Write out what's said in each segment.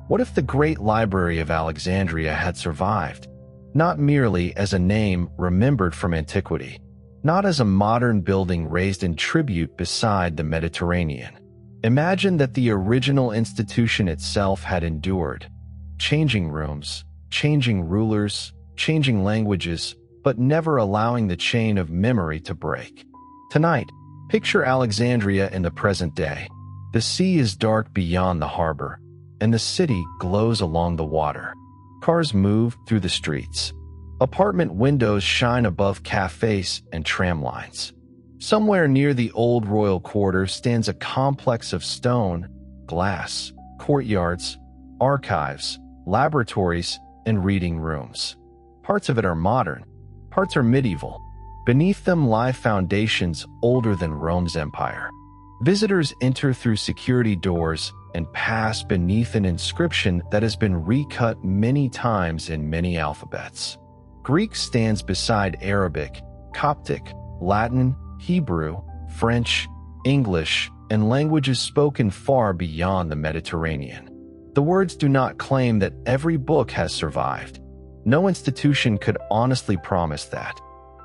What if the Great Library of Alexandria had survived? Not merely as a name remembered from antiquity, not as a modern building raised in tribute beside the Mediterranean. Imagine that the original institution itself had endured, changing rooms, changing rulers, changing languages, but never allowing the chain of memory to break. Tonight, picture Alexandria in the present day. The sea is dark beyond the harbor, and the city glows along the water. Cars move through the streets. Apartment windows shine above cafes and tram lines. Somewhere near the old royal quarter stands a complex of stone, glass, courtyards, archives, laboratories, and reading rooms. Parts of it are modern, parts are medieval. Beneath them lie foundations older than Rome's empire. Visitors enter through security doors and pass beneath an inscription that has been recut many times in many alphabets. Greek stands beside Arabic, Coptic, Latin, Hebrew, French, English, and languages spoken far beyond the Mediterranean. The words do not claim that every book has survived. No institution could honestly promise that.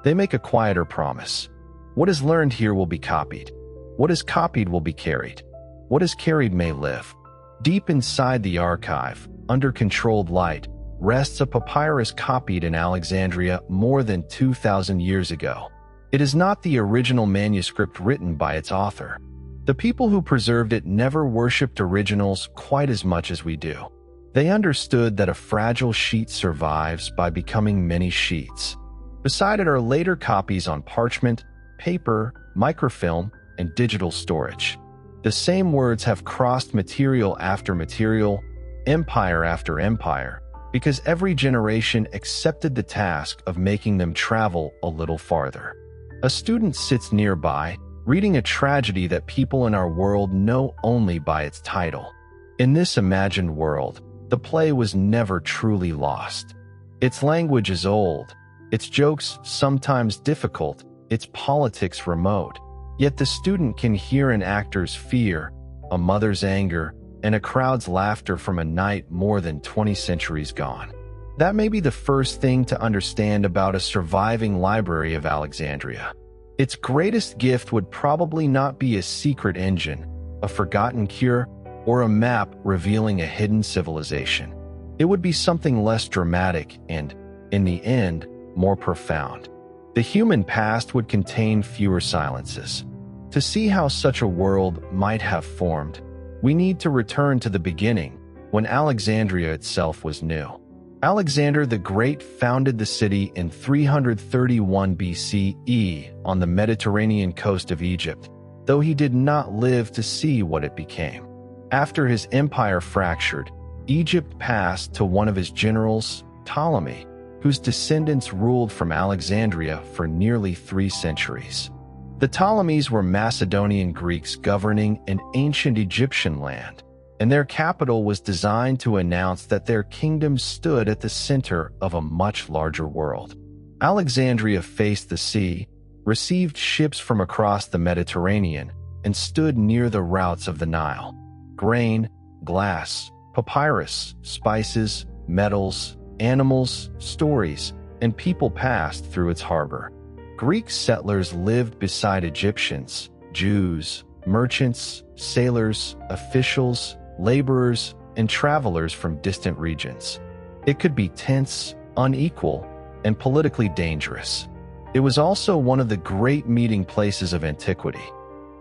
They make a quieter promise. What is learned here will be copied. What is copied will be carried. What is carried may live. Deep inside the archive, under controlled light, rests a papyrus copied in Alexandria more than 2,000 years ago. It is not the original manuscript written by its author. The people who preserved it never worshipped originals quite as much as we do. They understood that a fragile sheet survives by becoming many sheets. Beside it are later copies on parchment, paper, microfilm, and digital storage. The same words have crossed material after material, empire after empire, because every generation accepted the task of making them travel a little farther. A student sits nearby, reading a tragedy that people in our world know only by its title. In this imagined world, the play was never truly lost. Its language is old, its jokes sometimes difficult, its politics remote. Yet the student can hear an actor's fear, a mother's anger, and a crowd's laughter from a night more than 20 centuries gone. That may be the first thing to understand about a surviving Library of Alexandria. Its greatest gift would probably not be a secret engine, a forgotten cure, or a map revealing a hidden civilization. It would be something less dramatic and, in the end, more profound. The human past would contain fewer silences. To see how such a world might have formed, we need to return to the beginning, when Alexandria itself was new. Alexander the Great founded the city in 331 BCE on the Mediterranean coast of Egypt, though he did not live to see what it became. After his empire fractured, Egypt passed to one of his generals, Ptolemy, whose descendants ruled from Alexandria for nearly 3 centuries. The Ptolemies were Macedonian Greeks governing an ancient Egyptian land, and their capital was designed to announce that their kingdom stood at the center of a much larger world. Alexandria faced the sea, received ships from across the Mediterranean, and stood near the routes of the Nile. Grain, glass, papyrus, spices, metals, animals, stories, and people passed through its harbor. Greek settlers lived beside Egyptians, Jews, merchants, sailors, officials, laborers, and travelers from distant regions. It could be tense, unequal, and politically dangerous. It was also one of the great meeting places of antiquity.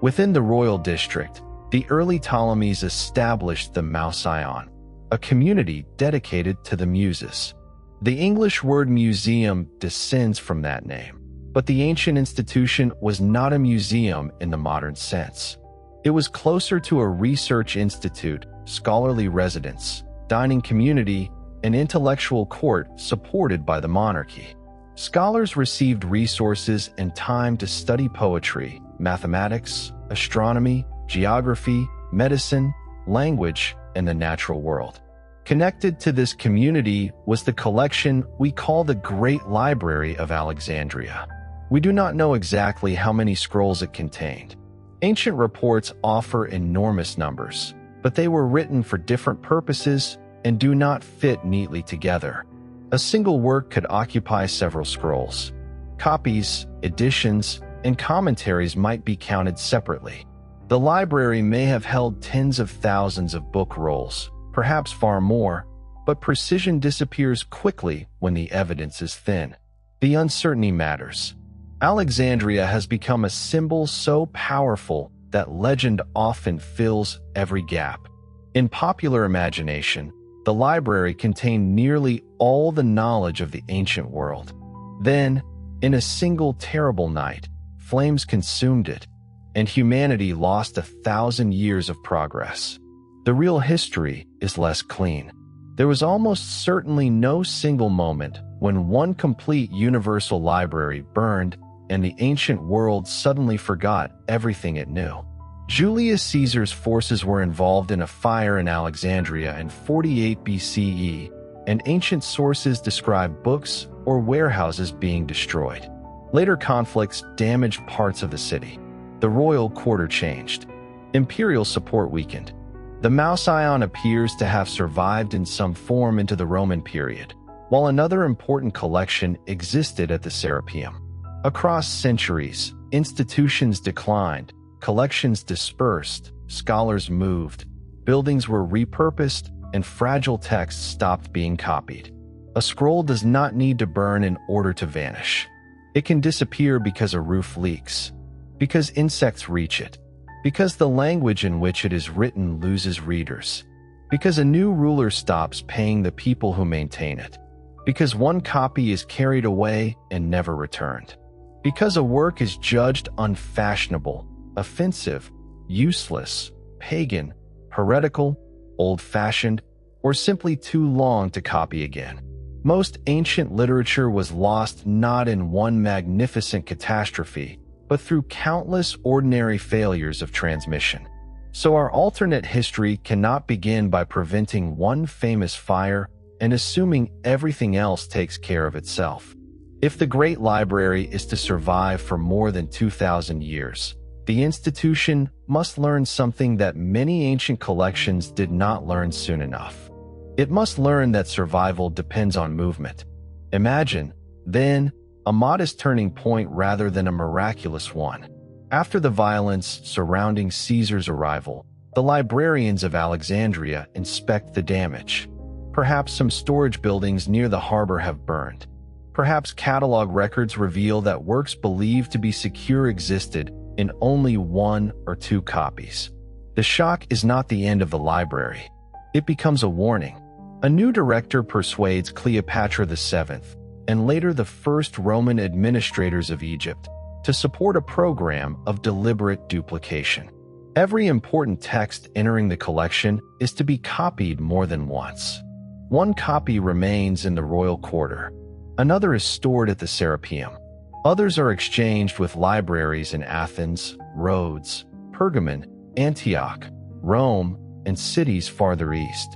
Within the royal district, the early Ptolemies established the Mouseion, a community dedicated to the Muses. The English word museum descends from that name, but the ancient institution was not a museum in the modern sense. It was closer to a research institute, scholarly residence, dining community, and intellectual court supported by the monarchy. Scholars received resources and time to study poetry, mathematics, astronomy, geography, medicine, language, and the natural world. Connected to this community was the collection we call the Great Library of Alexandria. We do not know exactly how many scrolls it contained. Ancient reports offer enormous numbers, but they were written for different purposes and do not fit neatly together. A single work could occupy several scrolls. Copies, editions, and commentaries might be counted separately. The library may have held tens of thousands of book rolls, perhaps far more, but precision disappears quickly when the evidence is thin. The uncertainty matters. Alexandria has become a symbol so powerful that legend often fills every gap. In popular imagination, the library contained nearly all the knowledge of the ancient world. Then, in a single terrible night, flames consumed it, and humanity lost 1,000 years of progress. The real history is less clean. There was almost certainly no single moment when one complete universal library burned and the ancient world suddenly forgot everything it knew. Julius Caesar's forces were involved in a fire in Alexandria in 48 BCE, and ancient sources describe books or warehouses being destroyed. Later conflicts damaged parts of the city. The royal quarter changed. Imperial support weakened. The Mouseion appears to have survived in some form into the Roman period, while another important collection existed at the Serapeum. Across centuries, institutions declined, collections dispersed, scholars moved, buildings were repurposed, and fragile texts stopped being copied. A scroll does not need to burn in order to vanish. It can disappear because a roof leaks, because insects reach it, because the language in which it is written loses readers, because a new ruler stops paying the people who maintain it, because one copy is carried away and never returned, because a work is judged unfashionable, offensive, useless, pagan, heretical, old-fashioned, or simply too long to copy again. Most ancient literature was lost not in one magnificent catastrophe, but through countless ordinary failures of transmission. So our alternate history cannot begin by preventing one famous fire and assuming everything else takes care of itself. If the Great Library is to survive for more than 2,000 years, the institution must learn something that many ancient collections did not learn soon enough. It must learn that survival depends on movement. Imagine, then, a modest turning point rather than a miraculous one. After the violence surrounding Caesar's arrival, the librarians of Alexandria inspect the damage. Perhaps some storage buildings near the harbor have burned. Perhaps catalog records reveal that works believed to be secure existed in only 1 or 2 copies. The shock is not the end of the library. It becomes a warning. A new director persuades Cleopatra VII, and later the first Roman administrators of Egypt, to support a program of deliberate duplication. Every important text entering the collection is to be copied more than once. One copy remains in the royal quarter. Another is stored at the Serapeum. Others are exchanged with libraries in Athens, Rhodes, Pergamon, Antioch, Rome, and cities farther east.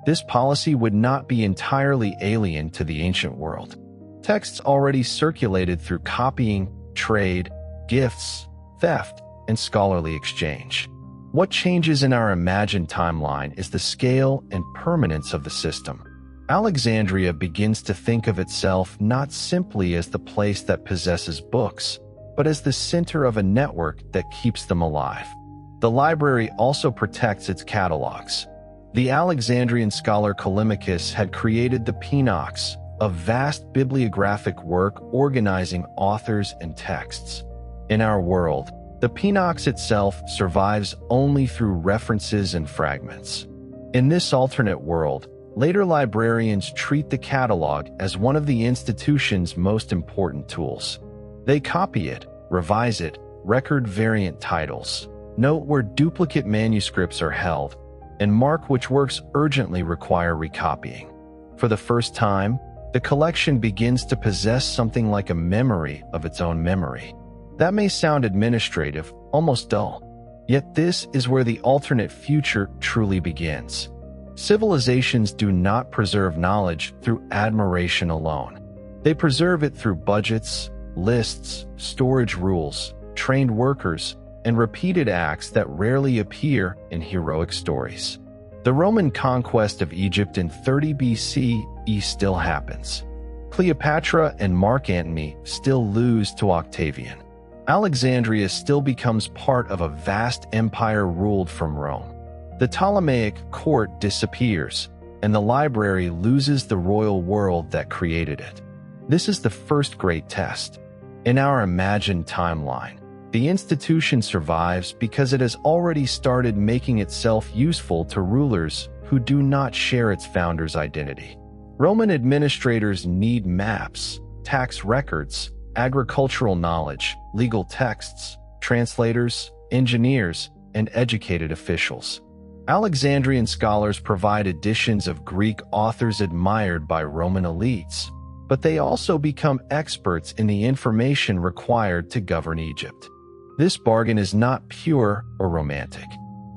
This policy would not be entirely alien to the ancient world. Texts already circulated through copying, trade, gifts, theft, and scholarly exchange. What changes in our imagined timeline is the scale and permanence of the system. Alexandria begins to think of itself not simply as the place that possesses books, but as the center of a network that keeps them alive. The library also protects its catalogs. The Alexandrian scholar Callimachus had created the Pinox, a vast bibliographic work organizing authors and texts. In our world, the Pinox itself survives only through references and fragments. In this alternate world, later librarians treat the catalog as one of the institution's most important tools. They copy it, revise it, record variant titles, note where duplicate manuscripts are held, and mark which works urgently require recopying. For the first time, the collection begins to possess something like a memory of its own memory. That may sound administrative, almost dull. Yet this is where the alternate future truly begins. Civilizations do not preserve knowledge through admiration alone. They preserve it through budgets, lists, storage rules, trained workers, and repeated acts that rarely appear in heroic stories. The Roman conquest of Egypt in 30 BCE still happens. Cleopatra and Mark Antony still lose to Octavian. Alexandria still becomes part of a vast empire ruled from Rome. The Ptolemaic court disappears, and the library loses the royal world that created it. This is the first great test. In our imagined timeline, the institution survives because it has already started making itself useful to rulers who do not share its founder's identity. Roman administrators need maps, tax records, agricultural knowledge, legal texts, translators, engineers, and educated officials. Alexandrian scholars provide editions of Greek authors admired by Roman elites, but they also become experts in the information required to govern Egypt. This bargain is not pure or romantic.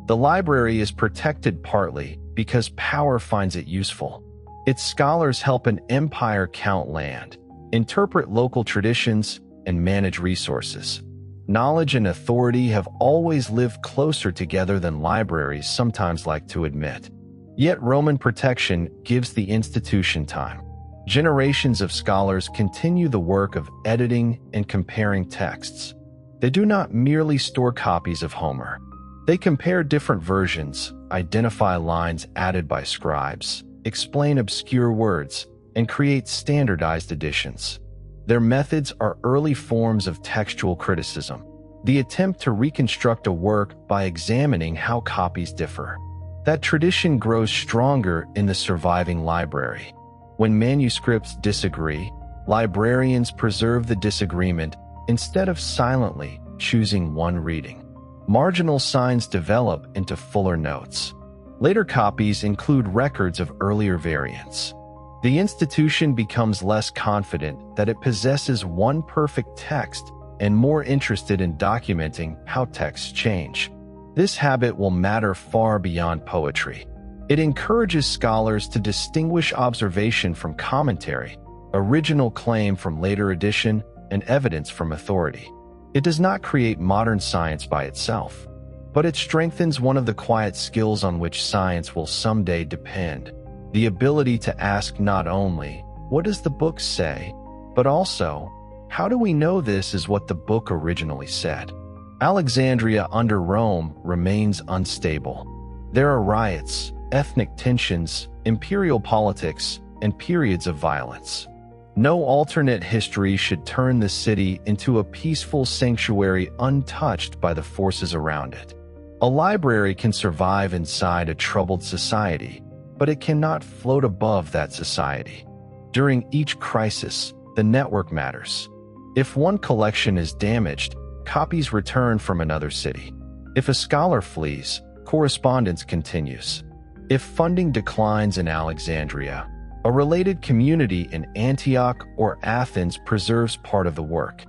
The library is protected partly because power finds it useful. Its scholars help an empire count land, interpret local traditions, and manage resources. Knowledge and authority have always lived closer together than libraries sometimes like to admit. Yet Roman protection gives the institution time. Generations of scholars continue the work of editing and comparing texts. They do not merely store copies of Homer. They compare different versions, identify lines added by scribes, explain obscure words, and create standardized editions. Their methods are early forms of textual criticism, the attempt to reconstruct a work by examining how copies differ. That tradition grows stronger in the surviving library. When manuscripts disagree, librarians preserve the disagreement instead of silently choosing one reading. Marginal signs develop into fuller notes. Later copies include records of earlier variants. The institution becomes less confident that it possesses one perfect text and more interested in documenting how texts change. This habit will matter far beyond poetry. It encourages scholars to distinguish observation from commentary, original claim from later addition, and evidence from authority. It does not create modern science by itself, but it strengthens one of the quiet skills on which science will someday depend: the ability to ask not only, "What does the book say?" but also, "How do we know this is what the book originally said?" Alexandria under Rome remains unstable. There are riots, ethnic tensions, imperial politics, and periods of violence. No alternate history should turn the city into a peaceful sanctuary untouched by the forces around it. A library can survive inside a troubled society, but it cannot float above that society. During each crisis, the network matters. If one collection is damaged, copies return from another city. If a scholar flees, correspondence continues. If funding declines in Alexandria, a related community in Antioch or Athens preserves part of the work.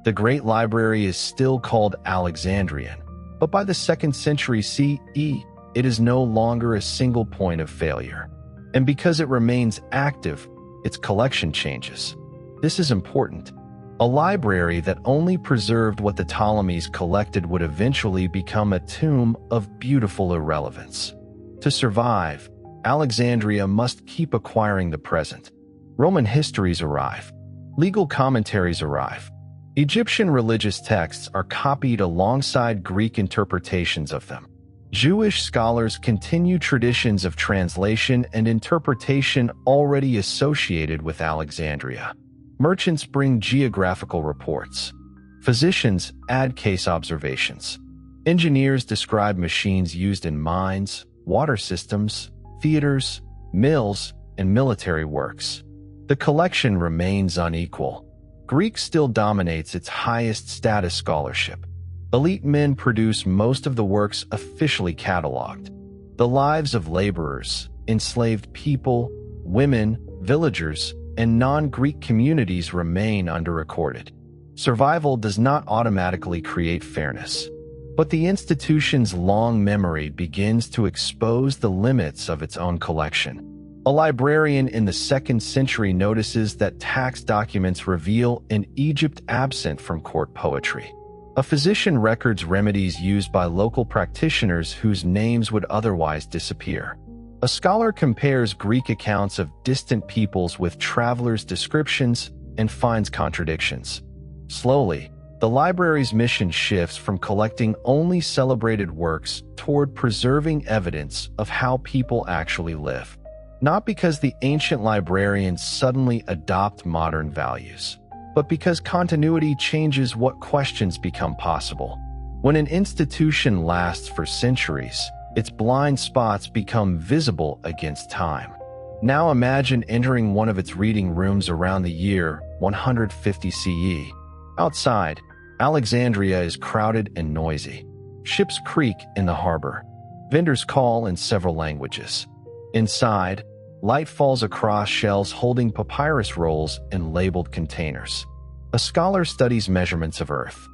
The Great Library is still called Alexandrian, but by the 2nd century CE, it is no longer a single point of failure. And because it remains active, its collection changes. This is important. A library that only preserved what the Ptolemies collected would eventually become a tomb of beautiful irrelevance. To survive, Alexandria must keep acquiring the present. Roman histories arrive. Legal commentaries arrive. Egyptian religious texts are copied alongside Greek interpretations of them. Jewish scholars continue traditions of translation and interpretation already associated with Alexandria. Merchants bring geographical reports. Physicians add case observations. Engineers describe machines used in mines, water systems, theaters, mills, and military works. The collection remains unequal. Greek still dominates its highest status scholarship. Elite men produce most of the works officially cataloged. The lives of laborers, enslaved people, women, villagers, and non-Greek communities remain underrecorded. Survival does not automatically create fairness, but the institution's long memory begins to expose the limits of its own collection. A librarian in the 2nd century notices that tax documents reveal an Egypt absent from court poetry. A physician records remedies used by local practitioners whose names would otherwise disappear. A scholar compares Greek accounts of distant peoples with travelers' descriptions and finds contradictions. Slowly, the library's mission shifts from collecting only celebrated works toward preserving evidence of how people actually live. Not because the ancient librarians suddenly adopt modern values, but because continuity changes what questions become possible. When an institution lasts for centuries, its blind spots become visible against time. Now imagine entering one of its reading rooms around the year 150 CE. Outside, Alexandria is crowded and noisy. Ships creak in the harbor. Vendors call in several languages. Inside, light falls across shelves holding papyrus rolls in labeled containers. A scholar studies measurements of Earth.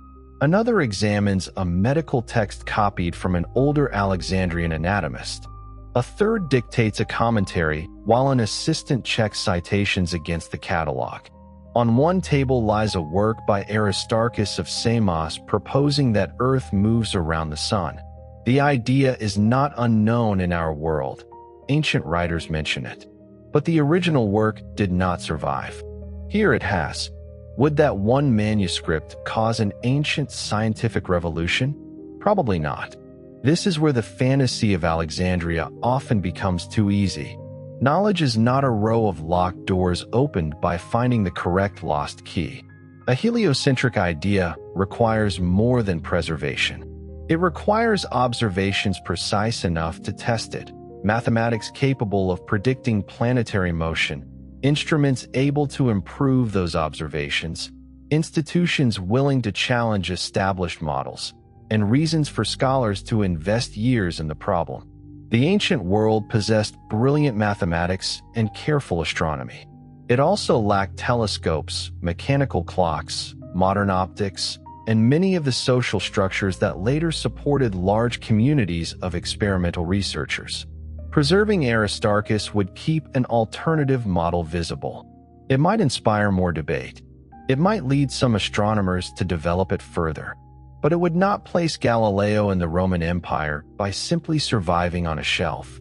Another examines a medical text copied from an older Alexandrian anatomist. A third dictates a commentary while an assistant checks citations against the catalog. On one table lies a work by Aristarchus of Samos proposing that Earth moves around the sun. The idea is not unknown in our world. Ancient writers mention it. But the original work did not survive. Here it has. Would that one manuscript cause an ancient scientific revolution? Probably not. This is where the fantasy of Alexandria often becomes too easy. Knowledge is not a row of locked doors opened by finding the correct lost key. A heliocentric idea requires more than preservation. It requires observations precise enough to test it, mathematics capable of predicting planetary motion, instruments able to improve those observations, institutions willing to challenge established models, and reasons for scholars to invest years in the problem. The ancient world possessed brilliant mathematics and careful astronomy. It also lacked telescopes, mechanical clocks, modern optics, and many of the social structures that later supported large communities of experimental researchers. Preserving Aristarchus would keep an alternative model visible. It might inspire more debate. It might lead some astronomers to develop it further. But it would not place Galileo in the Roman Empire by simply surviving on a shelf.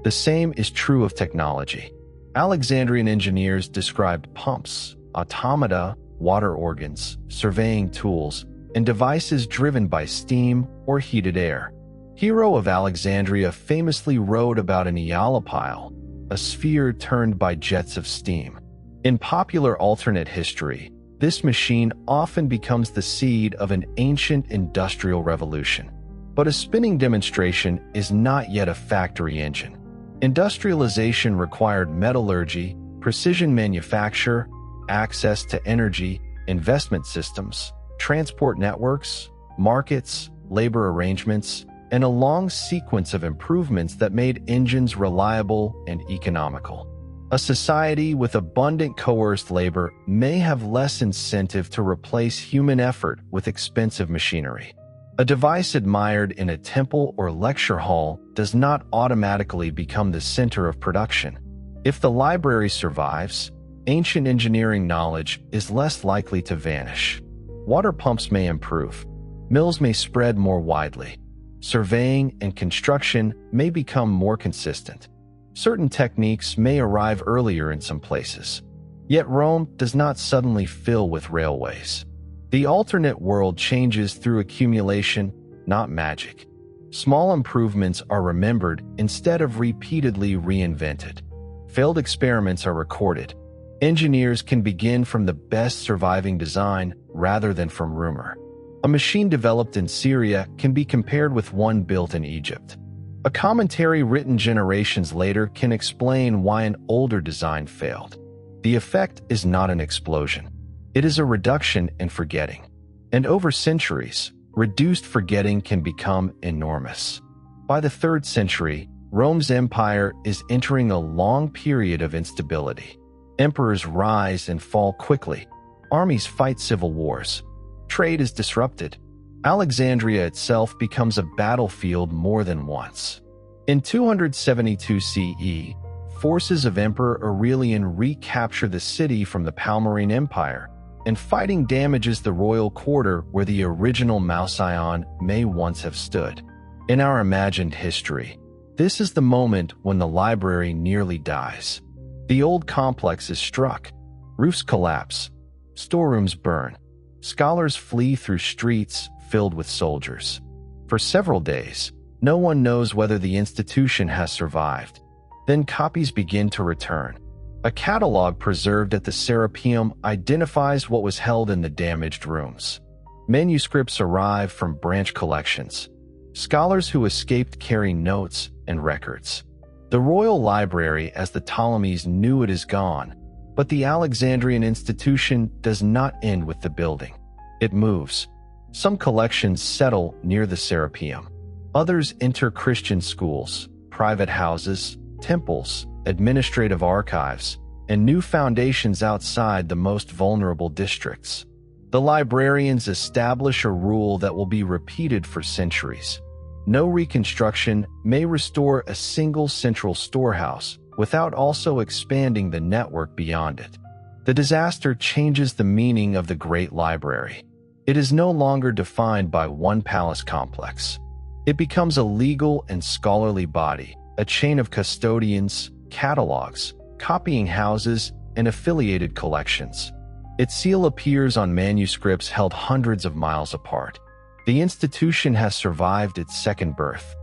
The same is true of technology. Alexandrian engineers described pumps, automata, water organs, surveying tools, and devices driven by steam or heated air. Hero of Alexandria famously wrote about an eolipile, a sphere turned by jets of steam. In popular alternate history, this machine often becomes the seed of an ancient industrial revolution. But a spinning demonstration is not yet a factory engine. Industrialization required metallurgy, precision manufacture, access to energy, investment systems, transport networks, markets, labor arrangements, and a long sequence of improvements that made engines reliable and economical. A society with abundant coerced labor may have less incentive to replace human effort with expensive machinery. A device admired in a temple or lecture hall does not automatically become the center of production. If the library survives, ancient engineering knowledge is less likely to vanish. Water pumps may improve. Mills may spread more widely. Surveying and construction may become more consistent. Certain techniques may arrive earlier in some places. Yet Rome does not suddenly fill with railways. The alternate world changes through accumulation, not magic. Small improvements are remembered instead of repeatedly reinvented. Failed experiments are recorded. Engineers can begin from the best surviving design rather than from rumor. A machine developed in Syria can be compared with one built in Egypt. A commentary written generations later can explain why an older design failed. The effect is not an explosion. It is a reduction in forgetting. And over centuries, reduced forgetting can become enormous. By the 3rd century, Rome's empire is entering a long period of instability. Emperors rise and fall quickly. Armies fight civil wars. Trade is disrupted. Alexandria itself becomes a battlefield more than once. In 272 CE, forces of Emperor Aurelian recapture the city from the Palmyrene Empire, and fighting damages the royal quarter where the original Mouseion may once have stood. In our imagined history, This is the moment when the library nearly dies. The old complex is struck. Roofs collapse. Storerooms burn. Scholars flee through streets filled with soldiers. For several days, no one knows whether the institution has survived. Then copies begin to return. A catalog preserved at the Serapeum identifies what was held in the damaged rooms. Manuscripts arrive from branch collections. Scholars who escaped carry notes and records. The royal library, as the Ptolemies knew it, is gone, but the Alexandrian institution does not end with the building. It moves. Some collections settle near the Serapeum. Others enter Christian schools, private houses, temples, administrative archives, and new foundations outside the most vulnerable districts. The librarians establish a rule that will be repeated for centuries. No reconstruction may restore a single central storehouse without also expanding the network beyond it. The disaster changes the meaning of the Great Library. It is no longer defined by one palace complex. It becomes a legal and scholarly body, a chain of custodians, catalogs, copying houses, and affiliated collections. Its seal appears on manuscripts held hundreds of miles apart. The institution has survived its second birth.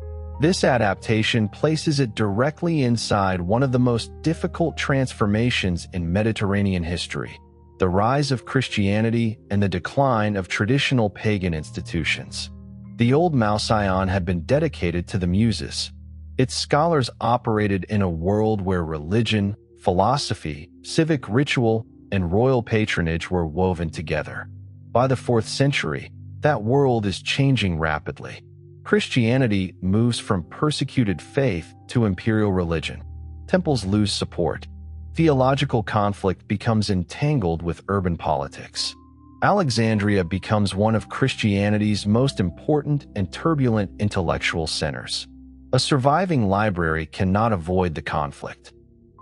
This adaptation places it directly inside one of the most difficult transformations in Mediterranean history: the rise of Christianity and the decline of traditional pagan institutions. The old Mouseion had been dedicated to the Muses. Its scholars operated in a world where religion, philosophy, civic ritual, and royal patronage were woven together. By the 4th century, that world is changing rapidly. Christianity moves from persecuted faith to imperial religion. Temples lose support. Theological conflict becomes entangled with urban politics. Alexandria becomes one of Christianity's most important and turbulent intellectual centers. A surviving library cannot avoid the conflict.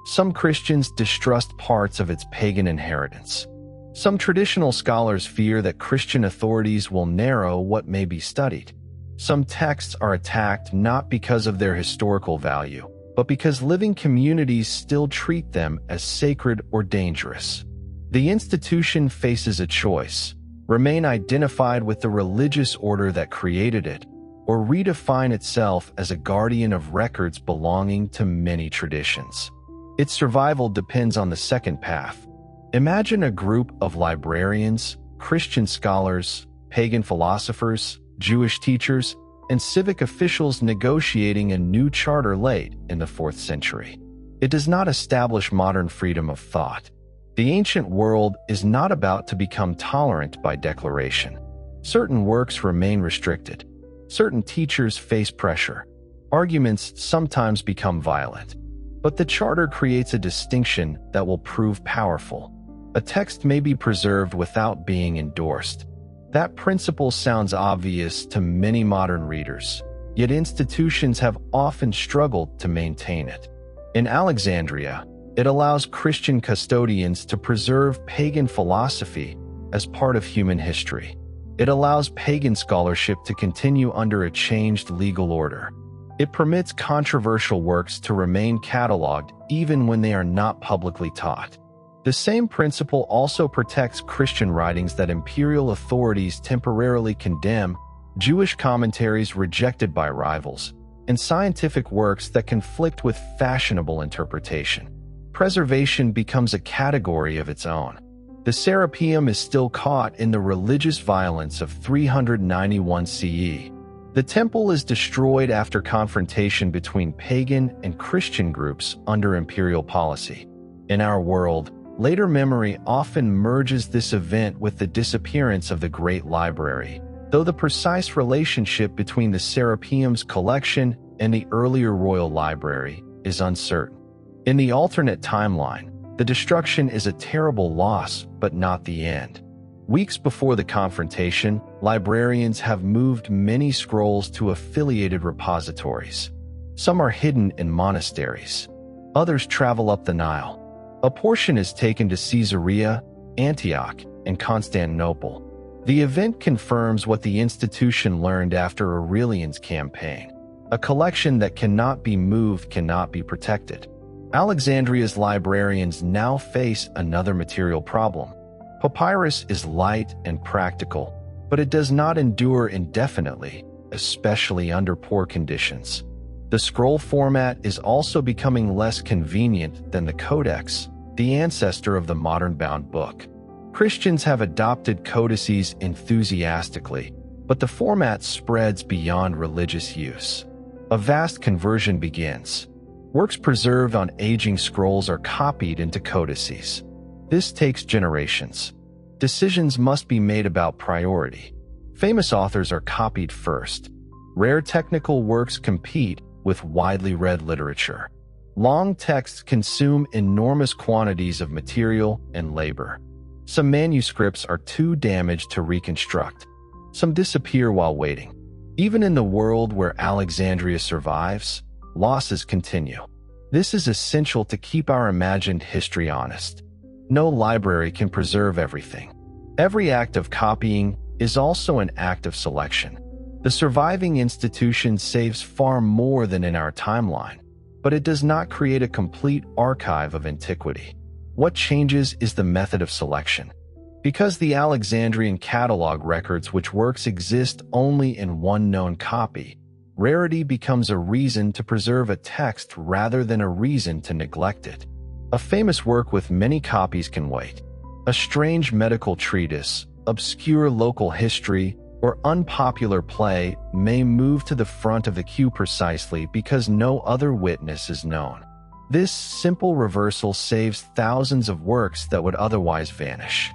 Some Christians distrust parts of its pagan inheritance. Some traditional scholars fear that Christian authorities will narrow what may be studied. Some texts are attacked not because of their historical value, but because living communities still treat them as sacred or dangerous. The institution faces a choice: remain identified with the religious order that created it, or redefine itself as a guardian of records belonging to many traditions. Its survival depends on the second path. Imagine a group of librarians, Christian scholars, pagan philosophers, Jewish teachers, and civic officials negotiating a new charter late in the 4th century. It does not establish modern freedom of thought. The ancient world is not about to become tolerant by declaration. Certain works remain restricted. Certain teachers face pressure. Arguments sometimes become violent. But the charter creates a distinction that will prove powerful. A text may be preserved without being endorsed. That principle sounds obvious to many modern readers, yet institutions have often struggled to maintain it. In Alexandria, it allows Christian custodians to preserve pagan philosophy as part of human history. It allows pagan scholarship to continue under a changed legal order. It permits controversial works to remain cataloged even when they are not publicly taught. The same principle also protects Christian writings that imperial authorities temporarily condemn, Jewish commentaries rejected by rivals, and scientific works that conflict with fashionable interpretation. Preservation becomes a category of its own. The Serapeum is still caught in the religious violence of 391 CE. The temple is destroyed after confrontation between pagan and Christian groups under imperial policy. In our world, later memory often merges this event with the disappearance of the Great Library, though the precise relationship between the Serapeum's collection and the earlier Royal Library is uncertain. In the alternate timeline, the destruction is a terrible loss, but not the end. Weeks before the confrontation, librarians have moved many scrolls to affiliated repositories. Some are hidden in monasteries. Others travel up the Nile. A portion is taken to Caesarea, Antioch, and Constantinople. The event confirms what the institution learned after Aurelian's campaign. A collection that cannot be moved cannot be protected. Alexandria's librarians now face another material problem. Papyrus is light and practical, but it does not endure indefinitely, especially under poor conditions. The scroll format is also becoming less convenient than the codex, the ancestor of the modern bound book. Christians have adopted codices enthusiastically, but the format spreads beyond religious use. A vast conversion begins. Works preserved on aging scrolls are copied into codices. This takes generations. Decisions must be made about priority. Famous authors are copied first. Rare technical works compete with widely read literature. Long texts consume enormous quantities of material and labor. Some manuscripts are too damaged to reconstruct. Some disappear while waiting. Even in the world where Alexandria survives, losses continue. This is essential to keep our imagined history honest. No library can preserve everything. Every act of copying is also an act of selection. The surviving institution saves far more than in our timeline, but it does not create a complete archive of antiquity. What changes is the method of selection. Because the Alexandrian catalog records which works exist only in one known copy, rarity becomes a reason to preserve a text rather than a reason to neglect it. A famous work with many copies can wait. A strange medical treatise, obscure local history, or unpopular play may move to the front of the queue precisely because no other witness is known. This simple reversal saves thousands of works that would otherwise vanish.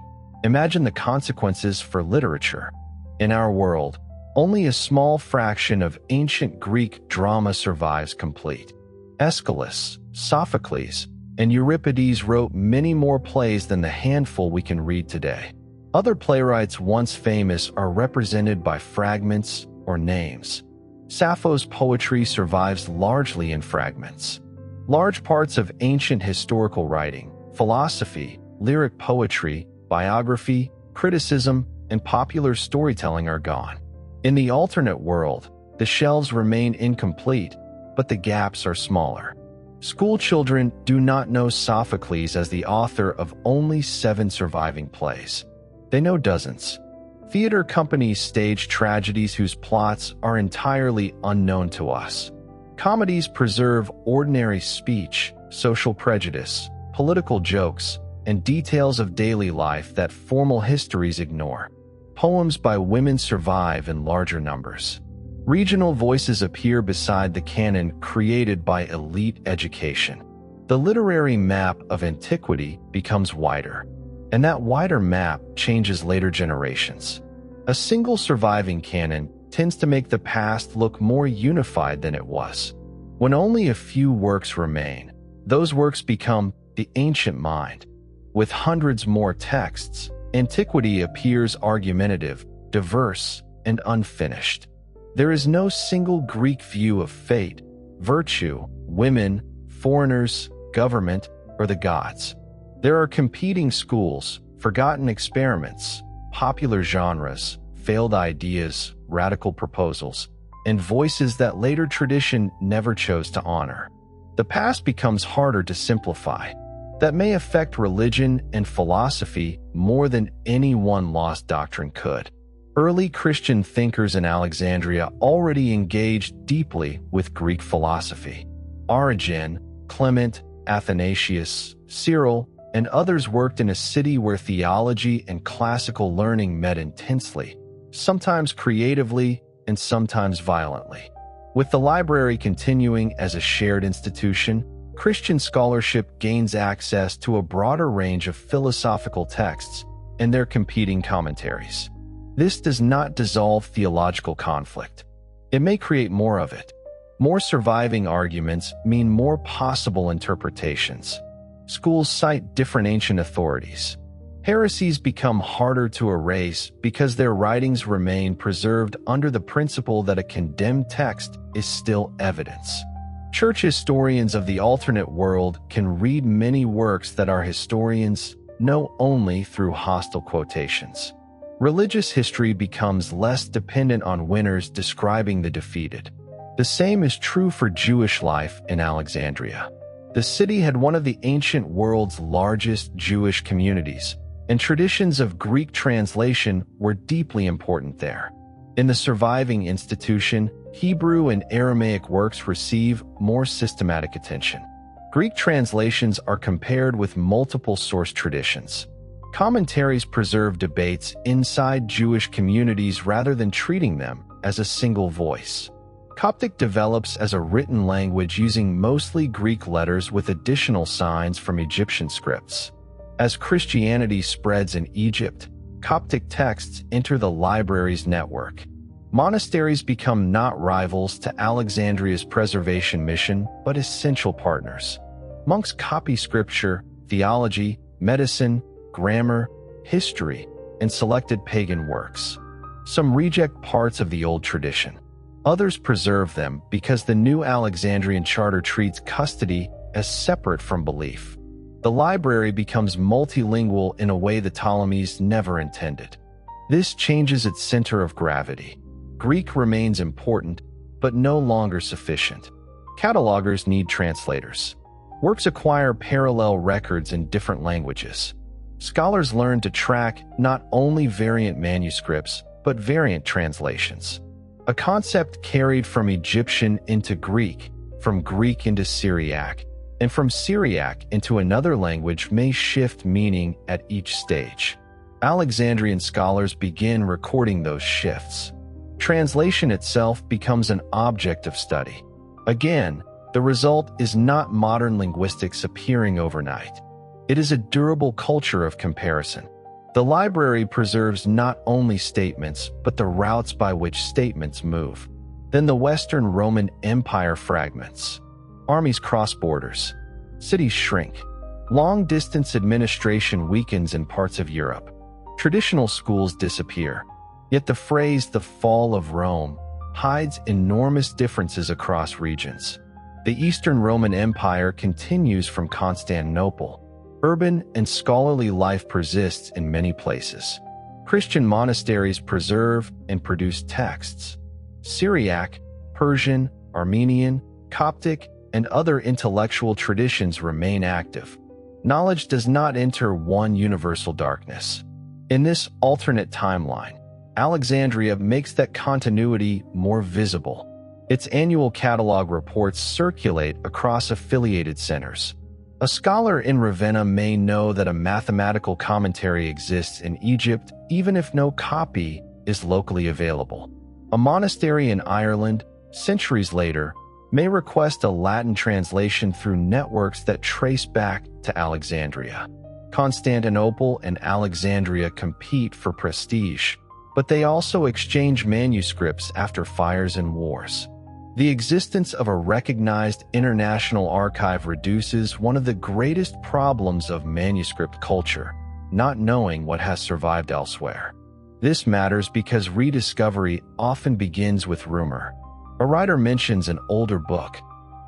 Imagine the consequences for literature. In our world, only a small fraction of ancient Greek drama survives complete. Aeschylus, Sophocles, and Euripides wrote many more plays than the handful we can read today. Other playwrights once famous are represented by fragments or names. Sappho's poetry survives largely in fragments. Large parts of ancient historical writing, philosophy, lyric poetry, biography, criticism, and popular storytelling are gone. In the alternate world, the shelves remain incomplete, but the gaps are smaller. School children do not know Sophocles as the author of only 7 surviving plays. They know dozens. Theater companies stage tragedies whose plots are entirely unknown to us. Comedies preserve ordinary speech, social prejudice, political jokes, and details of daily life that formal histories ignore. Poems by women survive in larger numbers. Regional voices appear beside the canon created by elite education. The literary map of antiquity becomes wider, and that wider map changes later generations. A single surviving canon tends to make the past look more unified than it was. When only a few works remain, those works become the ancient mind. With hundreds more texts, antiquity appears argumentative, diverse, and unfinished. There is no single Greek view of fate, virtue, women, foreigners, government, or the gods. There are competing schools, forgotten experiments, popular genres, failed ideas, radical proposals, and voices that later tradition never chose to honor. The past becomes harder to simplify. That may affect religion and philosophy more than any one lost doctrine could. Early Christian thinkers in Alexandria already engaged deeply with Greek philosophy. Origen, Clement, Athanasius, Cyril, and others worked in a city where theology and classical learning met intensely, sometimes creatively and sometimes violently. With the library continuing as a shared institution, Christian scholarship gains access to a broader range of philosophical texts and their competing commentaries. This does not dissolve theological conflict. It may create more of it. More surviving arguments mean more possible interpretations. Schools cite different ancient authorities. Heresies become harder to erase because their writings remain preserved under the principle that a condemned text is still evidence. Church historians of the alternate world can read many works that our historians know only through hostile quotations. Religious history becomes less dependent on winners describing the defeated. The same is true for Jewish life in Alexandria. The city had one of the ancient world's largest Jewish communities, and traditions of Greek translation were deeply important there. In the surviving institution, Hebrew and Aramaic works receive more systematic attention. Greek translations are compared with multiple source traditions. Commentaries preserve debates inside Jewish communities rather than treating them as a single voice. Coptic develops as a written language using mostly Greek letters with additional signs from Egyptian scripts. As Christianity spreads in Egypt, Coptic texts enter the library's network. Monasteries become not rivals to Alexandria's preservation mission, but essential partners. Monks copy scripture, theology, medicine, grammar, history, and selected pagan works. Some reject parts of the old tradition. Others preserve them because the new Alexandrian charter treats custody as separate from belief. The library becomes multilingual in a way the Ptolemies never intended. This changes its center of gravity. Greek remains important, but no longer sufficient. Catalogers need translators. Works acquire parallel records in different languages. Scholars learn to track not only variant manuscripts, but variant translations. A concept carried from Egyptian into Greek, from Greek into Syriac, and from Syriac into another language may shift meaning at each stage. Alexandrian scholars begin recording those shifts. Translation itself becomes an object of study. Again, the result is not modern linguistics appearing overnight. It is a durable culture of comparison. The library preserves not only statements, but the routes by which statements move. Then the Western Roman Empire fragments. Armies cross borders. Cities shrink. Long-distance administration weakens in parts of Europe. Traditional schools disappear. Yet the phrase "the fall of Rome" hides enormous differences across regions. The Eastern Roman Empire continues from Constantinople. Urban and scholarly life persists in many places. Christian monasteries preserve and produce texts. Syriac, Persian, Armenian, Coptic, and other intellectual traditions remain active. Knowledge does not enter one universal darkness. In this alternate timeline, Alexandria makes that continuity more visible. Its annual catalog reports circulate across affiliated centers. A scholar in Ravenna may know that a mathematical commentary exists in Egypt even if no copy is locally available. A monastery in Ireland, centuries later, may request a Latin translation through networks that trace back to Alexandria. Constantinople and Alexandria compete for prestige, but they also exchange manuscripts after fires and wars. The existence of a recognized international archive reduces one of the greatest problems of manuscript culture, not knowing what has survived elsewhere. This matters because rediscovery often begins with rumor. A writer mentions an older book.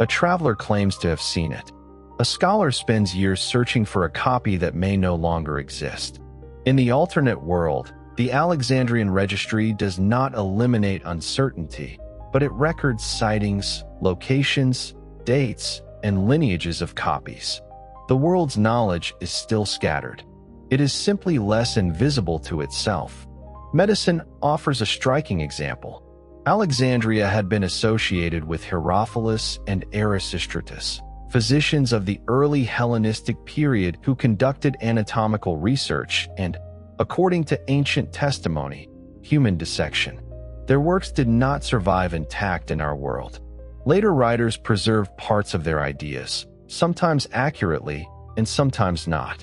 A traveler claims to have seen it. A scholar spends years searching for a copy that may no longer exist. In the alternate world, the Alexandrian registry does not eliminate uncertainty, but it records sightings, locations, dates, and lineages of copies. The world's knowledge is still scattered. It is simply less invisible to itself. Medicine offers a striking example. Alexandria had been associated with Herophilus and Erasistratus, physicians of the early Hellenistic period who conducted anatomical research and, according to ancient testimony, human dissection. Their works did not survive intact in our world. Later writers preserved parts of their ideas, sometimes accurately and sometimes not.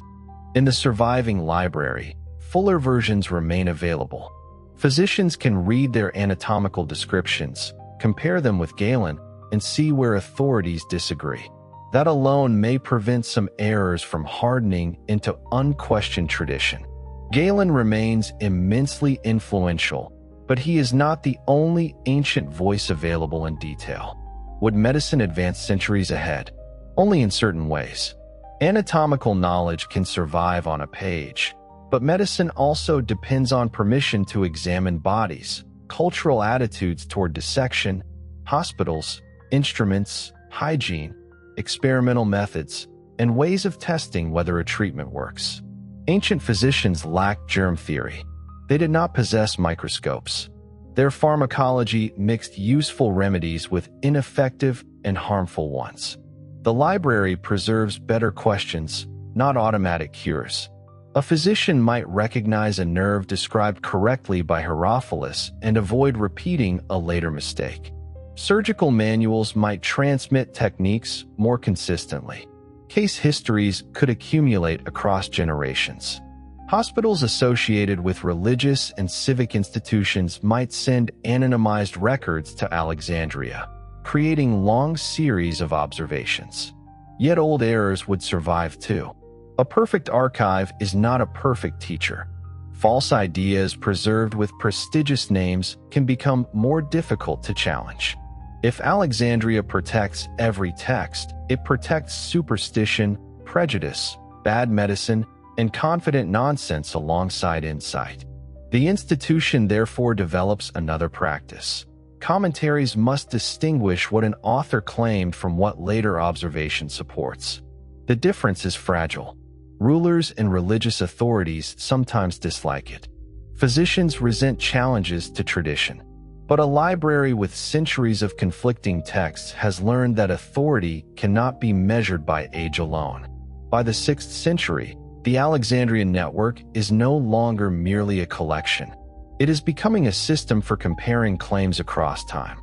In the surviving library, fuller versions remain available. Physicians can read their anatomical descriptions, compare them with Galen, and see where authorities disagree. That alone may prevent some errors from hardening into unquestioned tradition. Galen remains immensely influential, but he is not the only ancient voice available in detail. Would medicine advance centuries ahead? Only in certain ways. Anatomical knowledge can survive on a page, but medicine also depends on permission to examine bodies, cultural attitudes toward dissection, hospitals, instruments, hygiene, experimental methods, and ways of testing whether a treatment works. Ancient physicians lacked germ theory. They did not possess microscopes. Their pharmacology mixed useful remedies with ineffective and harmful ones. The library preserves better questions, not automatic cures. A physician might recognize a nerve described correctly by Herophilus and avoid repeating a later mistake. Surgical manuals might transmit techniques more consistently. Case histories could accumulate across generations. Hospitals associated with religious and civic institutions might send anonymized records to Alexandria, creating long series of observations. Yet old errors would survive too. A perfect archive is not a perfect teacher. False ideas preserved with prestigious names can become more difficult to challenge. If Alexandria protects every text, it protects superstition, prejudice, bad medicine, and confident nonsense alongside insight. The institution therefore develops another practice. Commentaries must distinguish what an author claimed from what later observation supports. The difference is fragile. Rulers and religious authorities sometimes dislike it. Physicians resent challenges to tradition. But a library with centuries of conflicting texts has learned that authority cannot be measured by age alone. By the 6th century, the Alexandrian network is no longer merely a collection. It is becoming a system for comparing claims across time.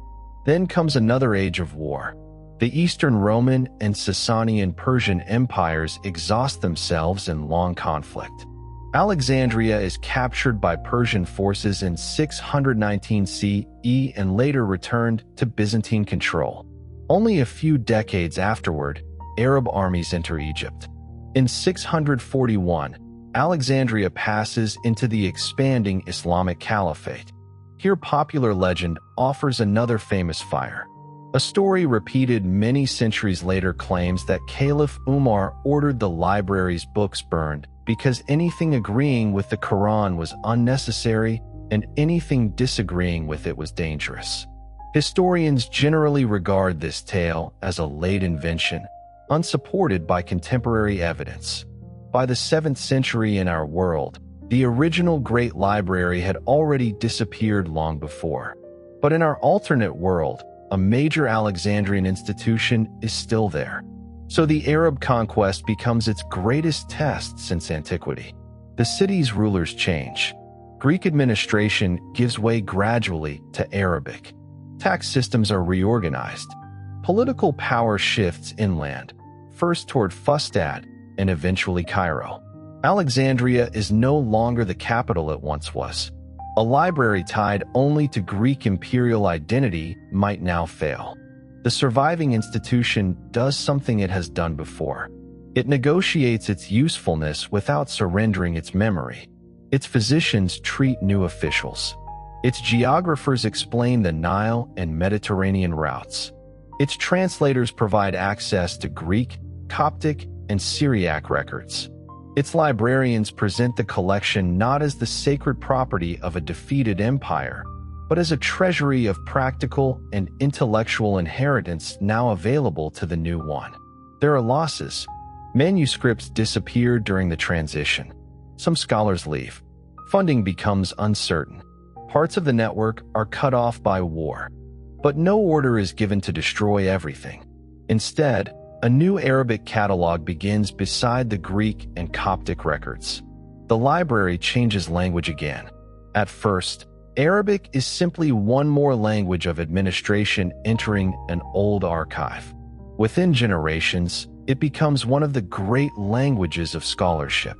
Then comes another age of war. The Eastern Roman and Sasanian Persian empires exhaust themselves in long conflict. Alexandria is captured by Persian forces in 619 CE and later returned to Byzantine control. Only a few decades afterward, Arab armies enter Egypt. In 641, Alexandria passes into the expanding Islamic Caliphate. Here popular legend offers another famous fire. A story repeated many centuries later claims that Caliph Umar ordered the library's books burned because anything agreeing with the Quran was unnecessary and anything disagreeing with it was dangerous. Historians generally regard this tale as a late invention, unsupported by contemporary evidence. By the 7th century in our world, the original Great Library had already disappeared long before. But in our alternate world, a major Alexandrian institution is still there. So the Arab conquest becomes its greatest test since antiquity. The city's rulers change. Greek administration gives way gradually to Arabic. Tax systems are reorganized. Political power shifts inland, first toward Fustat and eventually Cairo. Alexandria is no longer the capital it once was. A library tied only to Greek imperial identity might now fail. The surviving institution does something it has done before. It negotiates its usefulness without surrendering its memory. Its physicians treat new officials. Its geographers explain the Nile and Mediterranean routes. Its translators provide access to Greek, Coptic, and Syriac records. Its librarians present the collection not as the sacred property of a defeated empire, but as a treasury of practical and intellectual inheritance now available to the new one. There are losses. Manuscripts disappear during the transition. Some scholars leave. Funding becomes uncertain. Parts of the network are cut off by war. But no order is given to destroy everything. Instead, a new Arabic catalog begins beside the Greek and Coptic records. The library changes language again. At first, Arabic is simply one more language of administration entering an old archive. Within generations, it becomes one of the great languages of scholarship.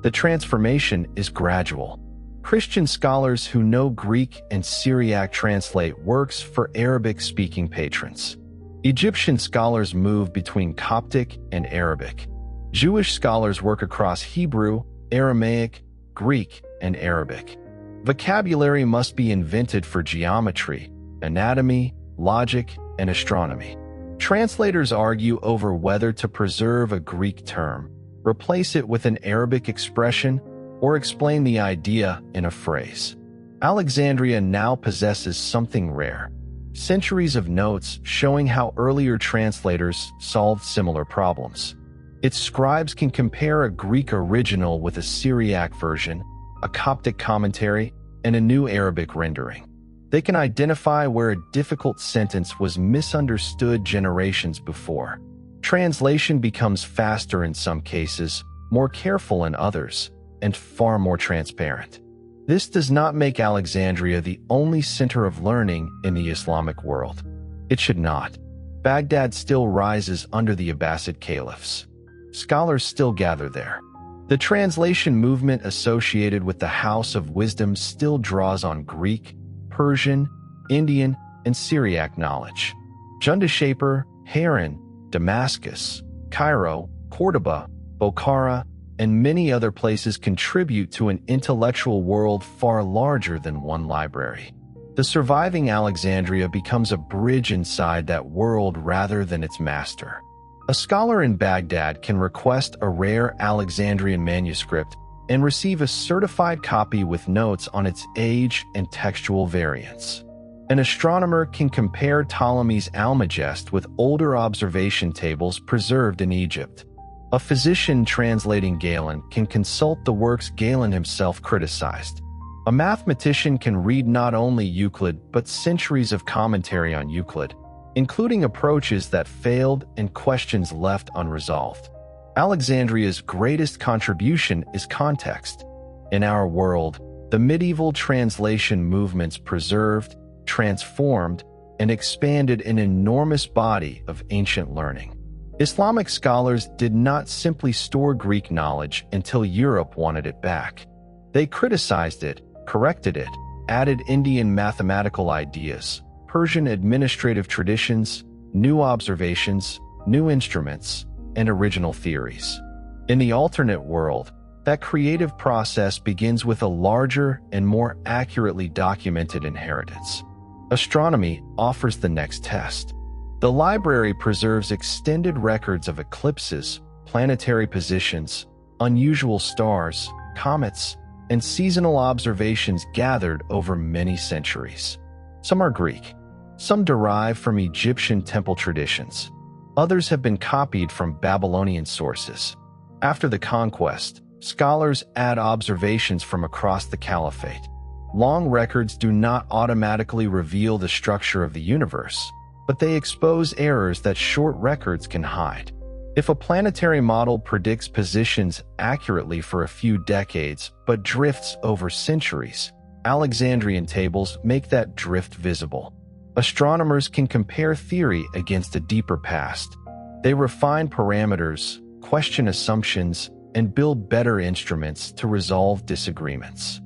The transformation is gradual. Christian scholars who know Greek and Syriac translate works for Arabic-speaking patrons. Egyptian scholars move between Coptic and Arabic. Jewish scholars work across Hebrew, Aramaic, Greek, and Arabic. Vocabulary must be invented for geometry, anatomy, logic, and astronomy. Translators argue over whether to preserve a Greek term, replace it with an Arabic expression, or explain the idea in a phrase. Alexandria now possesses something rare: centuries of notes showing how earlier translators solved similar problems. Its scribes can compare a Greek original with a Syriac version, a Coptic commentary, and a new Arabic rendering. They can identify where a difficult sentence was misunderstood generations before. Translation becomes faster in some cases, more careful in others, and far more transparent. This does not make Alexandria the only center of learning in the Islamic world. It should not. Baghdad still rises under the Abbasid caliphs. Scholars still gather there. The translation movement associated with the House of Wisdom still draws on Greek, Persian, Indian, and Syriac knowledge. Jundashaper, Harran, Damascus, Cairo, Cordoba, Bokhara, and many other places contribute to an intellectual world far larger than one library. The surviving Alexandria becomes a bridge inside that world rather than its master. A scholar in Baghdad can request a rare Alexandrian manuscript and receive a certified copy with notes on its age and textual variants. An astronomer can compare Ptolemy's Almagest with older observation tables preserved in Egypt. A physician translating Galen can consult the works Galen himself criticized. A mathematician can read not only Euclid but centuries of commentary on Euclid, including approaches that failed and questions left unresolved. Alexandria's greatest contribution is context. In our world, the medieval translation movements preserved, transformed, and expanded an enormous body of ancient learning. Islamic scholars did not simply store Greek knowledge until Europe wanted it back. They criticized it, corrected it, added Indian mathematical ideas, Persian administrative traditions, new observations, new instruments, and original theories. In the alternate world, that creative process begins with a larger and more accurately documented inheritance. Astronomy offers the next test. The library preserves extended records of eclipses, planetary positions, unusual stars, comets, and seasonal observations gathered over many centuries. Some are Greek. Some derive from Egyptian temple traditions. Others have been copied from Babylonian sources. After the conquest, scholars add observations from across the caliphate. Long records do not automatically reveal the structure of the universe, but they expose errors that short records can hide. If a planetary model predicts positions accurately for a few decades but drifts over centuries, Alexandrian tables make that drift visible. Astronomers can compare theory against a deeper past. They refine parameters, question assumptions, and build better instruments to resolve disagreements.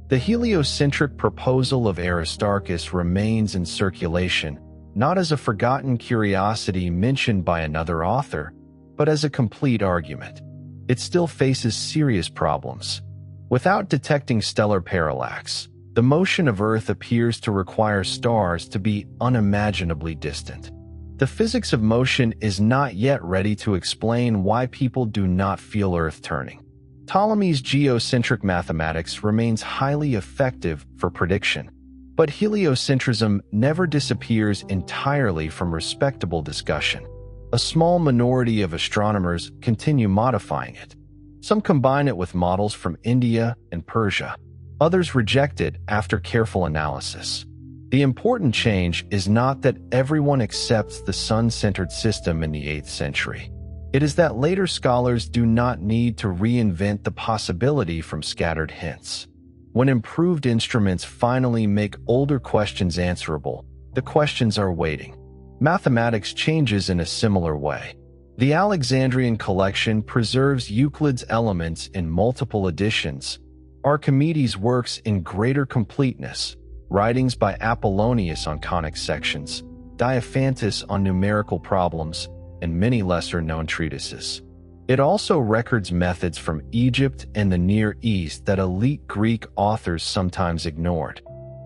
The heliocentric proposal of Aristarchus remains in circulation, not as a forgotten curiosity mentioned by another author, but as a complete argument. It still faces serious problems. Without detecting stellar parallax, the motion of Earth appears to require stars to be unimaginably distant. The physics of motion is not yet ready to explain why people do not feel Earth turning. Ptolemy's geocentric mathematics remains highly effective for prediction, but heliocentrism never disappears entirely from respectable discussion. A small minority of astronomers continue modifying it. Some combine it with models from India and Persia. Others reject it after careful analysis. The important change is not that everyone accepts the sun-centered system in the 8th century. It is that later scholars do not need to reinvent the possibility from scattered hints. When improved instruments finally make older questions answerable, the questions are waiting. Mathematics changes in a similar way. The Alexandrian collection preserves Euclid's elements in multiple editions, Archimedes' works in greater completeness, writings by Apollonius on conic sections, Diophantus on numerical problems, and many lesser-known treatises. It also records methods from Egypt and the Near East that elite Greek authors sometimes ignored.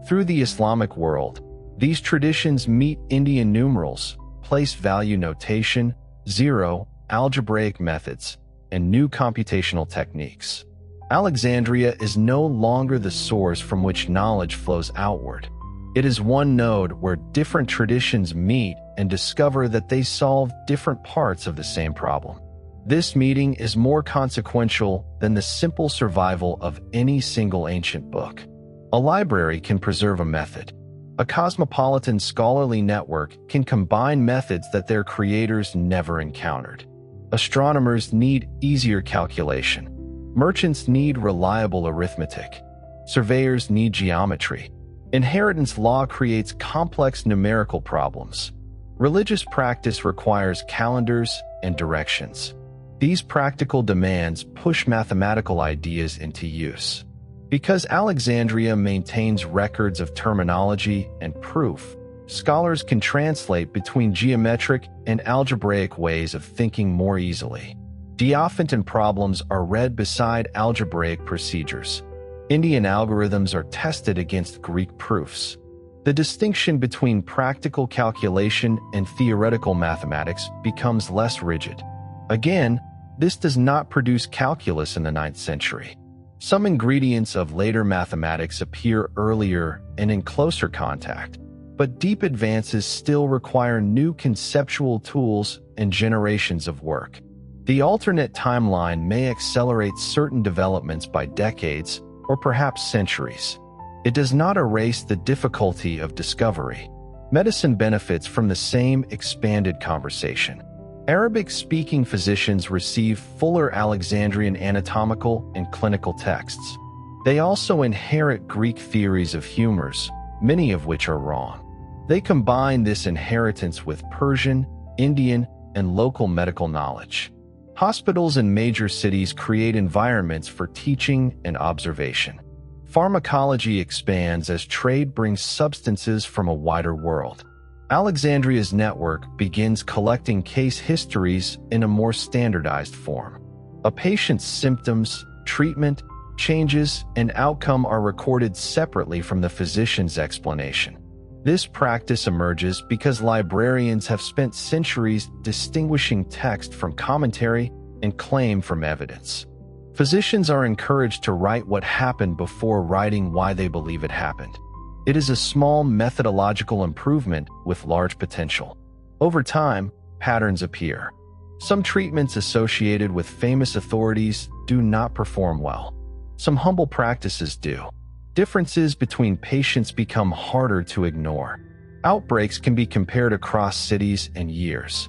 Through the Islamic world, these traditions meet Indian numerals, place value notation, zero, algebraic methods, and new computational techniques. Alexandria is no longer the source from which knowledge flows outward. It is one node where different traditions meet and discover that they solve different parts of the same problem. This meeting is more consequential than the simple survival of any single ancient book. A library can preserve a method. A cosmopolitan scholarly network can combine methods that their creators never encountered. Astronomers need easier calculation. Merchants need reliable arithmetic. Surveyors need geometry. Inheritance law creates complex numerical problems. Religious practice requires calendars and directions. These practical demands push mathematical ideas into use. Because Alexandria maintains records of terminology and proof, scholars can translate between geometric and algebraic ways of thinking more easily. Diophantine problems are read beside algebraic procedures. Indian algorithms are tested against Greek proofs. The distinction between practical calculation and theoretical mathematics becomes less rigid. Again, this does not produce calculus in the 9th century. Some ingredients of later mathematics appear earlier and in closer contact, but deep advances still require new conceptual tools and generations of work. The alternate timeline may accelerate certain developments by decades or perhaps centuries. It does not erase the difficulty of discovery. Medicine benefits from the same expanded conversation. Arabic-speaking physicians receive fuller Alexandrian anatomical and clinical texts. They also inherit Greek theories of humors, many of which are wrong. They combine this inheritance with Persian, Indian, and local medical knowledge. Hospitals in major cities create environments for teaching and observation. Pharmacology expands as trade brings substances from a wider world. Alexandria's network begins collecting case histories in a more standardized form. A patient's symptoms, treatment, changes, and outcome are recorded separately from the physician's explanation. This practice emerges because librarians have spent centuries distinguishing text from commentary and claim from evidence. Physicians are encouraged to write what happened before writing why they believe it happened. It is a small methodological improvement with large potential. Over time, patterns appear. Some treatments associated with famous authorities do not perform well. Some humble practices do. Differences between patients become harder to ignore. Outbreaks can be compared across cities and years.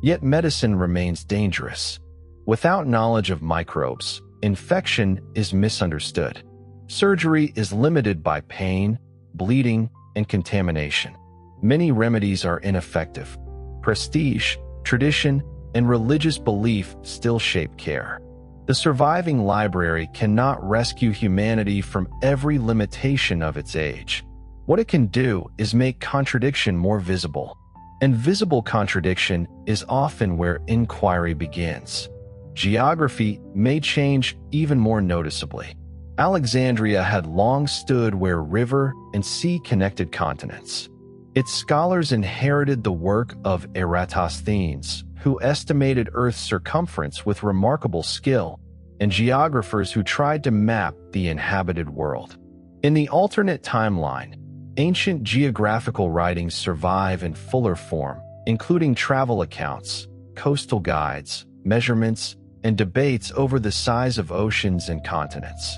Yet medicine remains dangerous. Without knowledge of microbes, infection is misunderstood. Surgery is limited by pain, bleeding, and contamination. Many remedies are ineffective. Prestige, tradition, and religious belief still shape care. The surviving library cannot rescue humanity from every limitation of its age. What it can do is make contradiction more visible. And visible contradiction is often where inquiry begins. Geography may change even more noticeably. Alexandria had long stood where river and sea connected continents. Its scholars inherited the work of Eratosthenes, who estimated Earth's circumference with remarkable skill, and geographers who tried to map the inhabited world. In the alternate timeline, ancient geographical writings survive in fuller form, including travel accounts, coastal guides, measurements, and debates over the size of oceans and continents.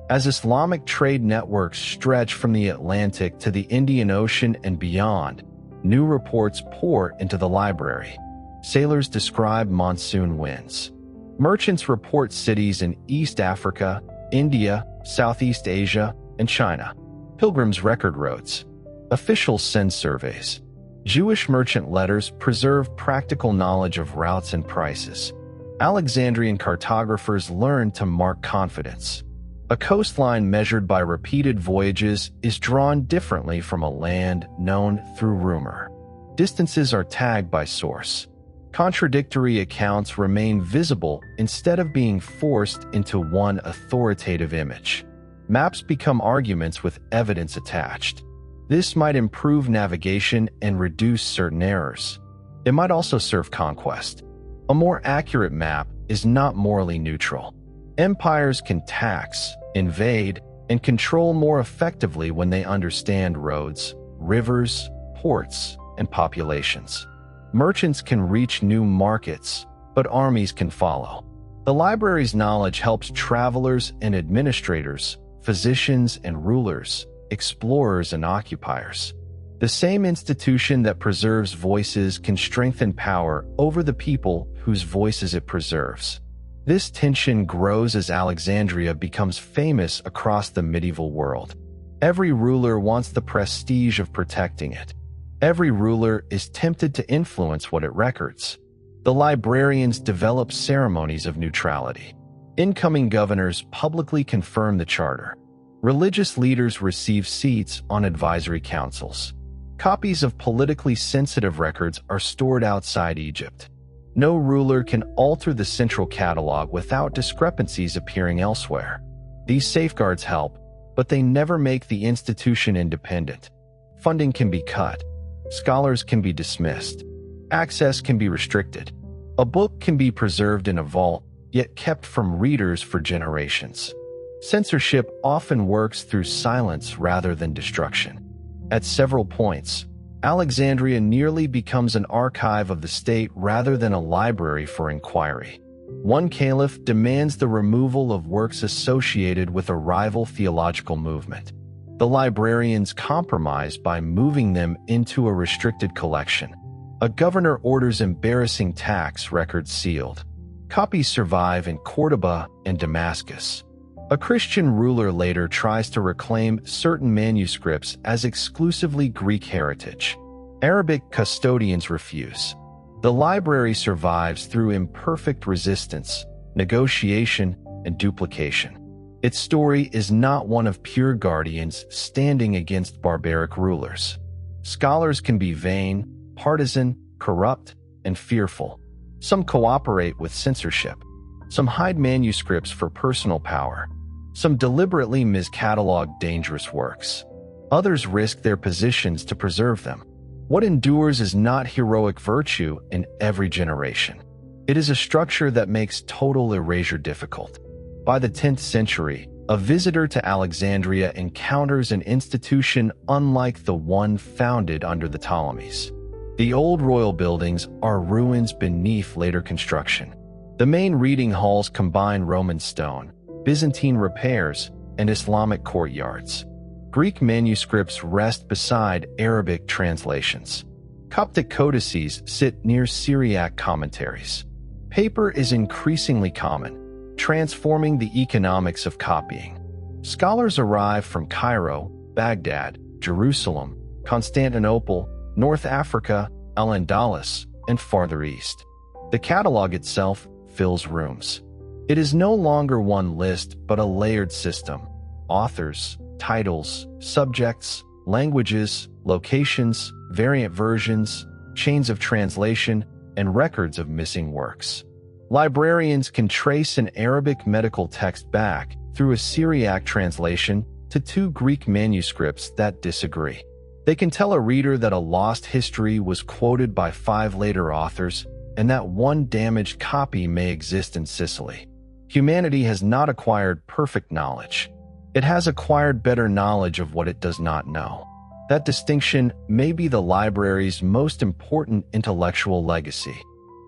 As Islamic trade networks stretch from the Atlantic to the Indian Ocean and beyond, new reports pour into the library. Sailors describe monsoon winds. Merchants report cities in East Africa, India, Southeast Asia, and China. Pilgrims record roads. Officials send surveys. Jewish merchant letters preserve practical knowledge of routes and prices. Alexandrian cartographers learn to mark confidence. A coastline measured by repeated voyages is drawn differently from a land known through rumor. Distances are tagged by source. Contradictory accounts remain visible instead of being forced into one authoritative image. Maps become arguments with evidence attached. This might improve navigation and reduce certain errors. It might also serve conquest. A more accurate map is not morally neutral. Empires can tax, invade, and control more effectively when they understand roads, rivers, ports, and populations. Merchants can reach new markets, but armies can follow. The library's knowledge helps travelers and administrators, physicians and rulers, explorers and occupiers. The same institution that preserves voices can strengthen power over the people whose voices it preserves. This tension grows as Alexandria becomes famous across the medieval world. Every ruler wants the prestige of protecting it. Every ruler is tempted to influence what it records. The librarians develop ceremonies of neutrality. Incoming governors publicly confirm the charter. Religious leaders receive seats on advisory councils. Copies of politically sensitive records are stored outside Egypt. No ruler can alter the central catalog without discrepancies appearing elsewhere. These safeguards help, but they never make the institution independent. Funding can be cut. Scholars can be dismissed. Access can be restricted. A book can be preserved in a vault, yet kept from readers for generations. Censorship often works through silence rather than destruction. At several points, Alexandria nearly becomes an archive of the state rather than a library for inquiry. One caliph demands the removal of works associated with a rival theological movement. The librarians compromise by moving them into a restricted collection. A governor orders embarrassing tax records sealed. Copies survive in Cordoba and Damascus. A Christian ruler later tries to reclaim certain manuscripts as exclusively Greek heritage. Arabic custodians refuse. The library survives through imperfect resistance, negotiation, and duplication. Its story is not one of pure guardians standing against barbaric rulers. Scholars can be vain, partisan, corrupt, and fearful. Some cooperate with censorship. Some hide manuscripts for personal power. Some deliberately miscatalog dangerous works. Others risk their positions to preserve them. What endures is not heroic virtue in every generation. It is a structure that makes total erasure difficult. By the 10th century, a visitor to Alexandria encounters an institution unlike the one founded under the Ptolemies. The old royal buildings are ruins beneath later construction. The main reading halls combine Roman stone, Byzantine repairs, and Islamic courtyards. Greek manuscripts rest beside Arabic translations. Coptic codices sit near Syriac commentaries. Paper is increasingly common, transforming the economics of copying. Scholars arrive from Cairo, Baghdad, Jerusalem, Constantinople, North Africa, Al-Andalus, and farther east. The catalog itself fills rooms. It is no longer one list, but a layered system. Authors, titles, subjects, languages, locations, variant versions, chains of translation, and records of missing works. Librarians can trace an Arabic medical text back through a Syriac translation to two Greek manuscripts that disagree. They can tell a reader that a lost history was quoted by 5 later authors and that one damaged copy may exist in Sicily. Humanity has not acquired perfect knowledge. It has acquired better knowledge of what it does not know. That distinction may be the library's most important intellectual legacy.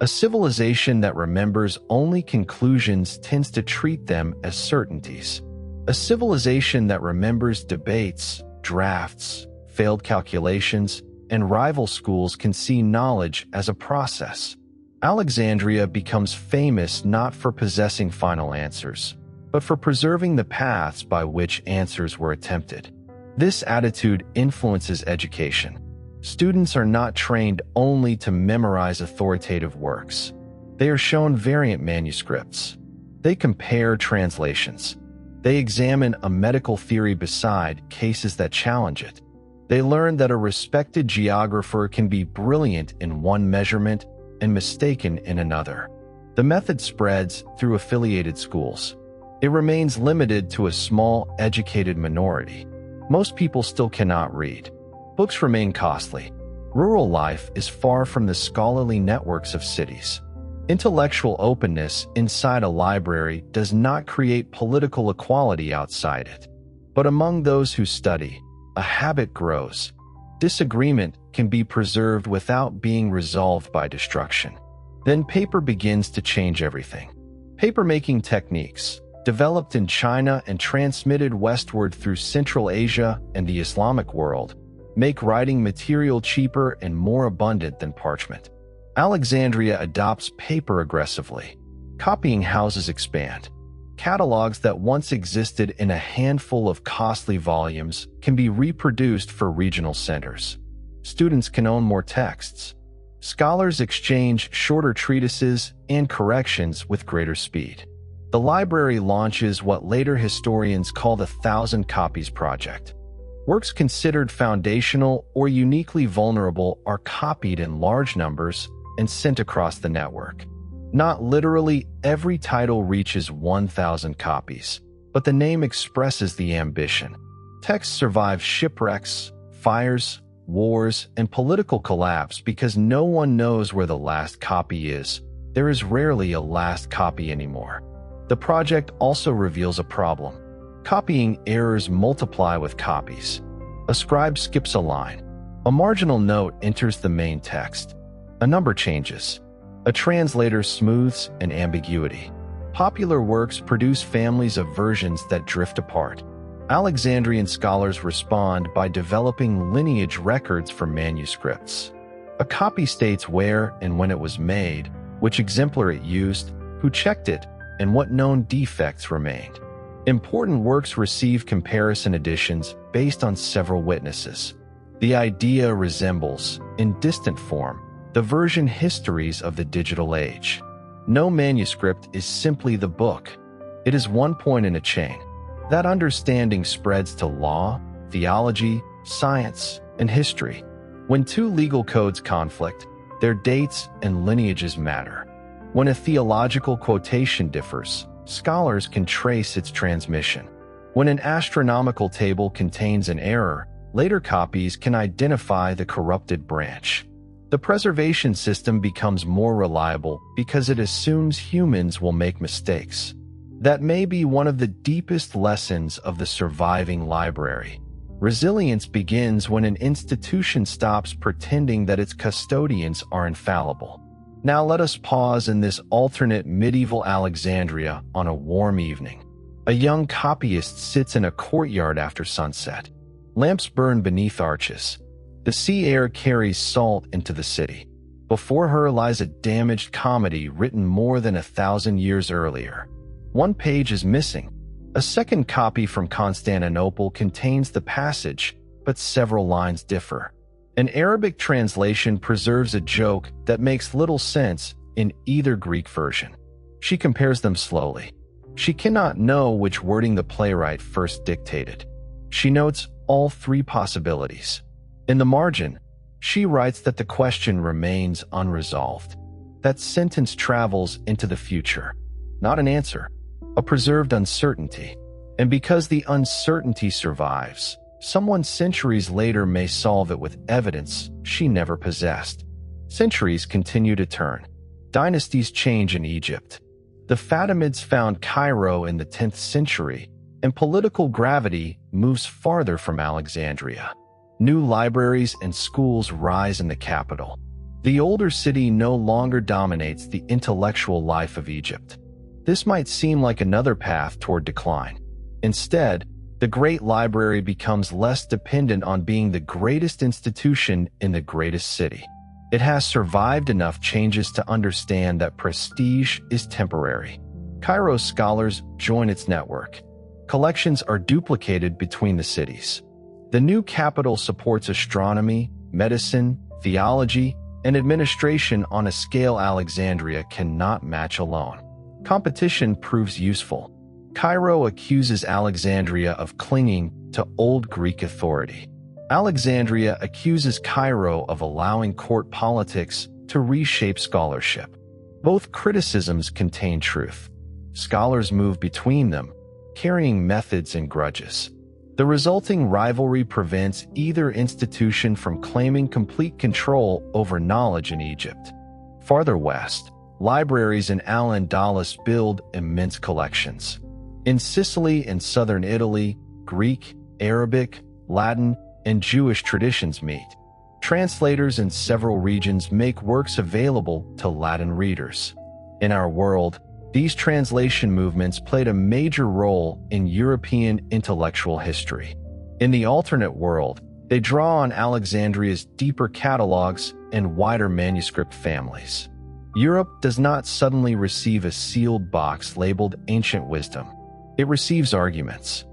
A civilization that remembers only conclusions tends to treat them as certainties. A civilization that remembers debates, drafts, failed calculations, and rival schools can see knowledge as a process. Alexandria becomes famous not for possessing final answers, but for preserving the paths by which answers were attempted. This attitude influences education. Students are not trained only to memorize authoritative works. They are shown variant manuscripts. They compare translations. They examine a medical theory beside cases that challenge it. They learn that a respected geographer can be brilliant in one measurement and mistaken in another. The method spreads through affiliated schools. It remains limited to a small, educated minority. Most people still cannot read. Books remain costly. Rural life is far from the scholarly networks of cities. Intellectual openness inside a library does not create political equality outside it. But among those who study, a habit grows. Disagreement can be preserved without being resolved by destruction. Then paper begins to change everything. Papermaking techniques, developed in China and transmitted westward through Central Asia and the Islamic world, make writing material cheaper and more abundant than parchment. Alexandria adopts paper aggressively. Copying houses expand. Catalogs that once existed in a handful of costly volumes can be reproduced for regional centers. Students can own more texts. Scholars exchange shorter treatises and corrections with greater speed. The library launches what later historians call the 1,000 Copies Project. Works considered foundational or uniquely vulnerable are copied in large numbers and sent across the network. Not literally every title reaches 1,000 copies, but the name expresses the ambition. Texts survive shipwrecks, fires, wars, and political collapse because no one knows where the last copy is. There is rarely a last copy anymore. The project also reveals a problem. Copying errors multiply with copies. A scribe skips a line. A marginal note enters the main text. A number changes. A translator smooths an ambiguity. Popular works produce families of versions that drift apart. Alexandrian scholars respond by developing lineage records for manuscripts. A copy states where and when it was made, which exemplar it used, who checked it, and what known defects remained. Important works receive comparison editions based on several witnesses. The idea resembles, in distant form, the version histories of the digital age. No manuscript is simply the book. It is one point in a chain. That understanding spreads to law, theology, science, and history. When two legal codes conflict, their dates and lineages matter. When a theological quotation differs, scholars can trace its transmission. When an astronomical table contains an error, later copies can identify the corrupted branch. The preservation system becomes more reliable because it assumes humans will make mistakes. That may be one of the deepest lessons of the surviving library. Resilience begins when an institution stops pretending that its custodians are infallible. Now let us pause in this alternate medieval Alexandria on a warm evening. A young copyist sits in a courtyard after sunset. Lamps burn beneath arches. The sea air carries salt into the city. Before her lies a damaged comedy written more than 1,000 years earlier. One page is missing. A second copy from Constantinople contains the passage, but several lines differ. An Arabic translation preserves a joke that makes little sense in either Greek version. She compares them slowly. She cannot know which wording the playwright first dictated. She notes all three possibilities. In the margin, she writes that the question remains unresolved. That sentence travels into the future. Not an answer, a preserved uncertainty. And because the uncertainty survives, someone centuries later may solve it with evidence she never possessed. Centuries continue to turn. Dynasties change in Egypt. The Fatimids found Cairo in the 10th century, and political gravity moves farther from Alexandria. New libraries and schools rise in the capital. The older city no longer dominates the intellectual life of Egypt. This might seem like another path toward decline. Instead, the Great Library becomes less dependent on being the greatest institution in the greatest city. It has survived enough changes to understand that prestige is temporary. Cairo's scholars join its network. Collections are duplicated between the cities. The new capital supports astronomy, medicine, theology, and administration on a scale Alexandria cannot match alone. Competition proves useful. Cairo accuses Alexandria of clinging to old Greek authority. Alexandria accuses Cairo of allowing court politics to reshape scholarship. Both criticisms contain truth. Scholars move between them, carrying methods and grudges. The resulting rivalry prevents either institution from claiming complete control over knowledge in Egypt. Farther west, libraries in Al-Andalus build immense collections. In Sicily and southern Italy, Greek, Arabic, Latin, and Jewish traditions meet. Translators in several regions make works available to Latin readers. In our world, these translation movements played a major role in European intellectual history. In the alternate world, they draw on Alexandria's deeper catalogs and wider manuscript families. Europe does not suddenly receive a sealed box labeled Ancient Wisdom. It receives arguments.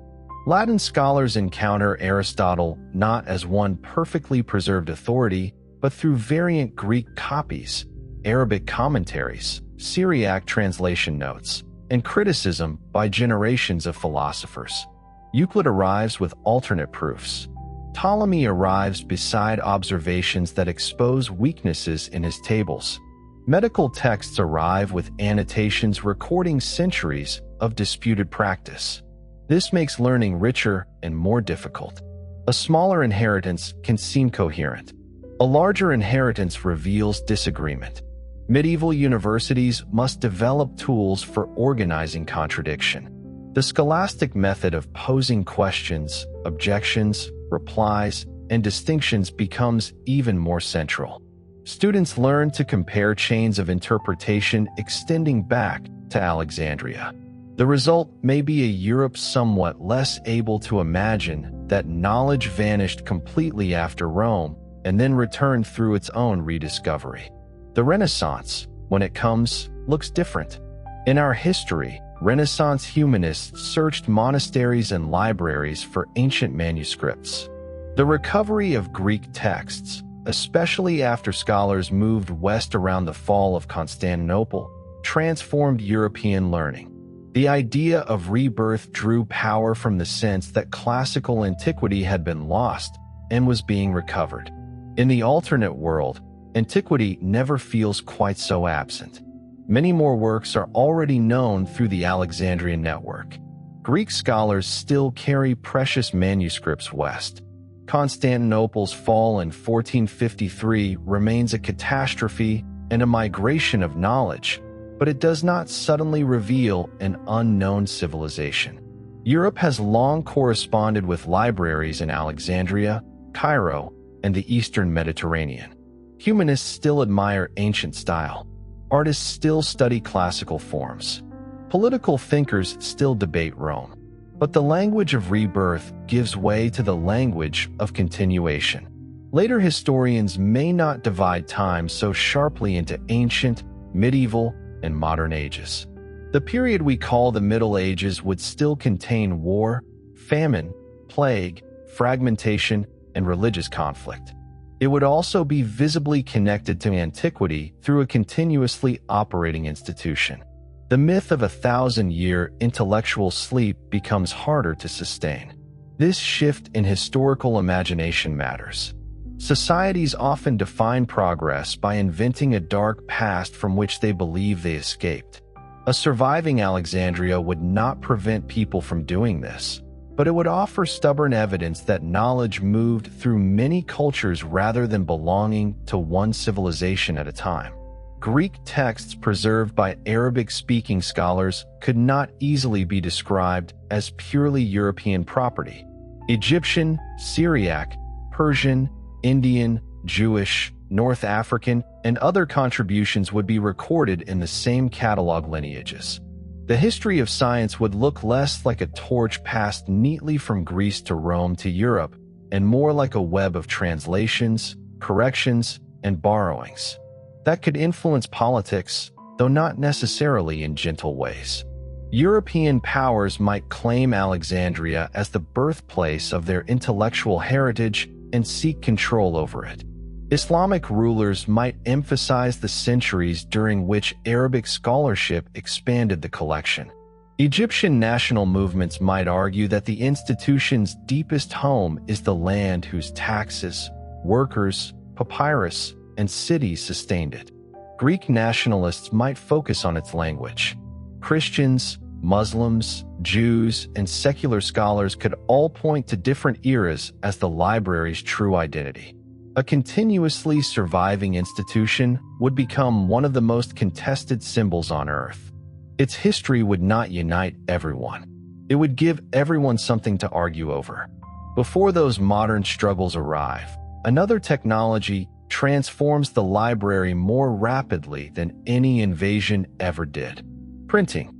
Latin scholars encounter Aristotle not as one perfectly preserved authority, but through variant Greek copies, Arabic commentaries, Syriac translation notes, and criticism by generations of philosophers. Euclid arrives with alternate proofs. Ptolemy arrives beside observations that expose weaknesses in his tables. Medical texts arrive with annotations recording centuries of disputed practice. This makes learning richer and more difficult. A smaller inheritance can seem coherent. A larger inheritance reveals disagreement. Medieval universities must develop tools for organizing contradiction. The scholastic method of posing questions, objections, replies, and distinctions becomes even more central. Students learn to compare chains of interpretation extending back to Alexandria. The result may be a Europe somewhat less able to imagine that knowledge vanished completely after Rome and then returned through its own rediscovery. The Renaissance, when it comes, looks different. In our history, Renaissance humanists searched monasteries and libraries for ancient manuscripts. The recovery of Greek texts, especially after scholars moved west around the fall of Constantinople, transformed European learning. The idea of rebirth drew power from the sense that classical antiquity had been lost and was being recovered. In the alternate world, antiquity never feels quite so absent. Many more works are already known through the Alexandrian network. Greek scholars still carry precious manuscripts west. Constantinople's fall in 1453 remains a catastrophe and a migration of knowledge, but it does not suddenly reveal an unknown civilization. Europe has long corresponded with libraries in Alexandria, Cairo, and the Eastern Mediterranean. Humanists still admire ancient style. Artists still study classical forms. Political thinkers still debate Rome. But the language of rebirth gives way to the language of continuation. Later historians may not divide time so sharply into ancient, medieval, and modern ages. The period we call the Middle Ages would still contain war, famine, plague, fragmentation, and religious conflict. It would also be visibly connected to antiquity through a continuously operating institution. The myth of 1,000-year intellectual sleep becomes harder to sustain. This shift in historical imagination matters. Societies often define progress by inventing a dark past from which they believe they escaped. A surviving Alexandria would not prevent people from doing this, but it would offer stubborn evidence that knowledge moved through many cultures rather than belonging to one civilization at a time. Greek texts preserved by Arabic-speaking scholars could not easily be described as purely European property. Egyptian, Syriac, Persian, Indian, Jewish, North African, and other contributions would be recorded in the same catalog lineages. The history of science would look less like a torch passed neatly from Greece to Rome to Europe, and more like a web of translations, corrections, and borrowings that could influence politics, though not necessarily in gentle ways. European powers might claim Alexandria as the birthplace of their intellectual heritage and seek control over it. Islamic rulers might emphasize the centuries during which Arabic scholarship expanded the collection. Egyptian national movements might argue that the institution's deepest home is the land whose taxes, workers, papyrus, and cities sustained it. Greek nationalists might focus on its language. Christians, Muslims, Jews, and secular scholars could all point to different eras as the library's true identity. A continuously surviving institution would become one of the most contested symbols on Earth. Its history would not unite everyone. It would give everyone something to argue over. Before those modern struggles arrive, another technology transforms the library more rapidly than any invasion ever did. Printing.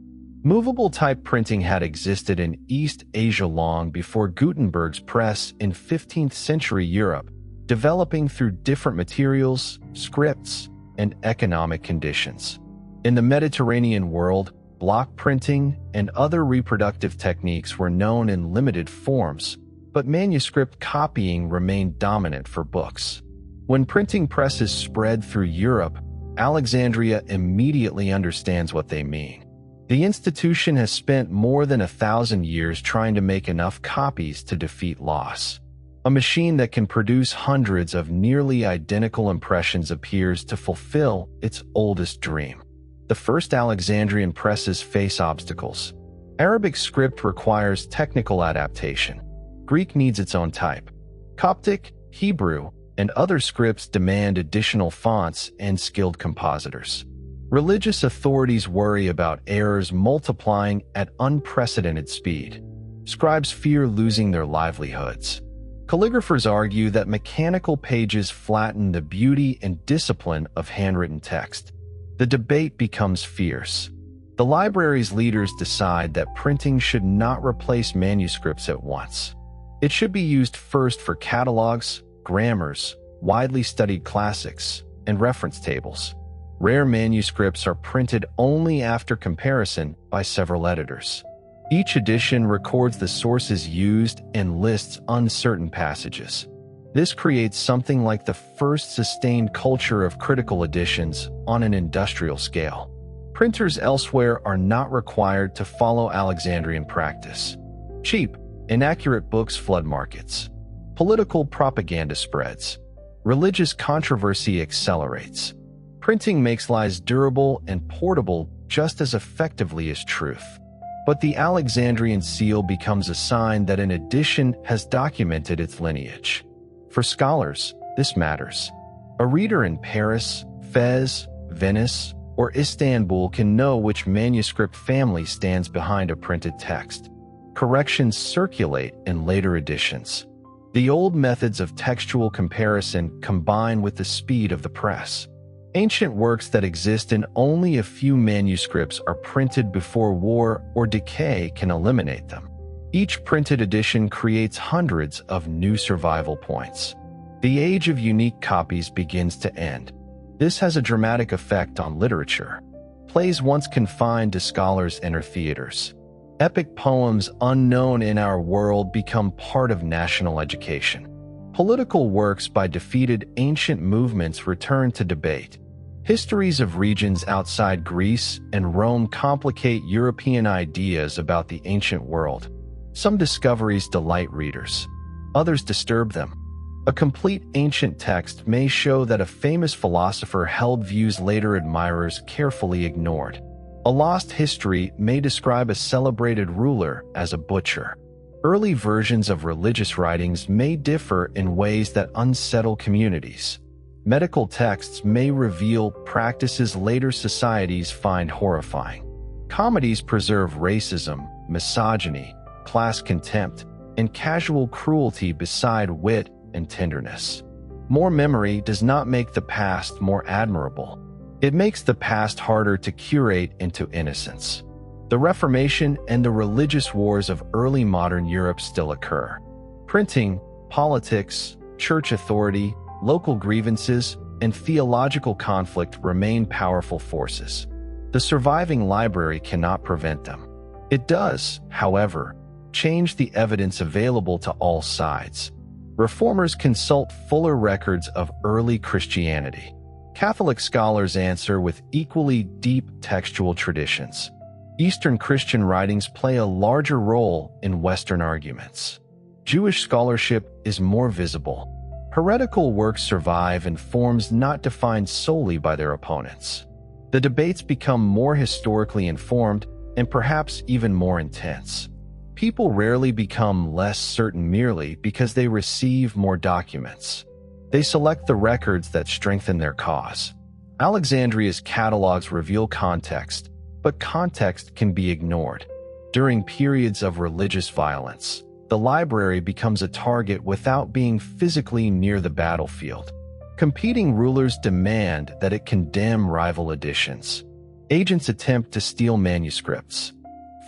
Movable type printing had existed in East Asia long before Gutenberg's press in 15th century Europe, developing through different materials, scripts, and economic conditions. In the Mediterranean world, block printing and other reproductive techniques were known in limited forms, but manuscript copying remained dominant for books. When printing presses spread through Europe, Alexandria immediately understands what they mean. The institution has spent more than 1,000 years trying to make enough copies to defeat loss. A machine that can produce hundreds of nearly identical impressions appears to fulfill its oldest dream. The first Alexandrian presses face obstacles. Arabic script requires technical adaptation. Greek needs its own type. Coptic, Hebrew, and other scripts demand additional fonts and skilled compositors. Religious authorities worry about errors multiplying at unprecedented speed. Scribes fear losing their livelihoods. Calligraphers argue that mechanical pages flatten the beauty and discipline of handwritten text. The debate becomes fierce. The library's leaders decide that printing should not replace manuscripts at once. It should be used first for catalogs, grammars, widely studied classics, and reference tables. Rare manuscripts are printed only after comparison by several editors. Each edition records the sources used and lists uncertain passages. This creates something like the first sustained culture of critical editions on an industrial scale. Printers elsewhere are not required to follow Alexandrian practice. Cheap, inaccurate books flood markets. Political propaganda spreads. Religious controversy accelerates. Printing makes lies durable and portable just as effectively as truth. But the Alexandrian seal becomes a sign that an edition has documented its lineage. For scholars, this matters. A reader in Paris, Fez, Venice, or Istanbul can know which manuscript family stands behind a printed text. Corrections circulate in later editions. The old methods of textual comparison combine with the speed of the press. Ancient works that exist in only a few manuscripts are printed before war or decay can eliminate them. Each printed edition creates hundreds of new survival points. The age of unique copies begins to end. This has a dramatic effect on literature. Plays once confined to scholars enter theaters. Epic poems unknown in our world become part of national education. Political works by defeated ancient movements return to debate. Histories of regions outside Greece and Rome complicate European ideas about the ancient world. Some discoveries delight readers. Others disturb them. A complete ancient text may show that a famous philosopher held views later admirers carefully ignored. A lost history may describe a celebrated ruler as a butcher. Early versions of religious writings may differ in ways that unsettle communities. Medical texts may reveal practices later societies find horrifying. Comedies preserve racism, misogyny, class contempt, and casual cruelty beside wit and tenderness. More memory does not make the past more admirable. It makes the past harder to curate into innocence. The Reformation and the religious wars of early modern Europe still occur. Printing, politics, church authority, local grievances, and theological conflict remain powerful forces. The surviving library cannot prevent them. It does, however, change the evidence available to all sides. Reformers consult fuller records of early Christianity. Catholic scholars answer with equally deep textual traditions. Eastern Christian writings play a larger role in Western arguments. Jewish scholarship is more visible. Heretical works survive in forms not defined solely by their opponents. The debates become more historically informed and perhaps even more intense. People rarely become less certain merely because they receive more documents. They select the records that strengthen their cause. Alexandria's catalogs reveal context, but context can be ignored. During periods of religious violence, the library becomes a target without being physically near the battlefield. Competing rulers demand that it condemn rival editions. Agents attempt to steal manuscripts.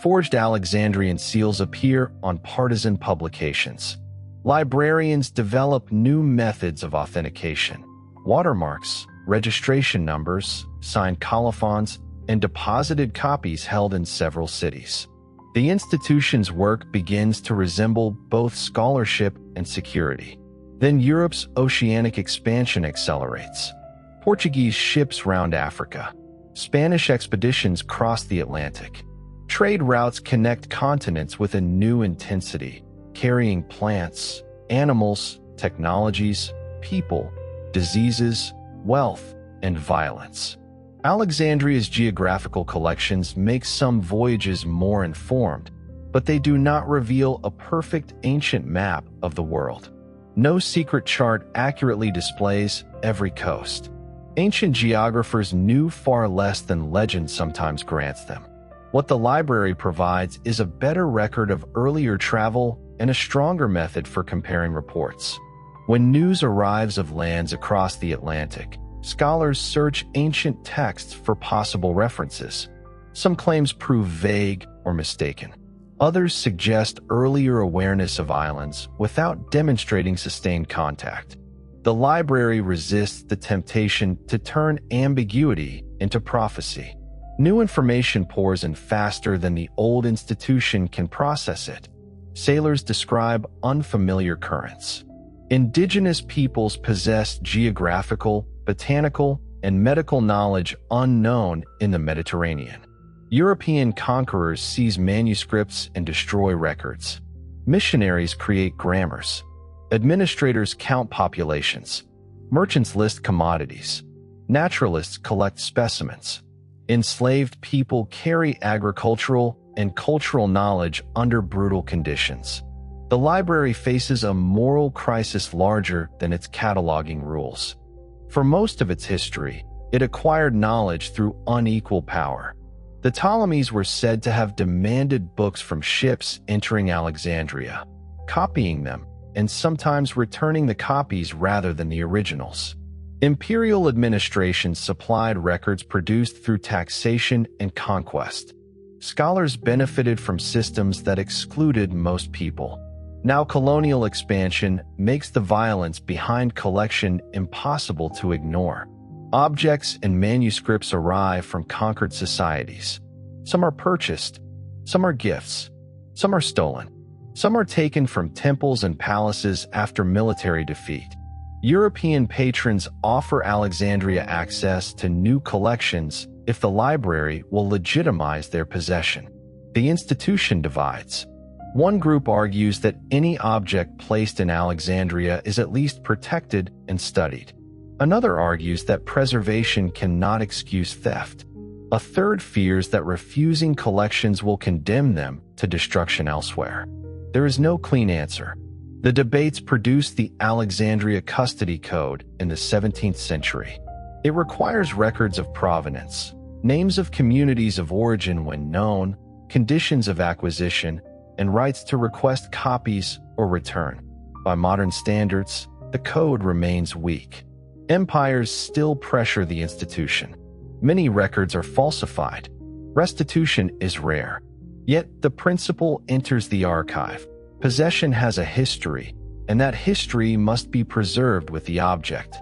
Forged Alexandrian seals appear on partisan publications. Librarians develop new methods of authentication. Watermarks, registration numbers, signed colophons, and deposited copies held in several cities. The institution's work begins to resemble both scholarship and security. Then Europe's oceanic expansion accelerates. Portuguese ships round Africa. Spanish expeditions cross the Atlantic. Trade routes connect continents with a new intensity, carrying plants, animals, technologies, people, diseases, wealth, and violence. Alexandria's geographical collections make some voyages more informed, but they do not reveal a perfect ancient map of the world. No secret chart accurately displays every coast. Ancient geographers knew far less than legend sometimes grants them. What the library provides is a better record of earlier travel and a stronger method for comparing reports. When news arrives of lands across the Atlantic, scholars search ancient texts for possible references. Some claims prove vague or mistaken. Others suggest earlier awareness of islands without demonstrating sustained contact. The library resists the temptation to turn ambiguity into prophecy. New information pours in faster than the old institution can process it. Sailors describe unfamiliar currents. Indigenous peoples possess geographical, botanical, and medical knowledge unknown in the Mediterranean. European conquerors seize manuscripts and destroy records. Missionaries create grammars. Administrators count populations. Merchants list commodities. Naturalists collect specimens. Enslaved people carry agricultural and cultural knowledge under brutal conditions. The library faces a moral crisis larger than its cataloging rules. For most of its history, it acquired knowledge through unequal power. The Ptolemies were said to have demanded books from ships entering Alexandria, copying them, and sometimes returning the copies rather than the originals. Imperial administration supplied records produced through taxation and conquest. Scholars benefited from systems that excluded most people. Now colonial expansion makes the violence behind collection impossible to ignore. Objects and manuscripts arrive from conquered societies. Some are purchased, some are gifts, some are stolen, some are taken from temples and palaces after military defeat. European patrons offer Alexandria access to new collections if the library will legitimize their possession. The institution divides. One group argues that any object placed in Alexandria is at least protected and studied. Another argues that preservation cannot excuse theft. A third fears that refusing collections will condemn them to destruction elsewhere. There is no clean answer. The debates produced the Alexandria Custody Code in the 17th century. It requires records of provenance, names of communities of origin when known, conditions of acquisition, and rights to request copies or return. By modern standards, the code remains weak. Empires still pressure the institution. Many records are falsified. Restitution is rare. Yet the principle enters the archive. Possession has a history, and that history must be preserved with the object.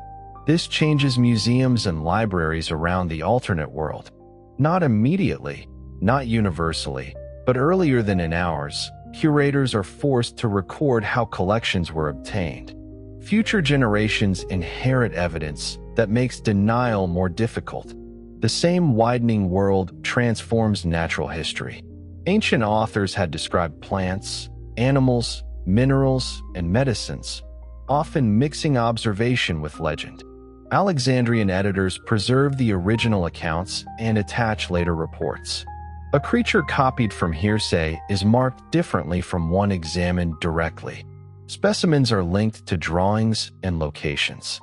This changes museums and libraries around the alternate world. Not immediately, not universally, but earlier than in ours, curators are forced to record how collections were obtained. Future generations inherit evidence that makes denial more difficult. The same widening world transforms natural history. Ancient authors had described plants, animals, minerals, and medicines, often mixing observation with legend. Alexandrian editors preserve the original accounts and attach later reports. A creature copied from hearsay is marked differently from one examined directly. Specimens are linked to drawings and locations.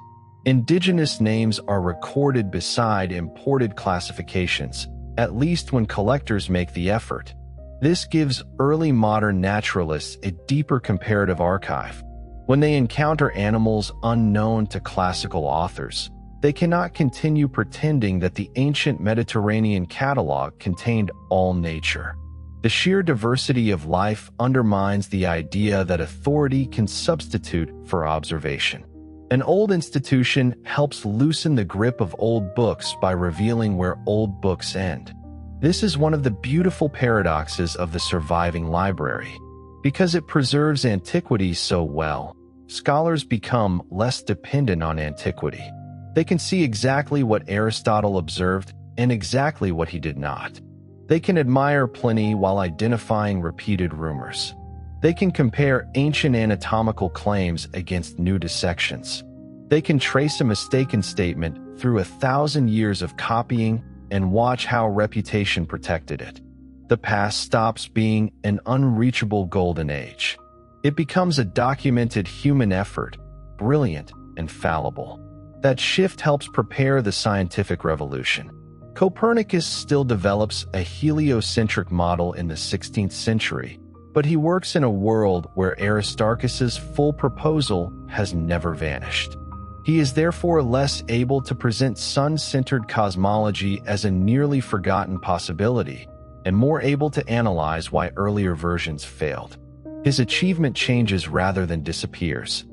Indigenous names are recorded beside imported classifications, at least when collectors make the effort. This gives early modern naturalists a deeper comparative archive. When they encounter animals unknown to classical authors, they cannot continue pretending that the ancient Mediterranean catalog contained all nature. The sheer diversity of life undermines the idea that authority can substitute for observation. An old institution helps loosen the grip of old books by revealing where old books end. This is one of the beautiful paradoxes of the surviving library. Because it preserves antiquity so well, scholars become less dependent on antiquity. They can see exactly what Aristotle observed and exactly what he did not. They can admire Pliny while identifying repeated rumors. They can compare ancient anatomical claims against new dissections. They can trace a mistaken statement through 1,000 years of copying and watch how reputation protected it. The past stops being an unreachable golden age. It becomes a documented human effort, brilliant and fallible. That shift helps prepare the scientific revolution. Copernicus still develops a heliocentric model in the 16th century, but he works in a world where Aristarchus's full proposal has never vanished. He is therefore less able to present sun-centered cosmology as a nearly forgotten possibility, and more able to analyze why earlier versions failed. His achievement changes rather than disappears.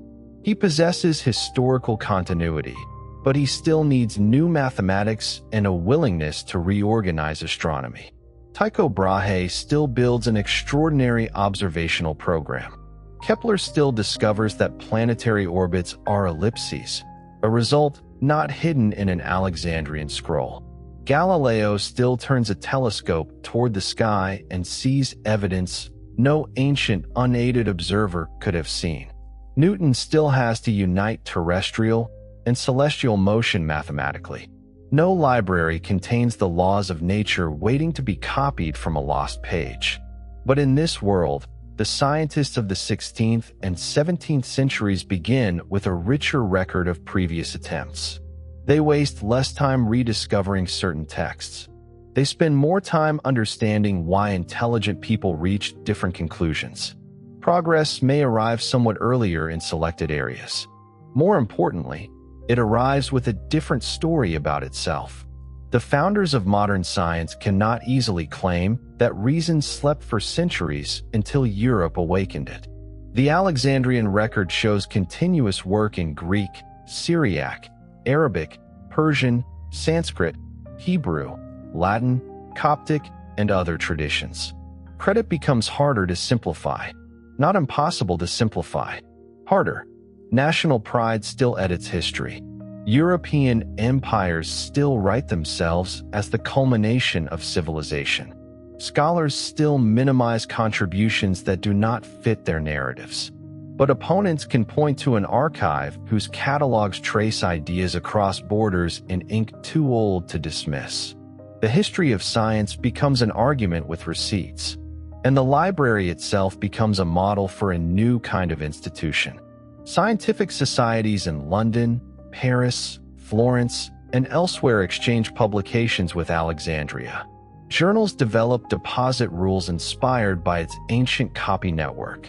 He possesses historical continuity, but he still needs new mathematics and a willingness to reorganize astronomy. Tycho Brahe still builds an extraordinary observational program. Kepler still discovers that planetary orbits are ellipses, a result not hidden in an Alexandrian scroll. Galileo still turns a telescope toward the sky and sees evidence no ancient, unaided observer could have seen. Newton still has to unite terrestrial and celestial motion mathematically. No library contains the laws of nature waiting to be copied from a lost page. But in this world, the scientists of the 16th and 17th centuries begin with a richer record of previous attempts. They waste less time rediscovering certain texts. They spend more time understanding why intelligent people reached different conclusions. Progress may arrive somewhat earlier in selected areas. More importantly, it arrives with a different story about itself. The founders of modern science cannot easily claim that reason slept for centuries until Europe awakened it. The Alexandrian record shows continuous work in Greek, Syriac, Arabic, Persian, Sanskrit, Hebrew, Latin, Coptic, and other traditions. Credit becomes harder to simplify. Not impossible to simplify. Harder. National pride still edits history. European empires still write themselves as the culmination of civilization. Scholars still minimize contributions that do not fit their narratives. But opponents can point to an archive whose catalogs trace ideas across borders in ink too old to dismiss. The history of science becomes an argument with receipts, and the library itself becomes a model for a new kind of institution. Scientific societies in London, Paris, Florence, and elsewhere exchange publications with Alexandria. Journals develop deposit rules inspired by its ancient copy network.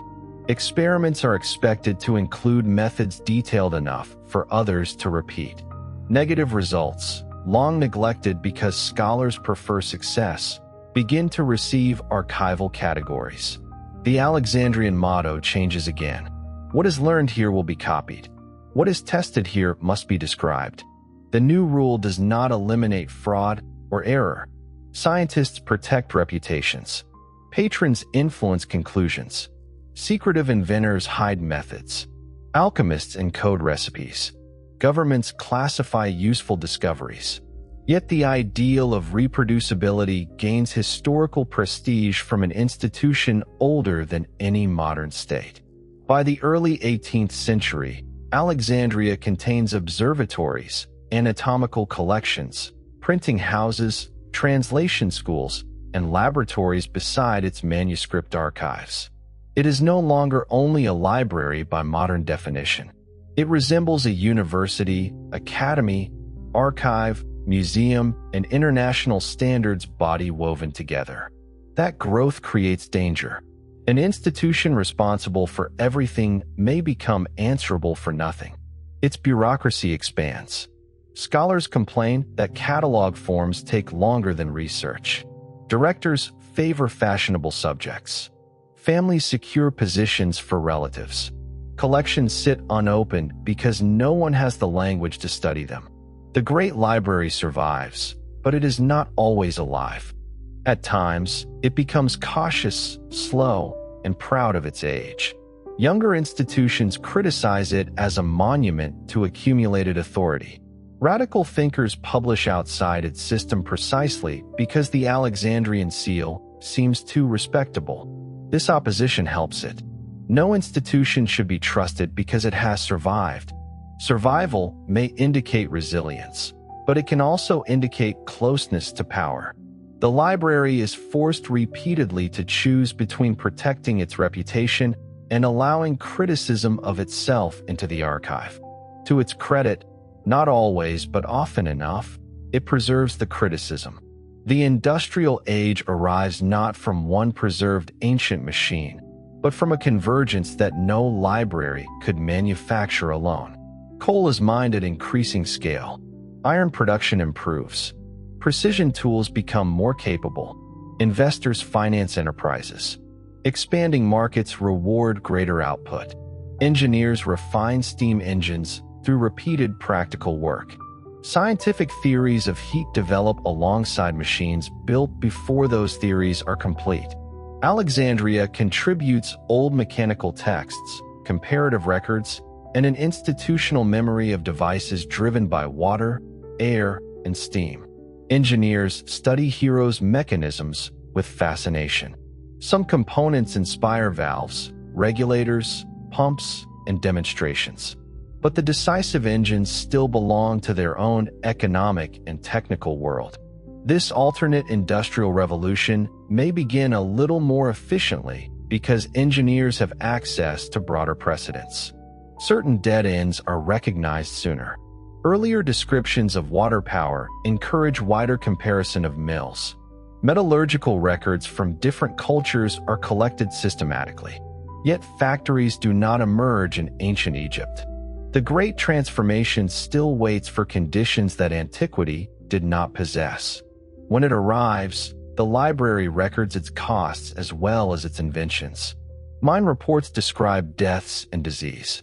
Experiments are expected to include methods detailed enough for others to repeat. Negative results, long neglected because scholars prefer success, begin to receive archival categories. The Alexandrian motto changes again. What is learned here will be copied. What is tested here must be described. The new rule does not eliminate fraud or error. Scientists protect reputations. Patrons influence conclusions. Secretive inventors hide methods. Alchemists encode recipes. Governments classify useful discoveries. Yet the ideal of reproducibility gains historical prestige from an institution older than any modern state. By the early 18th century, Alexandria contains observatories, anatomical collections, printing houses, translation schools, and laboratories beside its manuscript archives. It is no longer only a library by modern definition. It resembles a university, academy, archive, museum, and international standards body woven together. That growth creates danger. An institution responsible for everything may become answerable for nothing. Its bureaucracy expands. Scholars complain that catalog forms take longer than research. Directors favor fashionable subjects. Families secure positions for relatives. Collections sit unopened because no one has the language to study them. The Great Library survives, but it is not always alive. At times, it becomes cautious, slow, and proud of its age. Younger institutions criticize it as a monument to accumulated authority. Radical thinkers publish outside its system precisely because the Alexandrian seal seems too respectable. This opposition helps it. No institution should be trusted because it has survived. Survival may indicate resilience, but it can also indicate closeness to power. The library is forced repeatedly to choose between protecting its reputation and allowing criticism of itself into the archive. To its credit, not always but often enough, it preserves the criticism. The industrial age arrives not from one preserved ancient machine, but from a convergence that no library could manufacture alone. Coal is mined at increasing scale. Iron production improves. Precision tools become more capable. Investors finance enterprises. Expanding markets reward greater output. Engineers refine steam engines through repeated practical work. Scientific theories of heat develop alongside machines built before those theories are complete. Alexandria contributes old mechanical texts, comparative records, and an institutional memory of devices driven by water, air, and steam. Engineers study heroes' mechanisms with fascination. Some components inspire valves, regulators, pumps, and demonstrations. But the decisive engines still belong to their own economic and technical world. This alternate industrial revolution may begin a little more efficiently because engineers have access to broader precedents. Certain dead ends are recognized sooner. Earlier descriptions of water power encourage wider comparison of mills. Metallurgical records from different cultures are collected systematically. Yet factories do not emerge in ancient Egypt. The Great Transformation still waits for conditions that antiquity did not possess. When it arrives, the library records its costs as well as its inventions. Mine reports describe deaths and disease.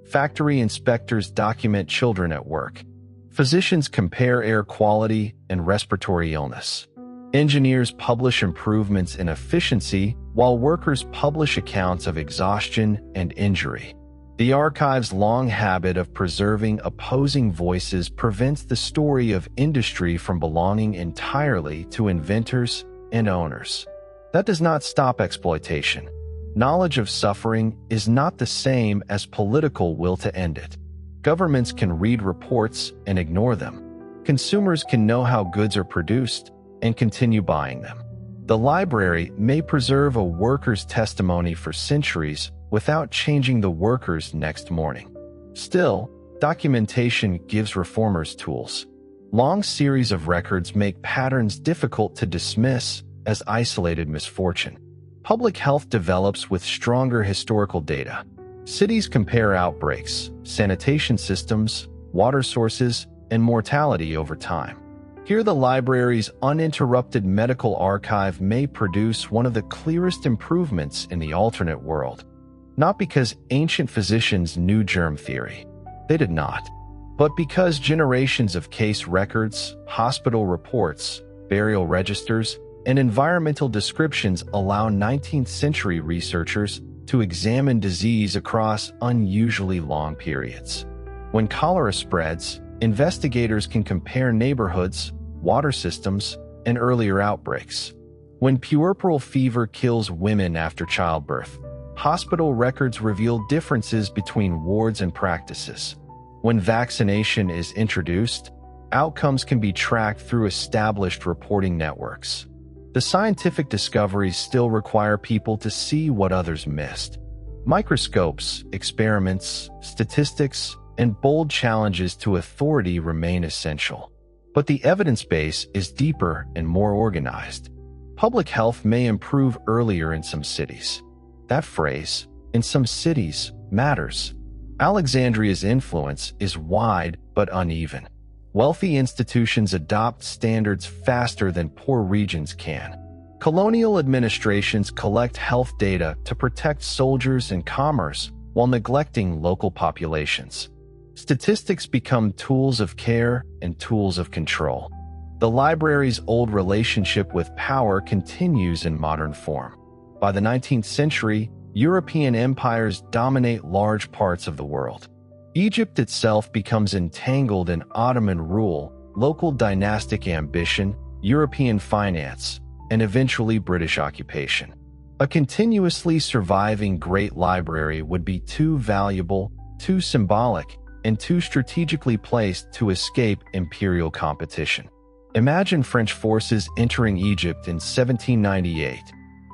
Factory inspectors document children at work. Physicians compare air quality and respiratory illness. Engineers publish improvements in efficiency, while workers publish accounts of exhaustion and injury. The archive's long habit of preserving opposing voices prevents the story of industry from belonging entirely to inventors and owners. That does not stop exploitation. Knowledge of suffering is not the same as political will to end it. Governments can read reports and ignore them. Consumers can know how goods are produced and continue buying them. The library may preserve a worker's testimony for centuries without changing the workers next morning. Still, documentation gives reformers tools. Long series of records make patterns difficult to dismiss as isolated misfortune. Public health develops with stronger historical data. Cities compare outbreaks, sanitation systems, water sources, and mortality over time. Here, the library's uninterrupted medical archive may produce one of the clearest improvements in the alternate world. Not because ancient physicians knew germ theory. They did not. But because generations of case records, hospital reports, burial registers, and environmental descriptions allow 19th century researchers to examine disease across unusually long periods. When cholera spreads, investigators can compare neighborhoods, water systems, and earlier outbreaks. When puerperal fever kills women after childbirth, hospital records reveal differences between wards and practices. When vaccination is introduced, outcomes can be tracked through established reporting networks. The scientific discoveries still require people to see what others missed. Microscopes, experiments, statistics, and bold challenges to authority remain essential. But the evidence base is deeper and more organized. Public health may improve earlier in some cities. That phrase, "in some cities," matters. Alexandria's influence is wide but uneven. Wealthy institutions adopt standards faster than poor regions can. Colonial administrations collect health data to protect soldiers and commerce while neglecting local populations. Statistics become tools of care and tools of control. The library's old relationship with power continues in modern form. By the 19th century, European empires dominate large parts of the world. Egypt itself becomes entangled in Ottoman rule, local dynastic ambition, European finance, and eventually British occupation. A continuously surviving Great Library would be too valuable, too symbolic, and too strategically placed to escape imperial competition. Imagine French forces entering Egypt in 1798.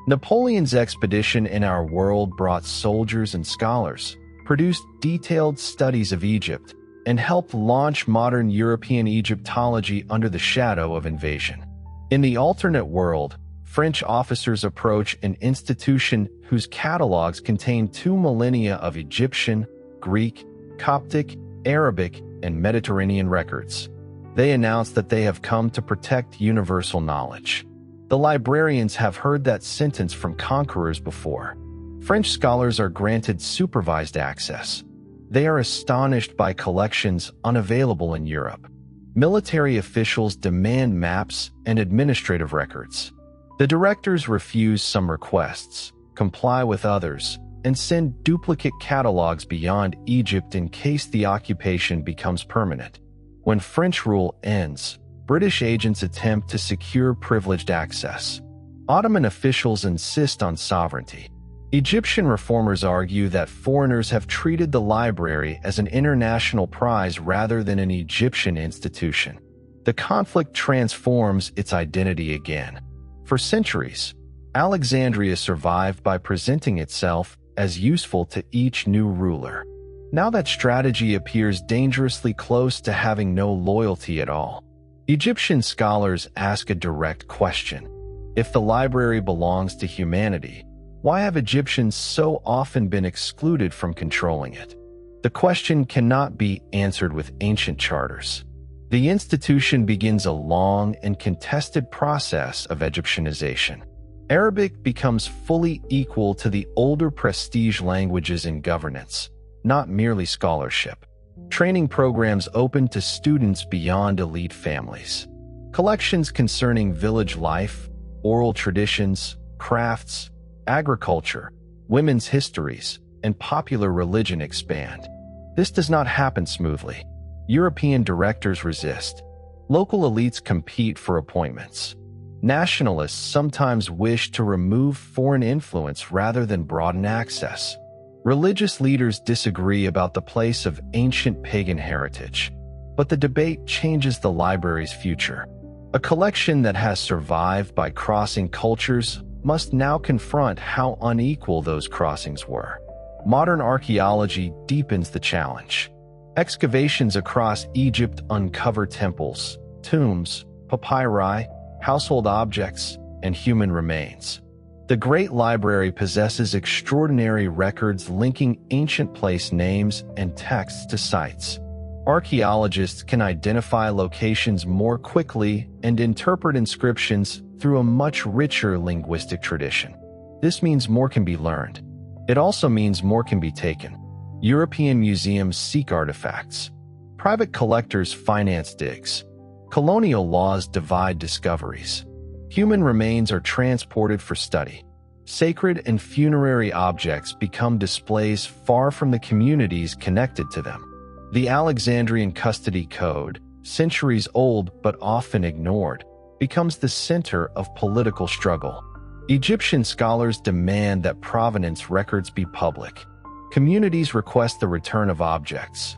Napoleon's expedition in our world brought soldiers and scholars, produced detailed studies of Egypt, and helped launch modern European Egyptology under the shadow of invasion. In the alternate world, French officers approach an institution whose catalogs contain 2 millennia of Egyptian, Greek, Coptic, Arabic, and Mediterranean records. They announce that they have come to protect universal knowledge. The librarians have heard that sentence from conquerors before. French scholars are granted supervised access. They are astonished by collections unavailable in Europe. Military officials demand maps and administrative records. The directors refuse some requests, comply with others, and send duplicate catalogs beyond Egypt in case the occupation becomes permanent. When French rule ends, British agents attempt to secure privileged access. Ottoman officials insist on sovereignty. Egyptian reformers argue that foreigners have treated the library as an international prize rather than an Egyptian institution. The conflict transforms its identity again. For centuries, Alexandria survived by presenting itself as useful to each new ruler. Now that strategy appears dangerously close to having no loyalty at all. Egyptian scholars ask a direct question. If the library belongs to humanity, why have Egyptians so often been excluded from controlling it? The question cannot be answered with ancient charters. The institution begins a long and contested process of Egyptianization. Arabic becomes fully equal to the older prestige languages in governance, not merely scholarship. Training programs open to students beyond elite families. Collections concerning village life, oral traditions, crafts, agriculture, women's histories, and popular religion expand. This does not happen smoothly. European directors resist. Local elites compete for appointments. Nationalists sometimes wish to remove foreign influence rather than broaden access. Religious leaders disagree about the place of ancient pagan heritage, but the debate changes the library's future. A collection that has survived by crossing cultures must now confront how unequal those crossings were. Modern archaeology deepens the challenge. Excavations across Egypt uncover temples, tombs, papyri, household objects, and human remains. The Great Library possesses extraordinary records linking ancient place names and texts to sites. Archaeologists can identify locations more quickly and interpret inscriptions through a much richer linguistic tradition. This means more can be learned. It also means more can be taken. European museums seek artifacts. Private collectors finance digs. Colonial laws divide discoveries. Human remains are transported for study. Sacred and funerary objects become displays far from the communities connected to them. The Alexandrian Custody Code, centuries old but often ignored, becomes the center of political struggle. Egyptian scholars demand that provenance records be public. Communities request the return of objects.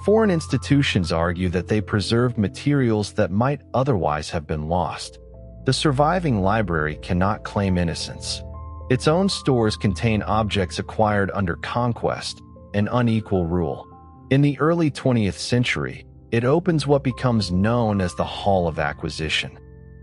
Foreign institutions argue that they preserved materials that might otherwise have been lost. The surviving library cannot claim innocence. Its own stores contain objects acquired under conquest and unequal rule. In the early 20th century, it opens what becomes known as the Hall of Acquisition.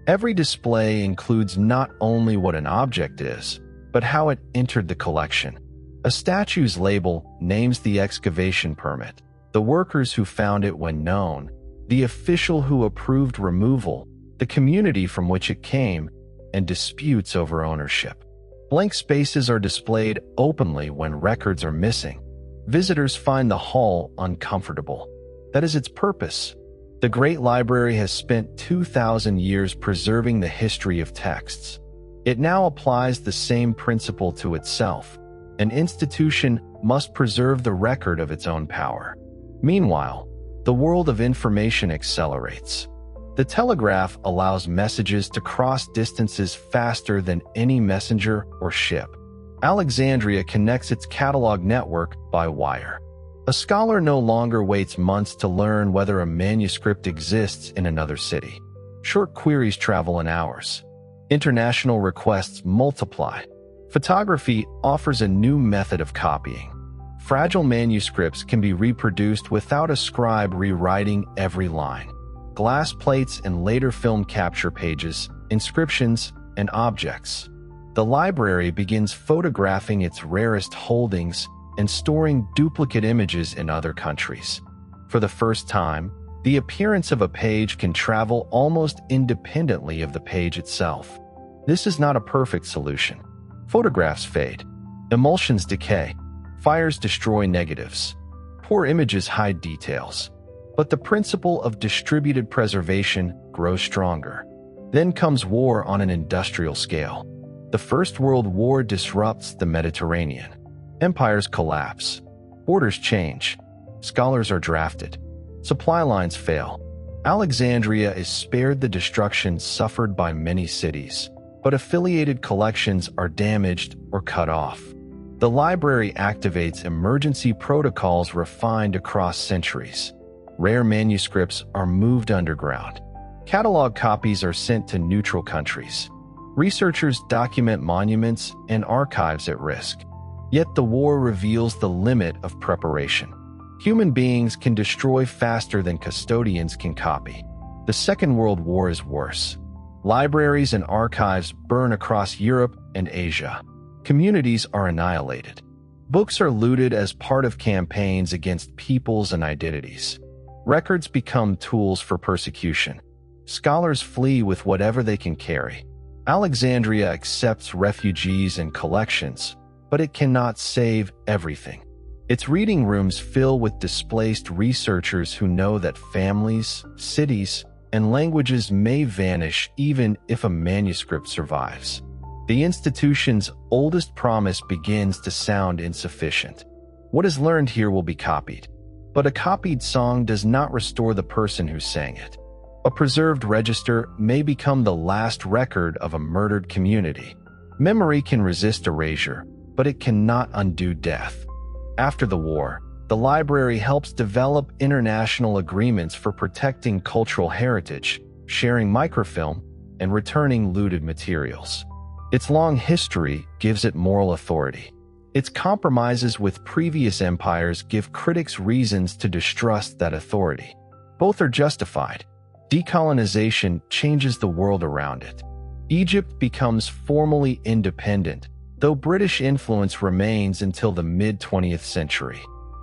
Every display includes not only what an object is, but how it entered the collection. A statue's label names the excavation permit, the workers who found it when known, the official who approved removal, the community from which it came, and disputes over ownership. Blank spaces are displayed openly when records are missing. Visitors find the hall uncomfortable. That is its purpose. The Great Library has spent 2,000 years preserving the history of texts. It now applies the same principle to itself. An institution must preserve the record of its own power. Meanwhile, the world of information accelerates. The telegraph allows messages to cross distances faster than any messenger or ship. Alexandria connects its catalog network by wire. A scholar no longer waits months to learn whether a manuscript exists in another city. Short queries travel in hours. International requests multiply. Photography offers a new method of copying. Fragile manuscripts can be reproduced without a scribe rewriting every line. Glass plates and later film capture pages, inscriptions, and objects. The library begins photographing its rarest holdings and storing duplicate images in other countries. For the first time, the appearance of a page can travel almost independently of the page itself. This is not a perfect solution. Photographs fade. Emulsions decay. Fires destroy negatives. Poor images hide details. But the principle of distributed preservation grows stronger. Then comes war on an industrial scale. The First World War disrupts the Mediterranean. Empires collapse. Borders change. Scholars are drafted. Supply lines fail. Alexandria is spared the destruction suffered by many cities, but affiliated collections are damaged or cut off. The library activates emergency protocols refined across centuries. Rare manuscripts are moved underground. Catalog copies are sent to neutral countries. Researchers document monuments and archives at risk. Yet the war reveals the limit of preparation. Human beings can destroy faster than custodians can copy. The Second World War is worse. Libraries and archives burn across Europe and Asia. Communities are annihilated. Books are looted as part of campaigns against peoples and identities. Records become tools for persecution. Scholars flee with whatever they can carry. Alexandria accepts refugees and collections, but it cannot save everything. Its reading rooms fill with displaced researchers who know that families, cities, and languages may vanish even if a manuscript survives. The institution's oldest promise begins to sound insufficient. What is learned here will be copied. But a copied song does not restore the person who sang it. A preserved register may become the last record of a murdered community. Memory can resist erasure, but it cannot undo death. After the war, the library helps develop international agreements for protecting cultural heritage, sharing microfilm, and returning looted materials. Its long history gives it moral authority. Its compromises with previous empires give critics reasons to distrust that authority. Both are justified. Decolonization changes the world around it. Egypt becomes formally independent, though British influence remains until the mid-20th century.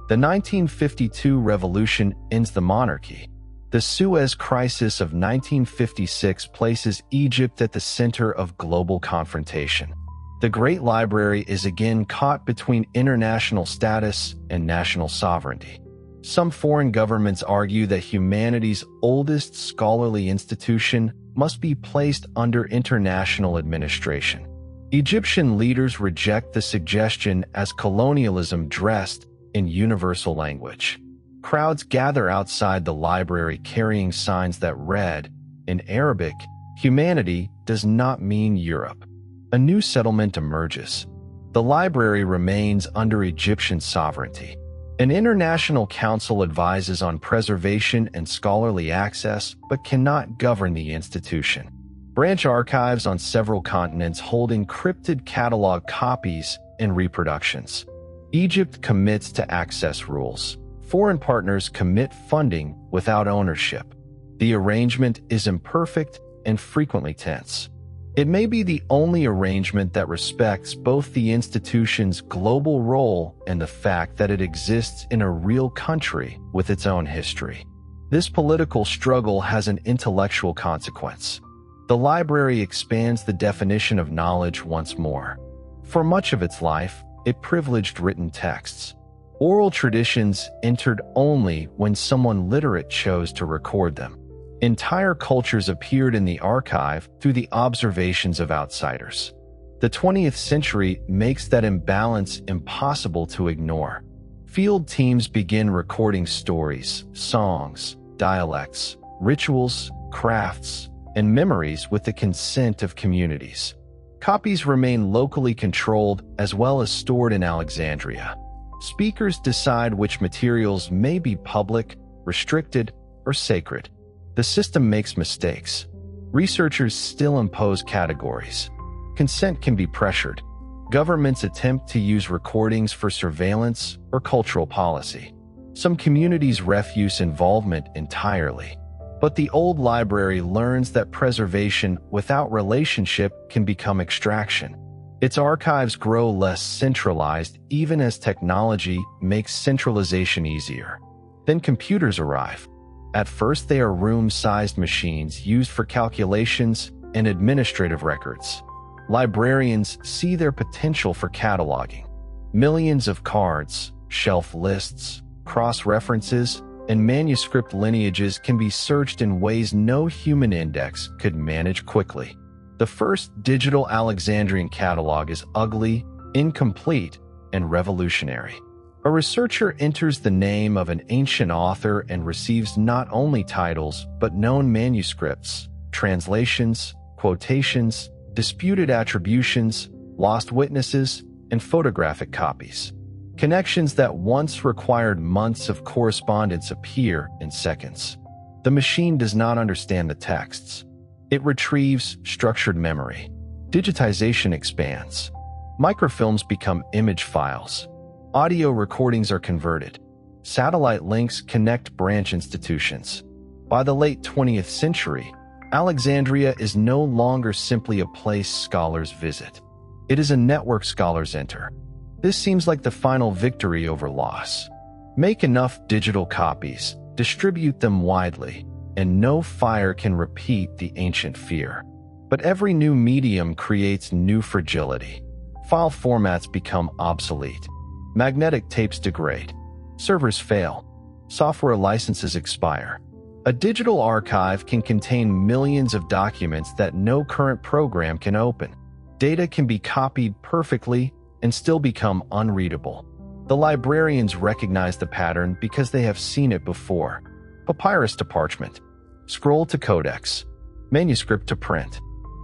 The 1952 revolution ends the monarchy. The Suez Crisis of 1956 places Egypt at the center of global confrontation. The Great Library is again caught between international status and national sovereignty. Some foreign governments argue that humanity's oldest scholarly institution must be placed under international administration. Egyptian leaders reject the suggestion as colonialism dressed in universal language. Crowds gather outside the library carrying signs that read, in Arabic, "Humanity does not mean Europe." A new settlement emerges. The library remains under Egyptian sovereignty. An international council advises on preservation and scholarly access, but cannot govern the institution. Branch archives on several continents hold encrypted catalog copies and reproductions. Egypt commits to access rules. Foreign partners commit funding without ownership. The arrangement is imperfect and frequently tense. It may be the only arrangement that respects both the institution's global role and the fact that it exists in a real country with its own history. This political struggle has an intellectual consequence. The library expands the definition of knowledge once more. For much of its life, it privileged written texts. Oral traditions entered only when someone literate chose to record them. Entire cultures appeared in the archive through the observations of outsiders. The 20th century makes that imbalance impossible to ignore. Field teams begin recording stories, songs, dialects, rituals, crafts, and memories with the consent of communities. Copies remain locally controlled as well as stored in Alexandria. Speakers decide which materials may be public, restricted, or sacred. The system makes mistakes. Researchers still impose categories. Consent can be pressured. Governments attempt to use recordings for surveillance or cultural policy. Some communities refuse involvement entirely. But the old library learns that preservation without relationship can become extraction. Its archives grow less centralized even as technology makes centralization easier. Then computers arrive. At first, they are room-sized machines used for calculations and administrative records. Librarians see their potential for cataloging. Millions of cards, shelf lists, cross-references, and manuscript lineages can be searched in ways no human index could manage quickly. The first digital Alexandrian catalog is ugly, incomplete, and revolutionary. A researcher enters the name of an ancient author and receives not only titles, but known manuscripts, translations, quotations, disputed attributions, lost witnesses, and photographic copies. Connections that once required months of correspondence appear in seconds. The machine does not understand the texts. It retrieves structured memory. Digitization expands. Microfilms become image files. Audio recordings are converted. Satellite links connect branch institutions. By the late 20th century, Alexandria is no longer simply a place scholars visit. It is a network scholars enter. This seems like the final victory over loss. Make enough digital copies, distribute them widely, and no fire can repeat the ancient fear. But every new medium creates new fragility. File formats become obsolete. Magnetic tapes degrade. Servers fail. Software licenses expire. A digital archive can contain millions of documents that no current program can open. Data can be copied perfectly and still become unreadable. The librarians recognize the pattern because they have seen it before. Papyrus to parchment. Scroll to codex. Manuscript to print.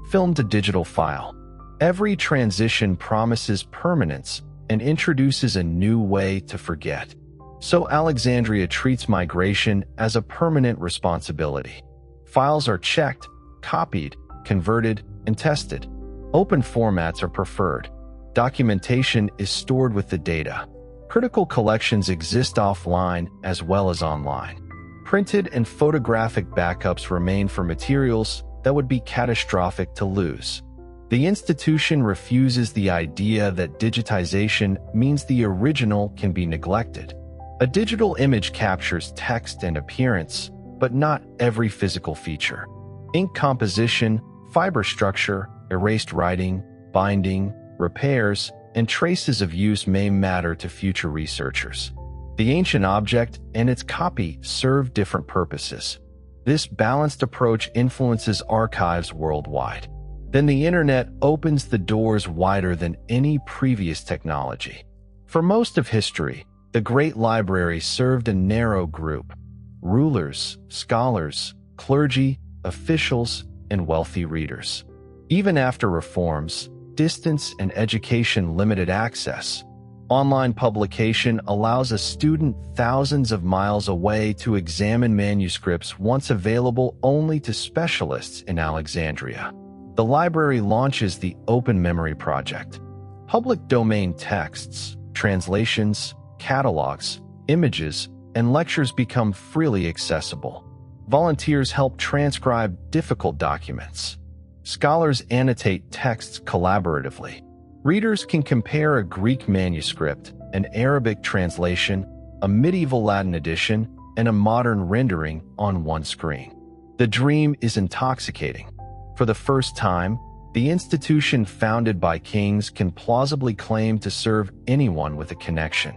Film to digital file. Every transition promises permanence and introduces a new way to forget. So Alexandria treats migration as a permanent responsibility. Files are checked, copied, converted, and tested. Open formats are preferred. Documentation is stored with the data. Critical collections exist offline as well as online. Printed and photographic backups remain for materials that would be catastrophic to lose. The institution refuses the idea that digitization means the original can be neglected. A digital image captures text and appearance, but not every physical feature. Ink composition, fiber structure, erased writing, binding, repairs, and traces of use may matter to future researchers. The ancient object and its copy serve different purposes. This balanced approach influences archives worldwide. Then the internet opens the doors wider than any previous technology. For most of history, the Great Library served a narrow group: rulers, scholars, clergy, officials, and wealthy readers. Even after reforms, distance and education limited access. Online publication allows a student thousands of miles away to examine manuscripts once available only to specialists in Alexandria. The library launches the Open Memory Project. Public domain texts, translations, catalogs, images, and lectures become freely accessible. Volunteers help transcribe difficult documents. Scholars annotate texts collaboratively. Readers can compare a Greek manuscript, an Arabic translation, a medieval Latin edition, and a modern rendering on one screen. The dream is intoxicating. For the first time, the institution founded by kings can plausibly claim to serve anyone with a connection.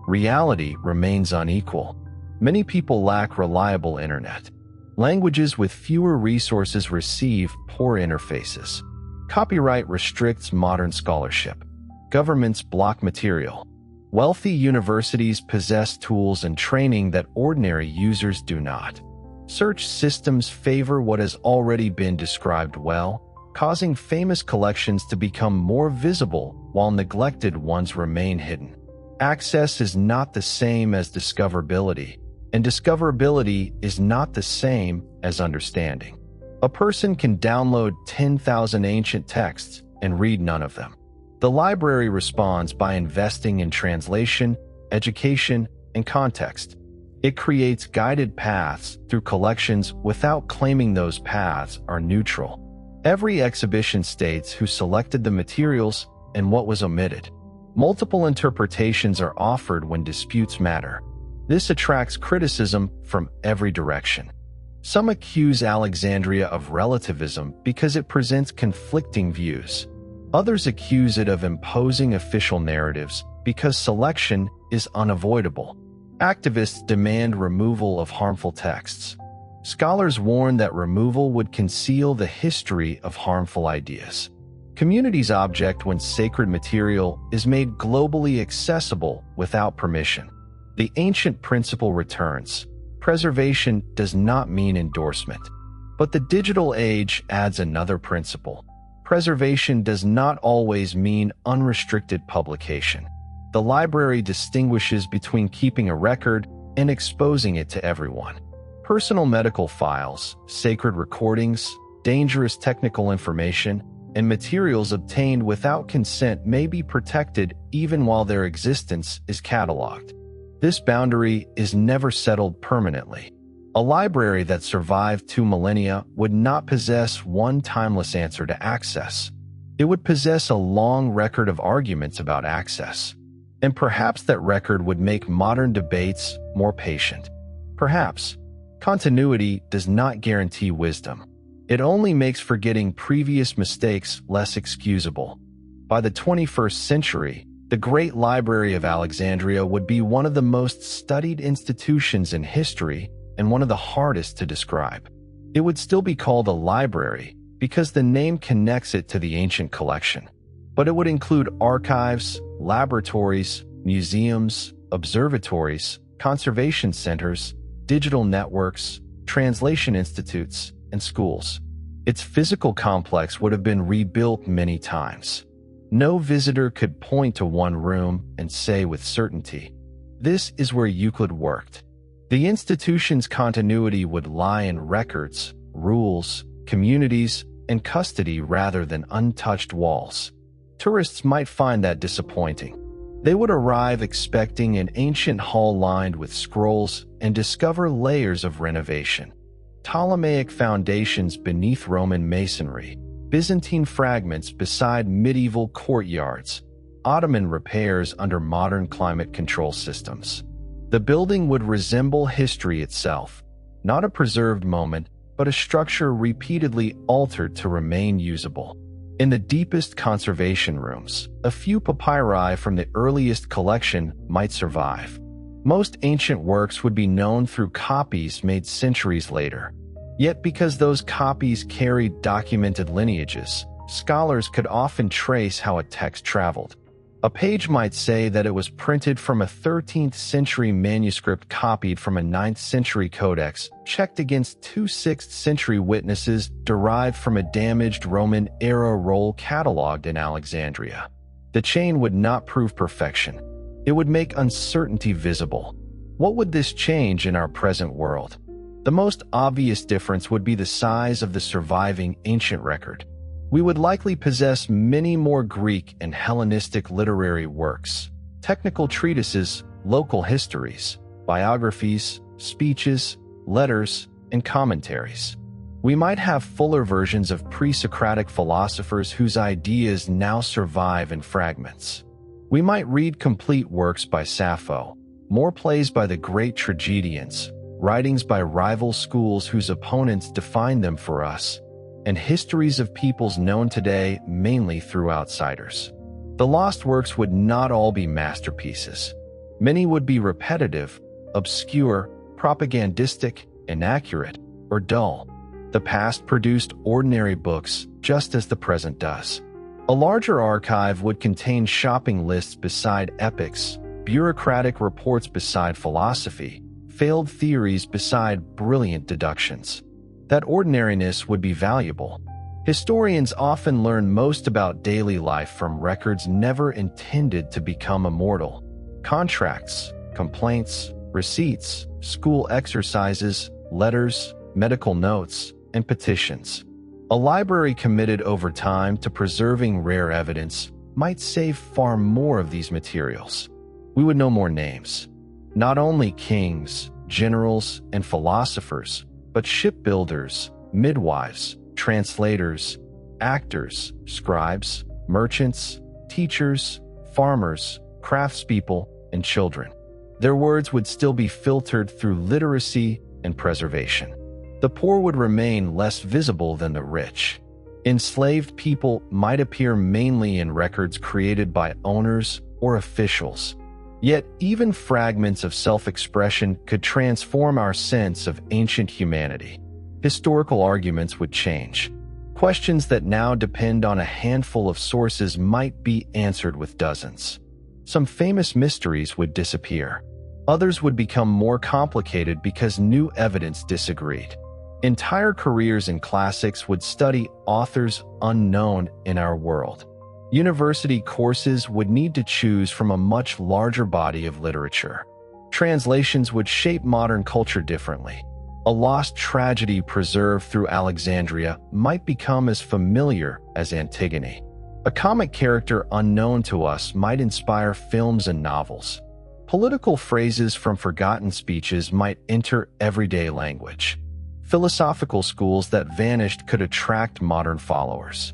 Reality remains unequal. Many people lack reliable internet. Languages with fewer resources receive poor interfaces. Copyright restricts modern scholarship. Governments block material. Wealthy universities possess tools and training that ordinary users do not. Search systems favor what has already been described well, causing famous collections to become more visible while neglected ones remain hidden. Access is not the same as discoverability, and discoverability is not the same as understanding. A person can download 10,000 ancient texts and read none of them. The library responds by investing in translation, education, and context. It creates guided paths through collections without claiming those paths are neutral. Every exhibition states who selected the materials and what was omitted. Multiple interpretations are offered when disputes matter. This attracts criticism from every direction. Some accuse Alexandria of relativism because it presents conflicting views. Others accuse it of imposing official narratives because selection is unavoidable. Activists demand removal of harmful texts. Scholars warn that removal would conceal the history of harmful ideas. Communities object when sacred material is made globally accessible without permission. The ancient principle returns. Preservation does not mean endorsement. But the digital age adds another principle. Preservation does not always mean unrestricted publication. The library distinguishes between keeping a record and exposing it to everyone. Personal medical files, sacred recordings, dangerous technical information, and materials obtained without consent may be protected even while their existence is cataloged. This boundary is never settled permanently. A library that survived 2 millennia would not possess one timeless answer to access. It would possess a long record of arguments about access. And perhaps that record would make modern debates more patient. Perhaps. Continuity does not guarantee wisdom. It only makes forgetting previous mistakes less excusable. By the 21st century, the Great Library of Alexandria would be one of the most studied institutions in history and one of the hardest to describe. It would still be called a library because the name connects it to the ancient collection. But it would include archives, laboratories, museums, observatories, conservation centers, digital networks, translation institutes, and schools. Its physical complex would have been rebuilt many times. No visitor could point to one room and say with certainty, "This is where Euclid worked." The institution's continuity would lie in records, rules, communities, and custody rather than untouched walls. Tourists might find that disappointing. They would arrive expecting an ancient hall lined with scrolls and discover layers of renovation. Ptolemaic foundations beneath Roman masonry, Byzantine fragments beside medieval courtyards, Ottoman repairs under modern climate control systems. The building would resemble history itself, not a preserved moment, but a structure repeatedly altered to remain usable. In the deepest conservation rooms, a few papyri from the earliest collection might survive. Most ancient works would be known through copies made centuries later. Yet because those copies carried documented lineages, scholars could often trace how a text traveled. A page might say that it was printed from a 13th century manuscript copied from a 9th century codex, checked against 2 6th century witnesses derived from a damaged Roman-era roll catalogued in Alexandria. The chain would not prove perfection. It would make uncertainty visible. What would this change in our present world? The most obvious difference would be the size of the surviving ancient record. We would likely possess many more Greek and Hellenistic literary works, technical treatises, local histories, biographies, speeches, letters, and commentaries. We might have fuller versions of pre-Socratic philosophers whose ideas now survive in fragments. We might read complete works by Sappho, more plays by the great tragedians, writings by rival schools whose opponents defined them for us, and histories of peoples known today mainly through outsiders. The lost works would not all be masterpieces. Many would be repetitive, obscure, propagandistic, inaccurate, or dull. The past produced ordinary books just as the present does. A larger archive would contain shopping lists beside epics, bureaucratic reports beside philosophy, failed theories beside brilliant deductions. That ordinariness would be valuable. Historians often learn most about daily life from records never intended to become immortal. Contracts, complaints, receipts, school exercises, letters, medical notes, and petitions. A library committed over time to preserving rare evidence might save far more of these materials. We would know more names. Not only kings, generals, and philosophers, but shipbuilders, midwives, translators, actors, scribes, merchants, teachers, farmers, craftspeople, and children. Their words would still be filtered through literacy and preservation. The poor would remain less visible than the rich. Enslaved people might appear mainly in records created by owners or officials. Yet even fragments of self-expression could transform our sense of ancient humanity. Historical arguments would change. Questions that now depend on a handful of sources might be answered with dozens. Some famous mysteries would disappear. Others would become more complicated because new evidence disagreed. Entire careers in classics would study authors unknown in our world. University courses would need to choose from a much larger body of literature. Translations would shape modern culture differently. A lost tragedy preserved through Alexandria might become as familiar as Antigone. A comic character unknown to us might inspire films and novels. Political phrases from forgotten speeches might enter everyday language. Philosophical schools that vanished could attract modern followers.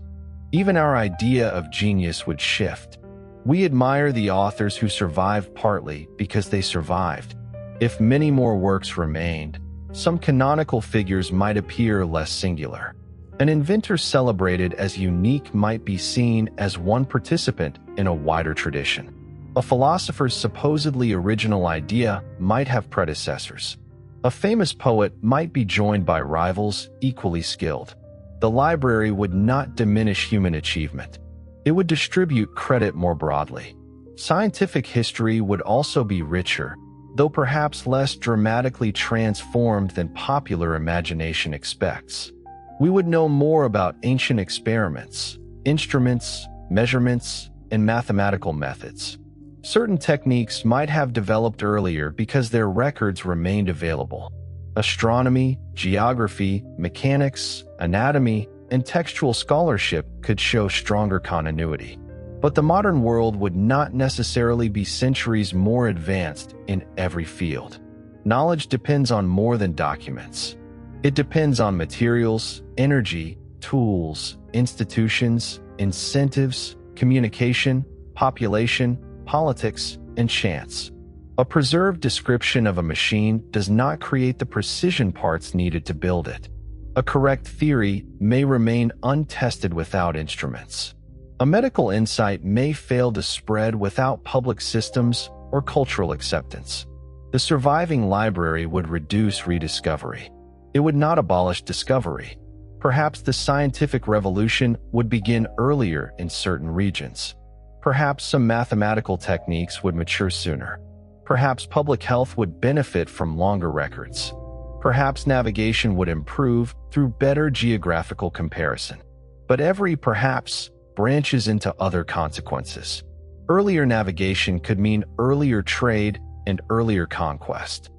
Even our idea of genius would shift. We admire the authors who survived partly because they survived. If many more works remained, some canonical figures might appear less singular. An inventor celebrated as unique might be seen as one participant in a wider tradition. A philosopher's supposedly original idea might have predecessors. A famous poet might be joined by rivals equally skilled. The library would not diminish human achievement. It would distribute credit more broadly. Scientific history would also be richer, though perhaps less dramatically transformed than popular imagination expects. We would know more about ancient experiments, instruments, measurements, and mathematical methods. Certain techniques might have developed earlier because their records remained available. Astronomy, geography, mechanics, anatomy, and textual scholarship could show stronger continuity. But the modern world would not necessarily be centuries more advanced in every field. Knowledge depends on more than documents. It depends on materials, energy, tools, institutions, incentives, communication, population, politics, and chance. A preserved description of a machine does not create the precision parts needed to build it. A correct theory may remain untested without instruments. A medical insight may fail to spread without public systems or cultural acceptance. The surviving library would reduce rediscovery. It would not abolish discovery. Perhaps the scientific revolution would begin earlier in certain regions. Perhaps some mathematical techniques would mature sooner. Perhaps public health would benefit from longer records. Perhaps navigation would improve through better geographical comparison. But every perhaps branches into other consequences. Earlier navigation could mean earlier trade and earlier conquest.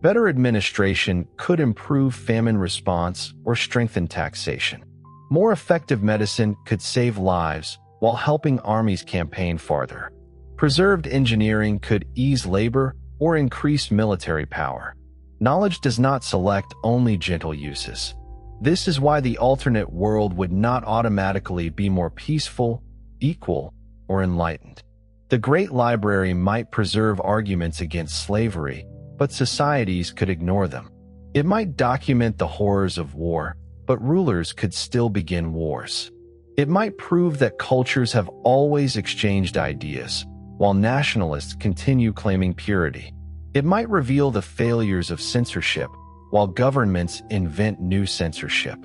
Better administration could improve famine response or strengthen taxation. More effective medicine could save lives while helping armies campaign farther. Preserved engineering could ease labor or increase military power. Knowledge does not select only gentle uses. This is why the alternate world would not automatically be more peaceful, equal, or enlightened. The Great Library might preserve arguments against slavery, but societies could ignore them. It might document the horrors of war, but rulers could still begin wars. It might prove that cultures have always exchanged ideas, while nationalists continue claiming purity. It might reveal the failures of censorship, while governments invent new censorship.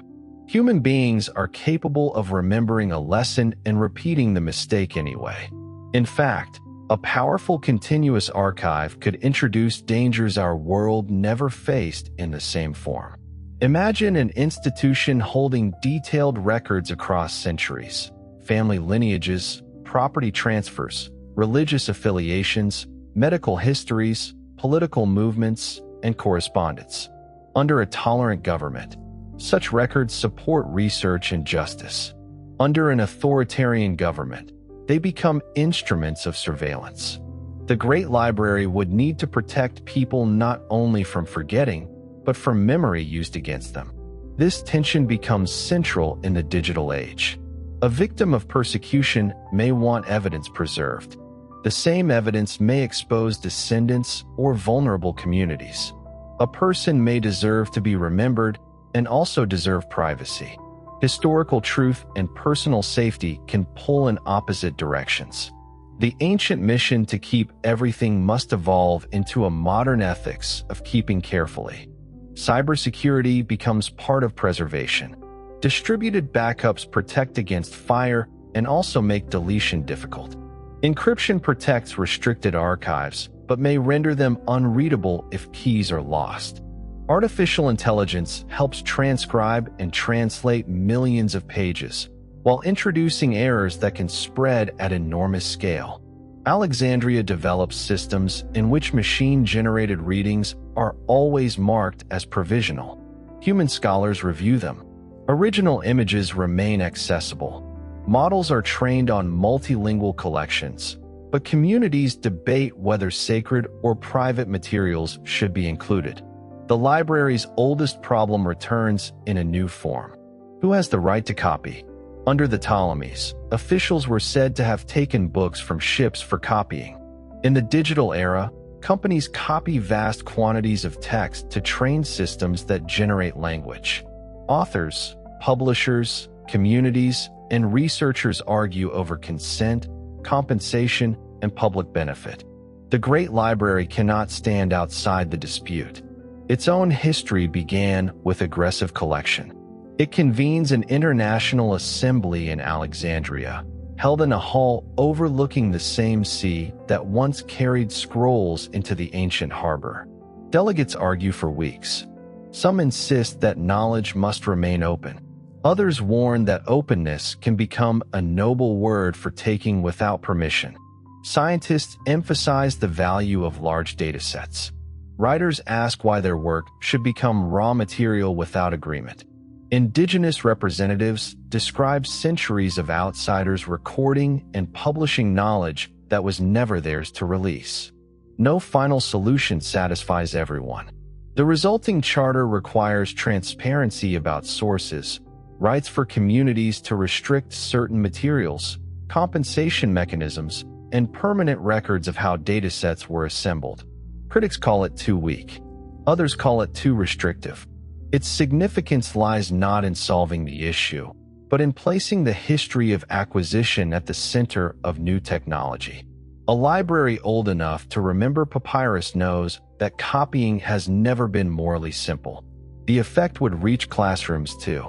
Human beings are capable of remembering a lesson and repeating the mistake anyway. In fact, a powerful continuous archive could introduce dangers our world never faced in the same form. Imagine an institution holding detailed records across centuries, family lineages, property transfers, religious affiliations, medical histories, political movements, and correspondence. Under a tolerant government, such records support research and justice. Under an authoritarian government, they become instruments of surveillance. The Great Library would need to protect people not only from forgetting, but from memory used against them. This tension becomes central in the digital age. A victim of persecution may want evidence preserved. The same evidence may expose descendants or vulnerable communities. A person may deserve to be remembered and also deserve privacy. Historical truth and personal safety can pull in opposite directions. The ancient mission to keep everything must evolve into a modern ethics of keeping carefully. Cybersecurity becomes part of preservation. Distributed backups protect against fire and also make deletion difficult. Encryption protects restricted archives, but may render them unreadable if keys are lost. Artificial intelligence helps transcribe and translate millions of pages, while introducing errors that can spread at enormous scale. Alexandria develops systems in which machine-generated readings are always marked as provisional. Human scholars review them. Original images remain accessible. Models are trained on multilingual collections, but communities debate whether sacred or private materials should be included. The library's oldest problem returns in a new form. Who has the right to copy? Under the Ptolemies, officials were said to have taken books from ships for copying. In the digital era, companies copy vast quantities of text to train systems that generate language. Authors, publishers, communities, and researchers argue over consent, compensation, and public benefit. The Great Library cannot stand outside the dispute. Its own history began with aggressive collection. It convenes an international assembly in Alexandria, held in a hall overlooking the same sea that once carried scrolls into the ancient harbor. Delegates argue for weeks. Some insist that knowledge must remain open. Others warn that openness can become a noble word for taking without permission. Scientists emphasize the value of large datasets. Writers ask why their work should become raw material without agreement. Indigenous representatives describe centuries of outsiders recording and publishing knowledge that was never theirs to release. No final solution satisfies everyone. The resulting charter requires transparency about sources, rights for communities to restrict certain materials, compensation mechanisms, and permanent records of how datasets were assembled. Critics call it too weak. Others call it too restrictive. Its significance lies not in solving the issue, but in placing the history of acquisition at the center of new technology. A library old enough to remember papyrus knows that copying has never been morally simple. The effect would reach classrooms too.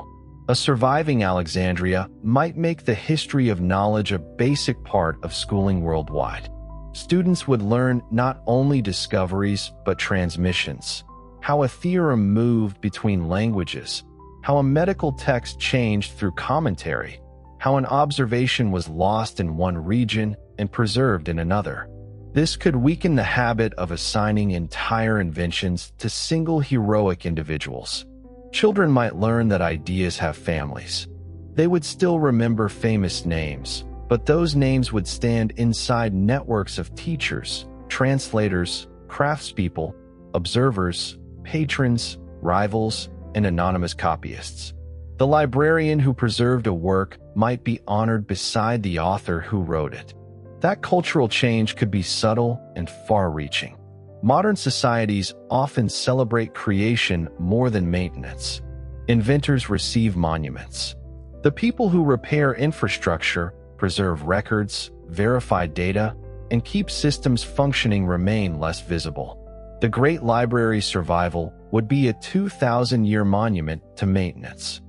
A surviving Alexandria might make the history of knowledge a basic part of schooling worldwide. Students would learn not only discoveries but transmissions, how a theorem moved between languages, how a medical text changed through commentary, how an observation was lost in one region and preserved in another. This could weaken the habit of assigning entire inventions to single heroic individuals. Children might learn that ideas have families. They would still remember famous names, but those names would stand inside networks of teachers, translators, craftspeople, observers, patrons, rivals, and anonymous copyists. The librarian who preserved a work might be honored beside the author who wrote it. That cultural change could be subtle and far-reaching. Modern societies often celebrate creation more than maintenance. Inventors receive monuments. The people who repair infrastructure, preserve records, verify data, and keep systems functioning remain less visible. The Great Library's survival would be a 2,000-year monument to maintenance.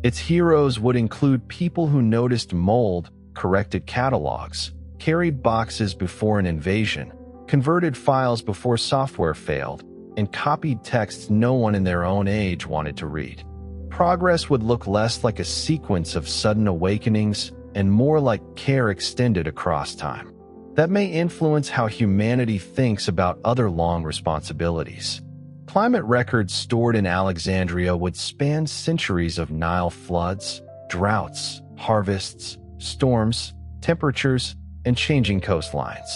Its heroes would include people who noticed mold, corrected catalogs, carried boxes before an invasion, converted files before software failed, and copied texts no one in their own age wanted to read. Progress would look less like a sequence of sudden awakenings and more like care extended across time. That may influence how humanity thinks about other long responsibilities. Climate records stored in Alexandria would span centuries of Nile floods, droughts, harvests, storms, temperatures, and changing coastlines.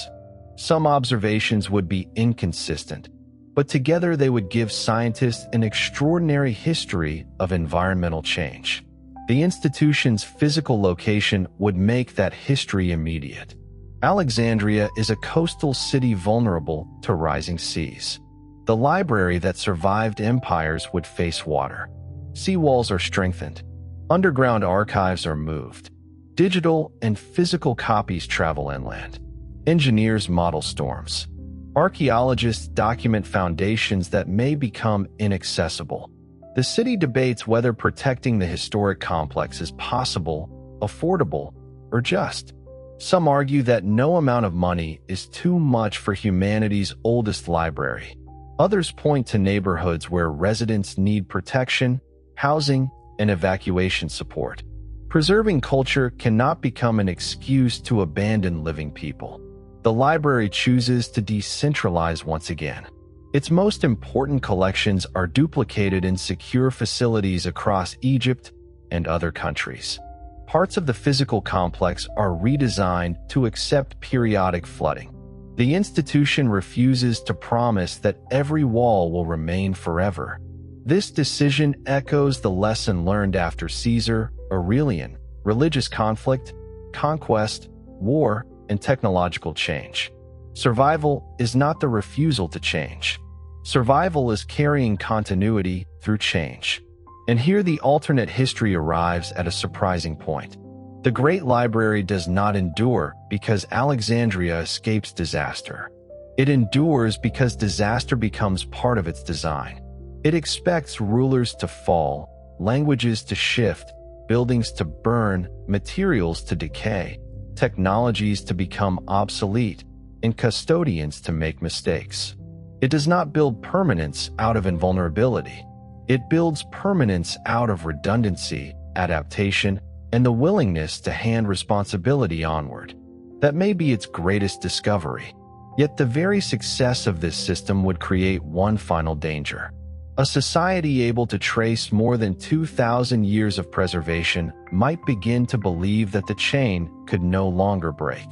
Some observations would be inconsistent, but together they would give scientists an extraordinary history of environmental change. The institution's physical location would make that history immediate. Alexandria is a coastal city vulnerable to rising seas. The library that survived empires would face water. Seawalls are strengthened. Underground archives are moved. Digital and physical copies travel inland. Engineers model storms. Archaeologists document foundations that may become inaccessible. The city debates whether protecting the historic complex is possible, affordable, or just. Some argue that no amount of money is too much for humanity's oldest library. Others point to neighborhoods where residents need protection, housing, and evacuation support. Preserving culture cannot become an excuse to abandon living people. The library chooses to decentralize once again. Its most important collections are duplicated in secure facilities across Egypt and other countries. Parts of the physical complex are redesigned to accept periodic flooding. The institution refuses to promise that every wall will remain forever. This decision echoes the lesson learned after Caesar, Aurelian, religious conflict, conquest, war, and technological change. Survival is not the refusal to change. Survival is carrying continuity through change. And here the alternate history arrives at a surprising point. The Great Library does not endure because Alexandria escapes disaster. It endures because disaster becomes part of its design. It expects rulers to fall, languages to shift, buildings to burn, materials to decay, technologies to become obsolete, and custodians to make mistakes. It does not build permanence out of invulnerability. It builds permanence out of redundancy, adaptation, and the willingness to hand responsibility onward. That may be its greatest discovery. Yet the very success of this system would create one final danger. A society able to trace more than 2,000 years of preservation might begin to believe that the chain could no longer break.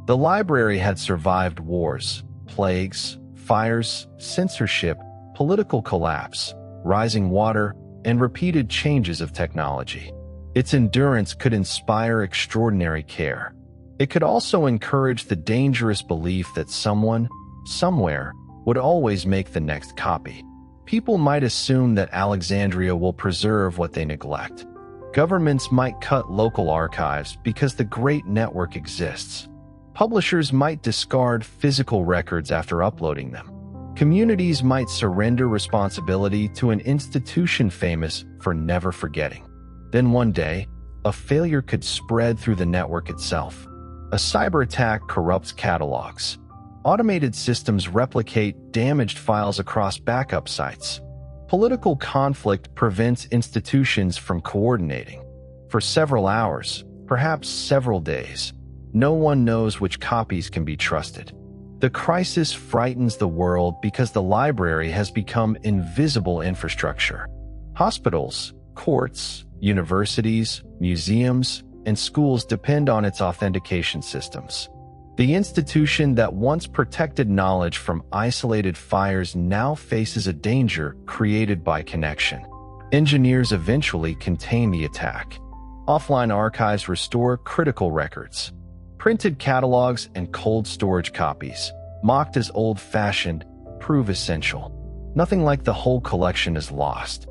The library had survived wars, plagues, fires, censorship, political collapse, rising water, and repeated changes of technology. Its endurance could inspire extraordinary care. It could also encourage the dangerous belief that someone, somewhere, would always make the next copy. People might assume that Alexandria will preserve what they neglect. Governments might cut local archives because the great network exists. Publishers might discard physical records after uploading them. Communities might surrender responsibility to an institution famous for never forgetting. Then one day, a failure could spread through the network itself. A cyber attack corrupts catalogs. Automated systems replicate damaged files across backup sites. Political conflict prevents institutions from coordinating. For several hours, perhaps several days, no one knows which copies can be trusted. The crisis frightens the world because the library has become invisible infrastructure. Hospitals, courts, universities, museums, and schools depend on its authentication systems. The institution that once protected knowledge from isolated fires now faces a danger created by connection. Engineers eventually contain the attack. Offline archives restore critical records. Printed catalogs and cold storage copies, mocked as old-fashioned, prove essential. Nothing like the whole collection is lost.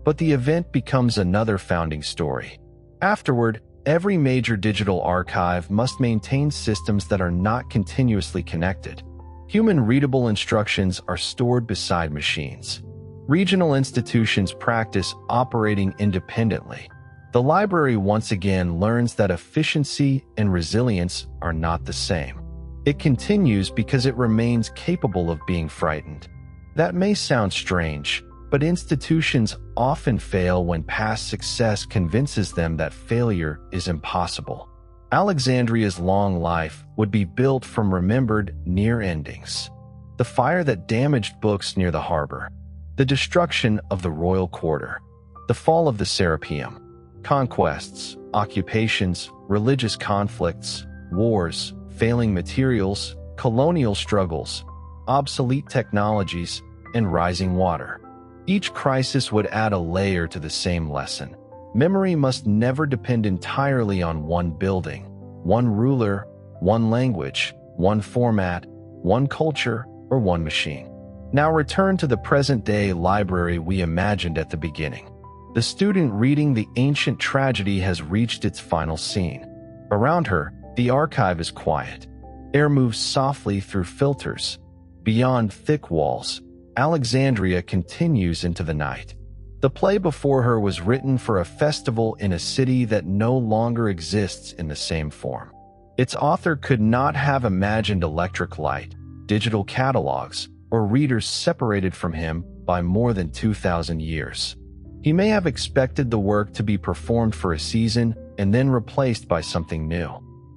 But the event becomes another founding story. Afterward, every major digital archive must maintain systems that are not continuously connected. Human-readable instructions are stored beside machines. Regional institutions practice operating independently. The library once again learns that efficiency and resilience are not the same. It continues because it remains capable of being frightened. That may sound strange, but institutions often fail when past success convinces them that failure is impossible. Alexandria's long life would be built from remembered near endings. The fire that damaged books near the harbor, the destruction of the royal quarter, the fall of the Serapeum, conquests, occupations, religious conflicts, wars, failing materials, colonial struggles, obsolete technologies, and rising water. Each crisis would add a layer to the same lesson. Memory must never depend entirely on one building, one ruler, one language, one format, one culture, or one machine. Now return to the present-day library we imagined at the beginning. The student reading the ancient tragedy has reached its final scene. Around her, the archive is quiet. Air moves softly through filters. Beyond thick walls, Alexandria continues into the night. The play before her was written for a festival in a city that no longer exists in the same form. Its author could not have imagined electric light, digital catalogs, or readers separated from him by more than 2,000 years. He may have expected the work to be performed for a season and then replaced by something new.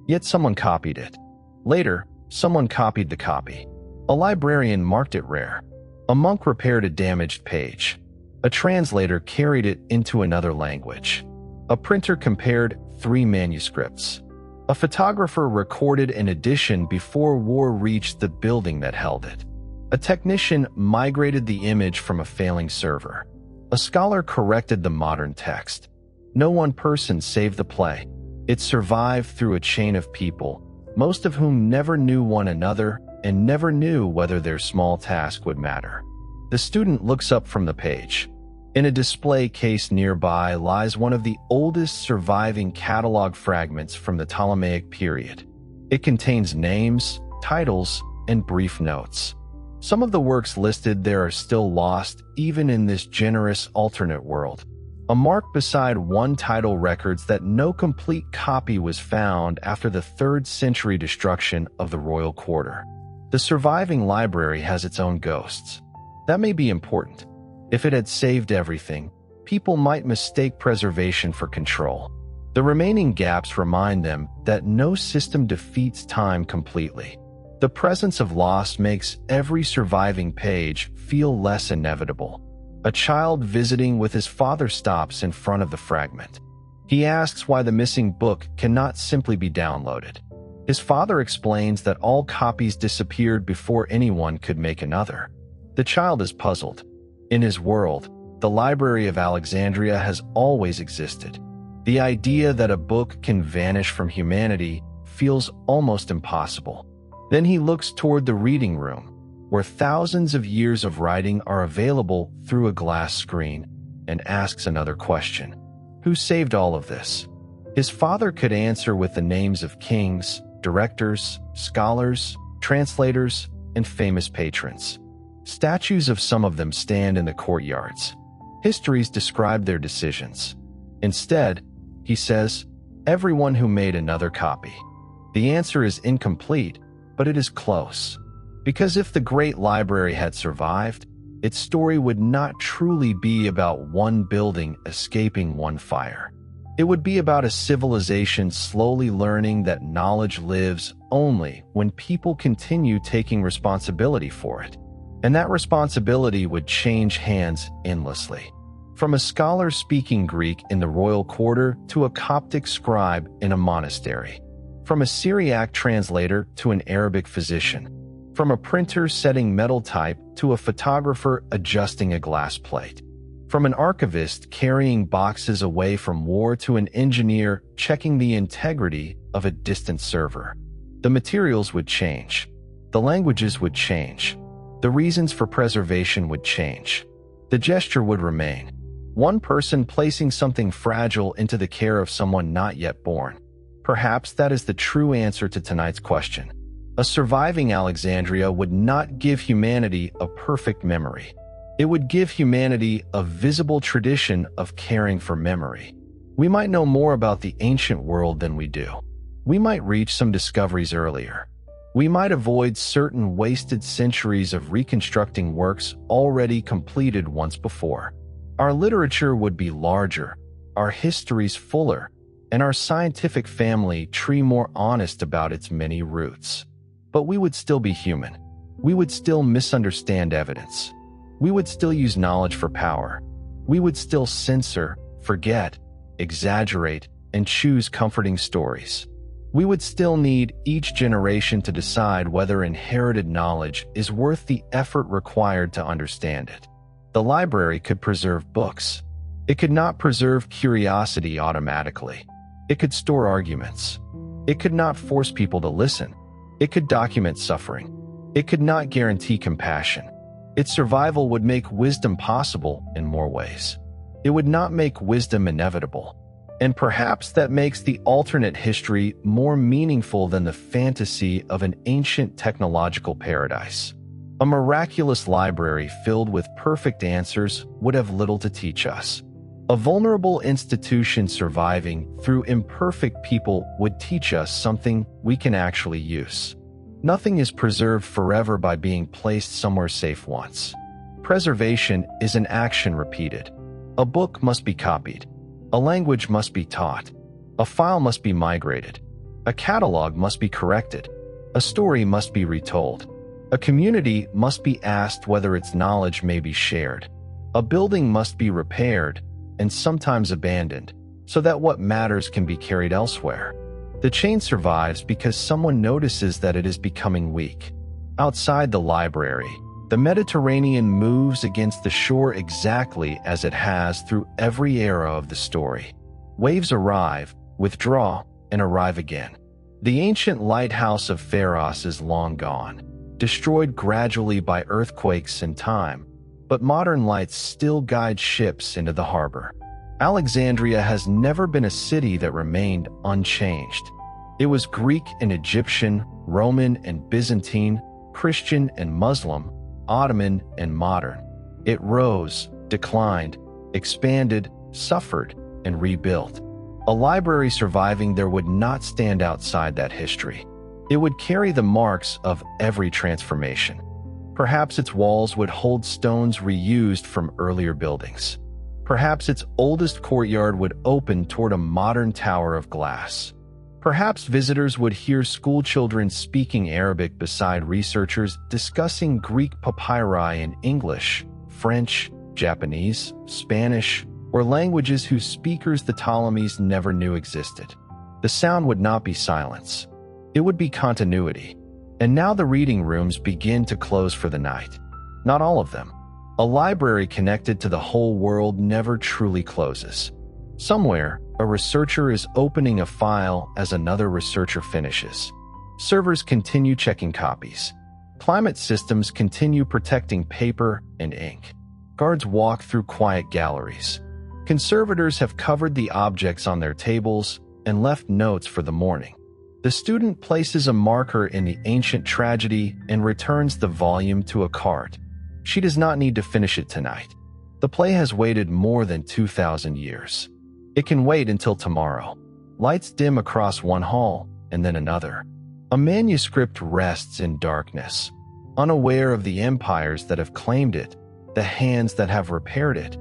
Yet someone copied it. Later, someone copied the copy. A librarian marked it rare. A monk repaired a damaged page. A translator carried it into another language. A printer compared 3 manuscripts. A photographer recorded an edition before war reached the building that held it. A technician migrated the image from a failing server. A scholar corrected the modern text. No one person saved the play. It survived through a chain of people, most of whom never knew one another and never knew whether their small task would matter. The student looks up from the page. In a display case nearby lies one of the oldest surviving catalog fragments from the Ptolemaic period. It contains names, titles, and brief notes. Some of the works listed there are still lost even in this generous alternate world. A mark beside one title records that no complete copy was found after the 3rd century destruction of the royal quarter. The surviving library has its own ghosts. That may be important. If it had saved everything, people might mistake preservation for control. The remaining gaps remind them that no system defeats time completely. The presence of loss makes every surviving page feel less inevitable. A child visiting with his father stops in front of the fragment. He asks why the missing book cannot simply be downloaded. His father explains that all copies disappeared before anyone could make another. The child is puzzled. In his world, the Library of Alexandria has always existed. The idea that a book can vanish from humanity feels almost impossible. Then he looks toward the reading room, where thousands of years of writing are available through a glass screen, and asks another question. Who saved all of this? His father could answer with the names of kings, directors, scholars, translators, and famous patrons. Statues of some of them stand in the courtyards. Histories describe their decisions. Instead, he says, everyone who made another copy. The answer is incomplete, but it is close. Because if the Great Library had survived, its story would not truly be about one building escaping one fire. It would be about a civilization slowly learning that knowledge lives only when people continue taking responsibility for it. And that responsibility would change hands endlessly. From a scholar speaking Greek in the royal quarter to a Coptic scribe in a monastery. From a Syriac translator to an Arabic physician. From a printer setting metal type to a photographer adjusting a glass plate. From an archivist carrying boxes away from war to an engineer checking the integrity of a distant server. The materials would change. The languages would change. The reasons for preservation would change. The gesture would remain. One person placing something fragile into the care of someone not yet born. Perhaps that is the true answer to tonight's question. A surviving Alexandria would not give humanity a perfect memory. It would give humanity a visible tradition of caring for memory. We might know more about the ancient world than we do. We might reach some discoveries earlier. We might avoid certain wasted centuries of reconstructing works already completed once before. Our literature would be larger, our histories fuller, and our scientific family tree more honest about its many roots. But we would still be human. We would still misunderstand evidence. We would still use knowledge for power. We would still censor, forget, exaggerate, and choose comforting stories. We would still need each generation to decide whether inherited knowledge is worth the effort required to understand it. The library could preserve books. It could not preserve curiosity automatically. It could store arguments. It could not force people to listen. It could document suffering. It could not guarantee compassion. Its survival would make wisdom possible in more ways. It would not make wisdom inevitable. And perhaps that makes the alternate history more meaningful than the fantasy of an ancient technological paradise. A miraculous library filled with perfect answers would have little to teach us. A vulnerable institution surviving through imperfect people would teach us something we can actually use. Nothing is preserved forever by being placed somewhere safe once. Preservation is an action repeated. A book must be copied. A language must be taught. A file must be migrated. A catalog must be corrected. A story must be retold. A community must be asked whether its knowledge may be shared. A building must be repaired and sometimes abandoned so that what matters can be carried elsewhere. The chain survives because someone notices that it is becoming weak. Outside the library, the Mediterranean moves against the shore exactly as it has through every era of the story. Waves arrive, withdraw, and arrive again. The ancient lighthouse of Pharos is long gone, destroyed gradually by earthquakes and time, but modern lights still guide ships into the harbor. Alexandria has never been a city that remained unchanged. It was Greek and Egyptian, Roman and Byzantine, Christian and Muslim, Ottoman and modern. It rose, declined, expanded, suffered, and rebuilt. A library surviving there would not stand outside that history. It would carry the marks of every transformation. Perhaps its walls would hold stones reused from earlier buildings. Perhaps its oldest courtyard would open toward a modern tower of glass. Perhaps visitors would hear schoolchildren speaking Arabic beside researchers discussing Greek papyri in English, French, Japanese, Spanish, or languages whose speakers the Ptolemies never knew existed. The sound would not be silence. It would be continuity. And now the reading rooms begin to close for the night. Not all of them. A library connected to the whole world never truly closes. Somewhere, a researcher is opening a file as another researcher finishes. Servers continue checking copies. Climate systems continue protecting paper and ink. Guards walk through quiet galleries. Conservators have covered the objects on their tables and left notes for the morning. The student places a marker in the ancient tragedy and returns the volume to a cart. She does not need to finish it tonight. The play has waited more than 2,000 years. It can wait until tomorrow. Lights dim across one hall and then another. A manuscript rests in darkness, unaware of the empires that have claimed it, the hands that have repaired it,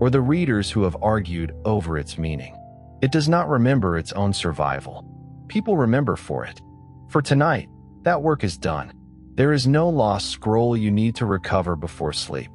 or the readers who have argued over its meaning. It does not remember its own survival. People remember for it. For tonight, that work is done. There is no lost scroll you need to recover before sleep.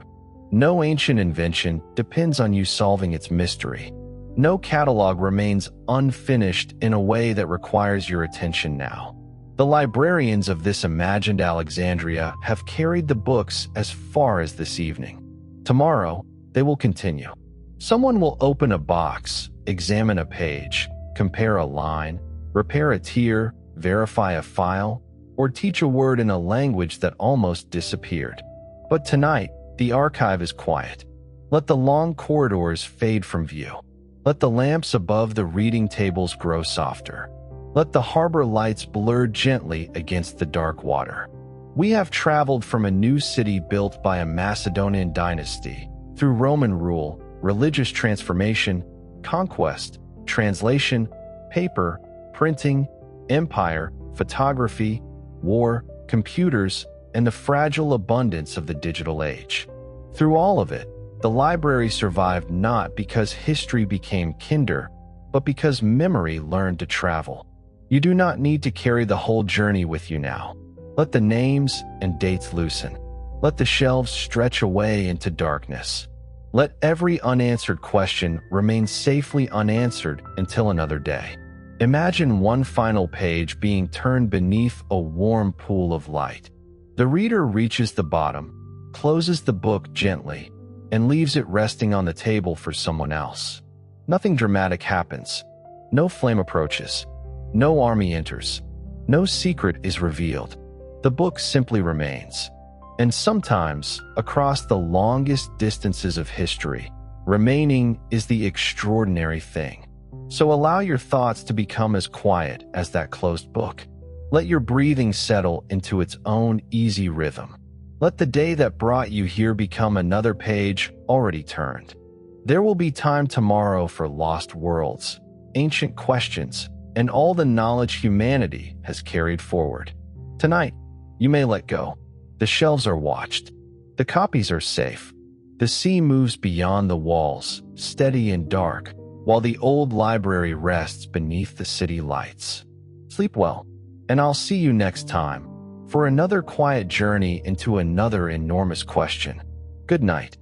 No ancient invention depends on you solving its mystery. No catalog remains unfinished in a way that requires your attention now. The librarians of this imagined Alexandria have carried the books as far as this evening. Tomorrow, they will continue. Someone will open a box, examine a page, compare a line, repair a tear, verify a file, or teach a word in a language that almost disappeared. But tonight, the archive is quiet. Let the long corridors fade from view. Let the lamps above the reading tables grow softer. Let the harbor lights blur gently against the dark water. We have traveled from a new city built by a Macedonian dynasty, through Roman rule, religious transformation, conquest, translation, paper, printing, empire, photography, war, computers, and the fragile abundance of the digital age. Through all of it, the library survived not because history became kinder, but because memory learned to travel. You do not need to carry the whole journey with you now. Let the names and dates loosen. Let the shelves stretch away into darkness. Let every unanswered question remain safely unanswered until another day. Imagine one final page being turned beneath a warm pool of light. The reader reaches the bottom, closes the book gently, and leaves it resting on the table for someone else. Nothing dramatic happens. No flame approaches. No army enters. No secret is revealed. The book simply remains. And sometimes, across the longest distances of history, remaining is the extraordinary thing. So allow your thoughts to become as quiet as that closed book. Let your breathing settle into its own easy rhythm. Let the day that brought you here become another page already turned. There will be time tomorrow for lost worlds, ancient questions, and all the knowledge humanity has carried forward. Tonight, you may let go. The shelves are watched. The copies are safe. The sea moves beyond the walls, steady and dark, while the old library rests beneath the city lights. Sleep well, and I'll see you next time for another quiet journey into another enormous question. Good night.